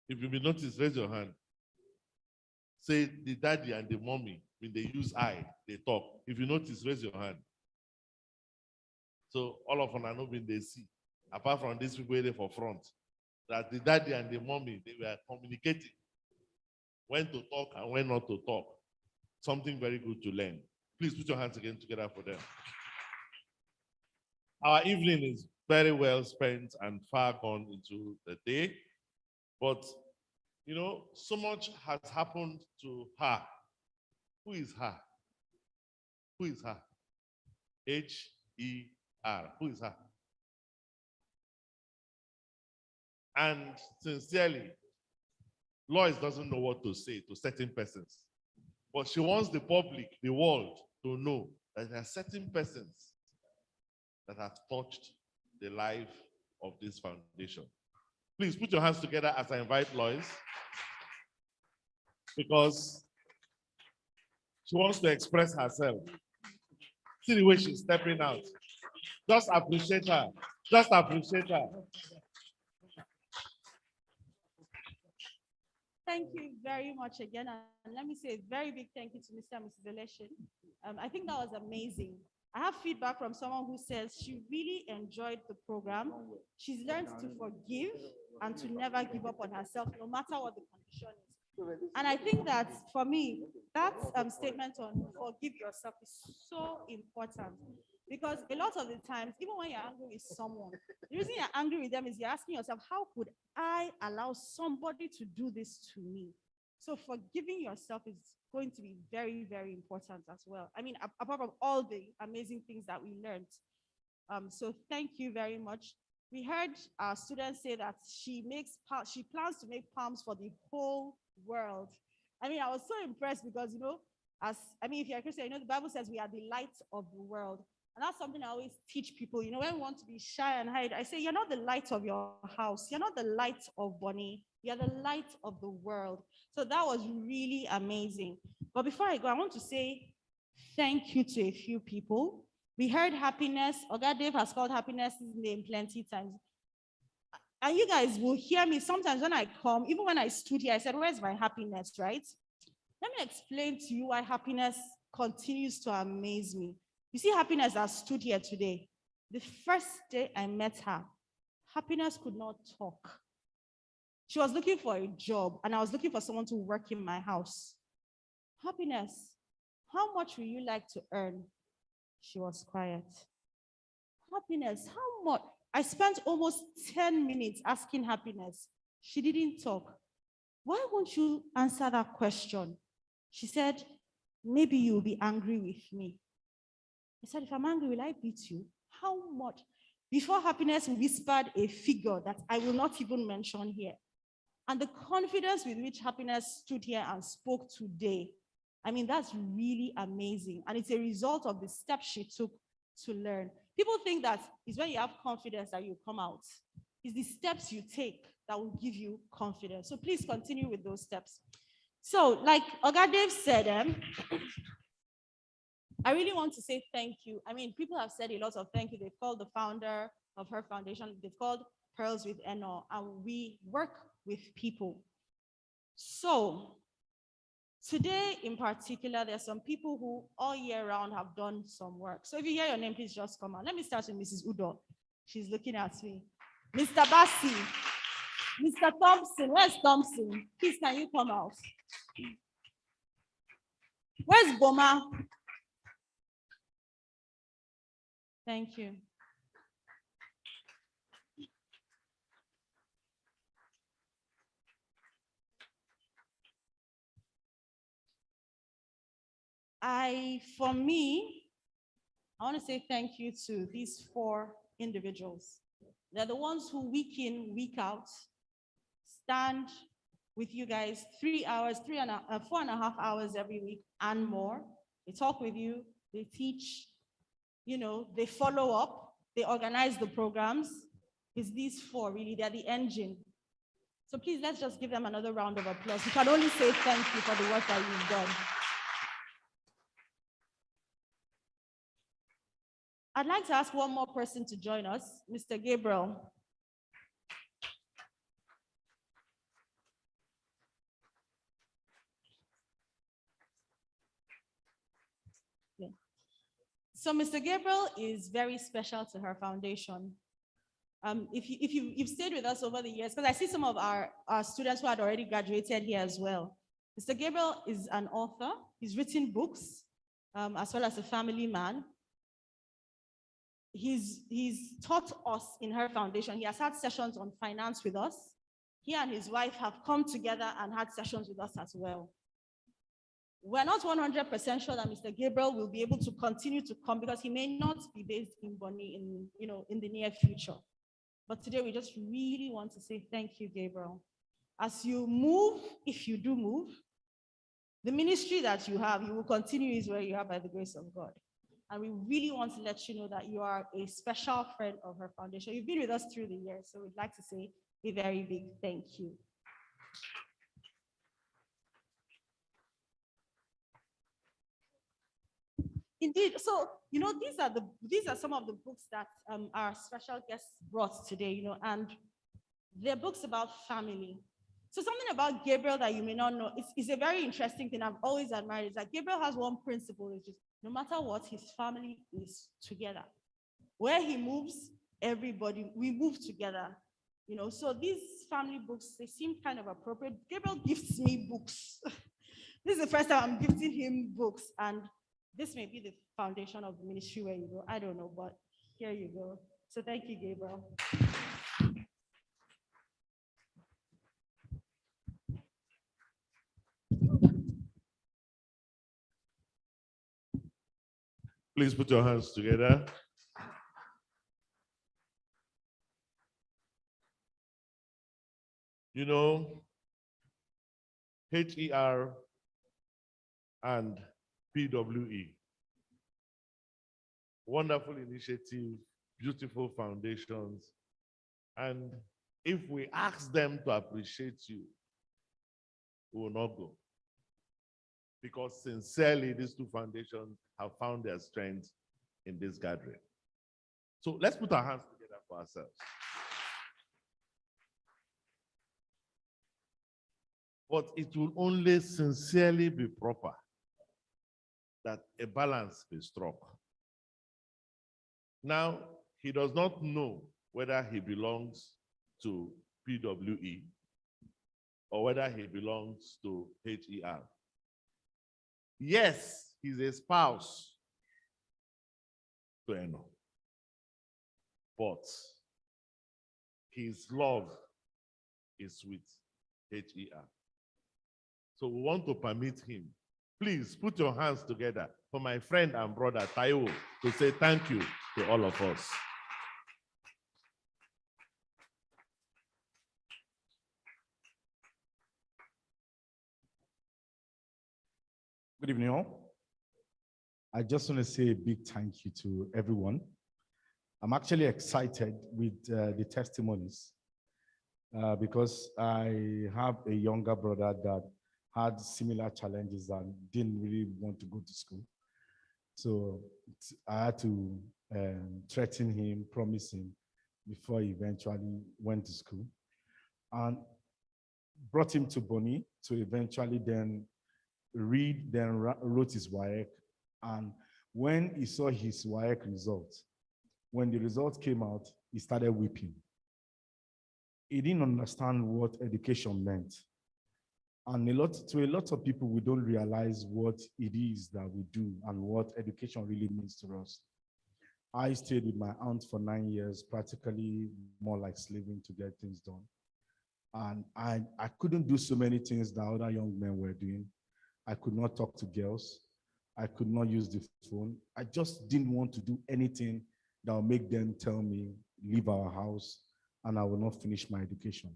If you've been noticed, raise your hand. Say the daddy and the mommy, when they use eye, they talk. If you notice, raise your hand. So all of them are not being they see, apart from these people waiting for front, that the daddy and the mommy, they were communicating when to talk and when not to talk. Something very good to learn. Please put your hands again together for them. Our evening is very well spent and far gone into the day, but you know, so much has happened to her. Who is her? Who is her? H.E.R. Who is her? And sincerely, Lois doesn't know what to say to certain persons, but she wants the public, the world, to know that there are certain persons that have touched the life of this foundation. Please put your hands together as I invite Lois, because she wants to express herself. See the way she's stepping out. Just appreciate her. Just appreciate her. Thank you very much again. And let me say a very big thank you to Mr. and Mrs. Election. I think that was amazing. I have feedback from someone who says she really enjoyed the program. She's learned to forgive and to never give up on herself, no matter what the condition is. And I think that for me, that statement on forgive yourself is so important, because a lot of the times, even when you're angry with someone, the reason you're angry with them is you're asking yourself, how could I allow somebody to do this to me? So forgiving yourself is going to be very, very important as well. I mean, apart from all the amazing things that we learned. So thank you very much. We heard our students say that she plans to make palms for the whole world. I mean, I was so impressed because, you know, if you're a Christian, you know, the Bible says we are the light of the world. And that's something I always teach people. You know, when we want to be shy and hide, I say, you're not the light of your house. You're not the light of Bonnie. You're the light of the world. So that was really amazing. But before I go, I want to say thank you to a few people. We heard happiness. Oga Dave has called happiness his name plenty times. And you guys will hear me sometimes when I come, even when I stood here, I said, where's my happiness, right? Let me explain to you why happiness continues to amaze me. You see, happiness has stood here today. The first day I met her, happiness could not talk. She was looking for a job, and I was looking for someone to work in my house. Happiness, how much would you like to earn? She was quiet. Happiness, how much? I spent almost 10 minutes asking Happiness, She didn't talk. Why won't you answer that question? She said, maybe you'll be angry with me. I said, if I'm angry, will I beat you? How much? Before Happiness whispered a figure that I will not even mention here. And the confidence with which Happiness stood here and spoke today, I mean, that's really amazing. And it's a result of the steps she took to learn. People think that it's when you have confidence that you come out. It's the steps you take that will give you confidence. So please continue with those steps. So like Oga Dave said, I really want to say thank you. I mean, people have said a lot of thank you. They've called the founder of her foundation, they've called Pearls with Eno, and we work with people. So today in particular, there's some people who all year round have done some work. So if you hear your name, please just come out. Let me start with Mrs. Udo. She's looking at me. Mr. Bassi, Mr. Thompson, where's Thompson? Please, can you come out? Where's Boma? Thank you. For me, I want to say thank you to these 4 individuals. They're the ones who week in, week out, stand with you guys 3 hours, 4.5 hours every week and more. They talk with you, they teach, you know, they follow up, they organize the programs. It's these 4 really, they're the engine. So please, let's just give them another round of applause. We can only say thank you for the work that you've done. I'd like to ask one more person to join us, Mr. Gabriel. Yeah. So Mr. Gabriel is very special to her foundation. If you've stayed with us over the years, because I see some of our students who had already graduated here as well. Mr. Gabriel is an author. He's written books, as well as a family man. He's taught us in her foundation. He has had sessions on finance with us. He and his wife have come together and had sessions with us as well. We're not 100% sure that Mr. Gabriel will be able to continue to come because he may not be based in Bonny in the near future. But today we just really want to say thank you, Gabriel. As you move, if you do move, the ministry that you have, you will continue is where you are by the grace of God. And we really want to let you know that you are a special friend of her foundation. You've been with us through the years, so we'd like to say a very big thank you. Indeed, so these are some of the books that our special guests brought today, and they're books about family. So something about Gabriel that you may not know, it's a very interesting thing I've always admired, is that Gabriel has one principle, is just no matter what, his family is together. Where he moves, we move together. So these family books, they seem kind of appropriate. Gabriel gifts me books. This is the first time I'm gifting him books, and this may be the foundation of the ministry where you go. I don't know, but here you go. So thank you, Gabriel. Please put your hands together. H.E.R. and PWE. Wonderful initiative, beautiful foundations. And if we ask them to appreciate you, we will not go. Because sincerely, these 2 foundations have found their strength in this gathering. So let's put our hands together for ourselves. But it will only sincerely be proper that a balance be struck. Now, he does not know whether he belongs to PWE or whether he belongs to H.E.R. Yes, he's a spouse to Eno, but his love is with H.E.R. So we want to permit him. Please put your hands together for my friend and brother Taiwo to say thank you to all of us. Good evening, all. I just want to say a big thank you to everyone. I'm actually excited with the testimonies because I have a younger brother that had similar challenges and didn't really want to go to school. So I had to threaten him, promise him before he eventually went to school, and brought him to Bonny to eventually then read, then wrote his WAEC. And when he saw his WAEC results, when the results came out, he started weeping. He didn't understand what education meant. And to a lot of people, we don't realize what it is that we do and what education really means to us. I stayed with my aunt for 9 years, practically more like slaving to get things done. And I couldn't do so many things that other young men were doing. I could not talk to girls. I could not use the phone. I just didn't want to do anything that would make them tell me, leave our house, and I will not finish my education.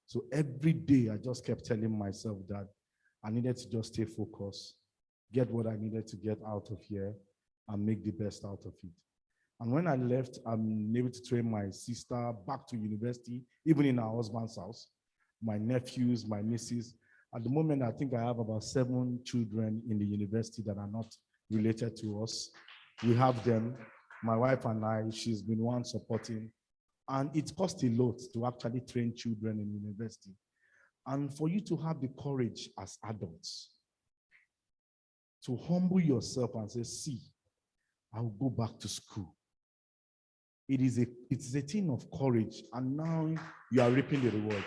So every day I just kept telling myself that I needed to just stay focused, get what I needed to get out of here, and make the best out of it. And when I left, I'm able to train my sister back to university, even in our husband's house, my nephews, my nieces. At the moment, I think I have about 7 children in the university that are not related to us. We have them, my wife and I, she's been one supporting. And it costs a lot to actually train children in university. And for you to have the courage as adults to humble yourself and say, see, I'll go back to school. It's a thing of courage, and now you are reaping the reward.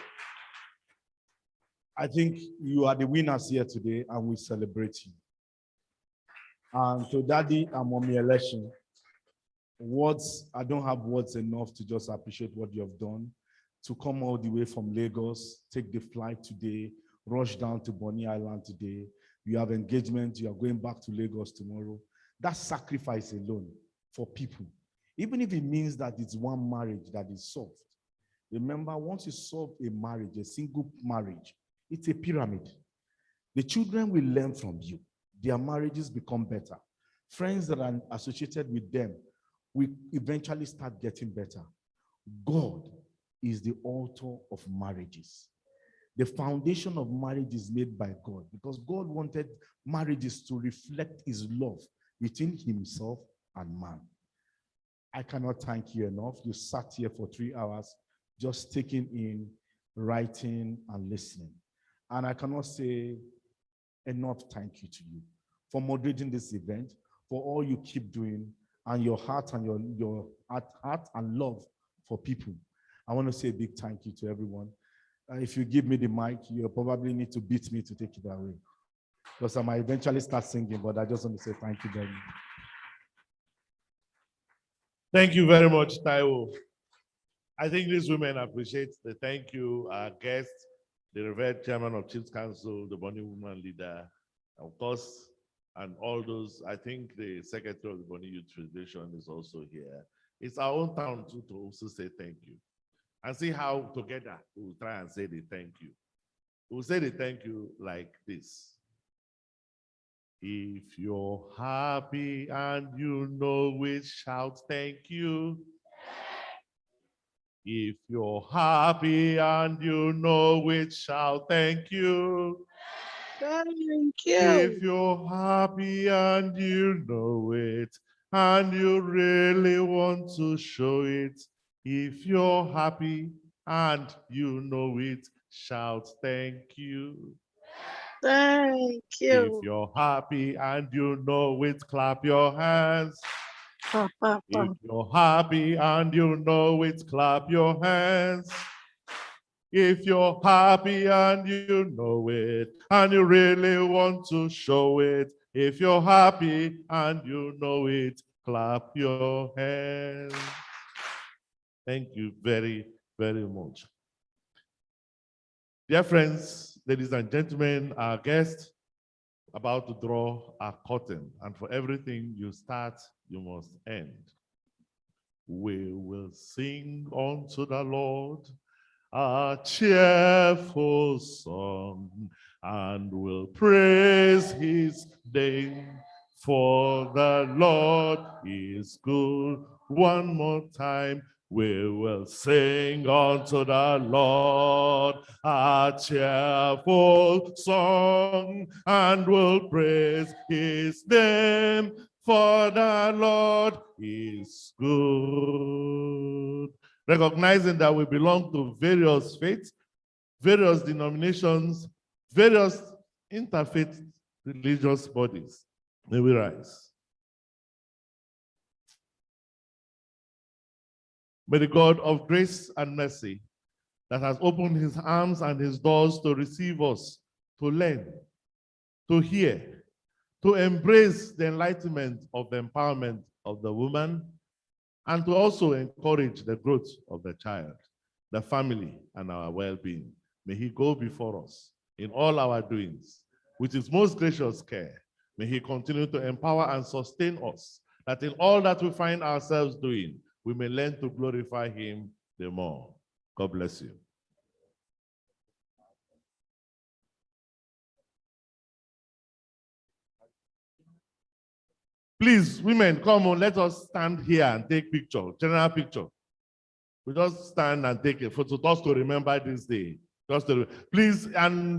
I think you are the winners here today, and we celebrate you. And to Daddy and Mommy Election, I don't have words enough to just appreciate what you have done. To come all the way from Lagos, take the flight today, rush down to Bonny Island today. You have engagement, you are going back to Lagos tomorrow. That sacrifice alone for people, even if it means that it's one marriage that is solved. Remember, once you solve a marriage, a single marriage, it's a pyramid. The children will learn from you. Their marriages become better. Friends that are associated with them will eventually start getting better. God is the author of marriages. The foundation of marriage is made by God because God wanted marriages to reflect his love between himself and man. I cannot thank you enough. You sat here for 3 hours just taking in, writing, and listening. And I cannot say enough thank you to you for moderating this event, for all you keep doing, and your heart and your heart and love for people. I want to say a big thank you to everyone. If you give me the mic, you'll probably need to beat me to take it away, because I might eventually start singing, but I just want to say thank you very much. Thank you very much, Taiwo. I think these women appreciate the thank you, our guest, the revered chairman of Chiefs Council, the Bonny Woman leader, of course, and all those. I think the secretary of the Bonny Youth Federation is also here. It's our own town too to also say thank you. And see how together we'll try and say the thank you. We'll say the thank you like this. If you're happy and you know it, shout thank you. If you're happy and you know it, shout thank you. Thank you. If you're happy and you know it, and you really want to show it, if you're happy and you know it, shout thank you. Thank you. If you're happy and you know it, clap your hands. If you're happy and you know it, clap your hands. If you're happy and you know it, and you really want to show it, if you're happy and you know it, clap your hands. Thank you very, very much. Dear friends, ladies and gentlemen, our guest about to draw a curtain, and for everything you start, you must end. We will sing unto the Lord a cheerful song, and will praise his name, for the Lord is good. One more time, we will sing unto the Lord a cheerful song, and will praise his name, for the Lord is good. Recognizing that we belong to various faiths, various denominations, various interfaith religious bodies. May we rise. May the God of grace and mercy, that has opened his arms and his doors to receive us, to learn, to hear, to embrace the enlightenment of the empowerment of the woman, and to also encourage the growth of the child, the family, and our well-being. May he go before us in all our doings with his most gracious care. May he continue to empower and sustain us, that in all that we find ourselves doing, we may learn to glorify him the more. God bless you. Please, women, come on, let us stand here and take picture, general picture. We just stand and take a photo just to remember this day. Just to, please, and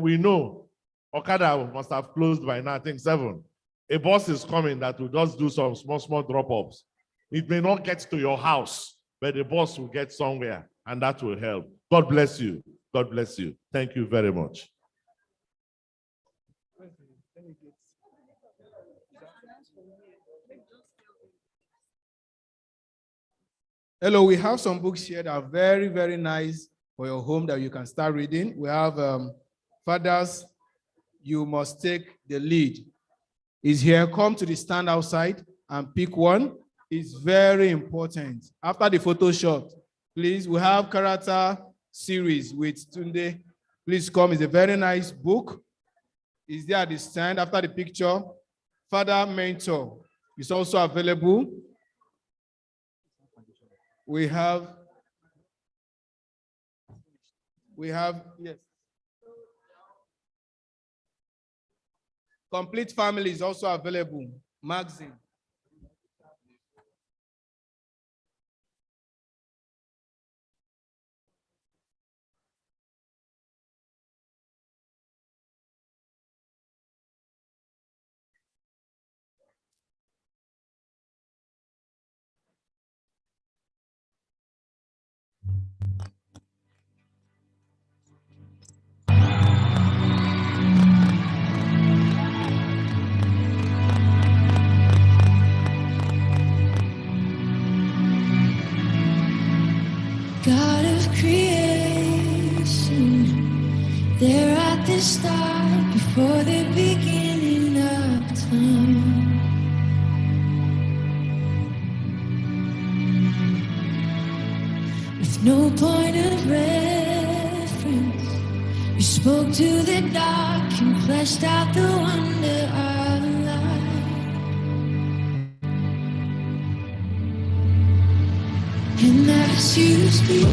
we know Okada must have closed by now, I think 7. A bus is coming that will just do some small drop-offs. It may not get to your house, but the bus will get somewhere, and that will help. God bless you. God bless you. Thank you very much. Hello, we have some books here that are very, very nice for your home that you can start reading. We have Fathers, You Must Take the Lead. Is here. Come to the stand outside and pick one. It's very important. After the photo shot, please, we have character series with Tunde. Please come. It's a very nice book. It's there at the stand after the picture. Father Mentor is also available. We have, yes. Complete Family is also available. Magazine. God of creation, there at the start, before the beginning of time. With no point of reference, you spoke to the dark and fleshed out the wonder of life. And as you speak,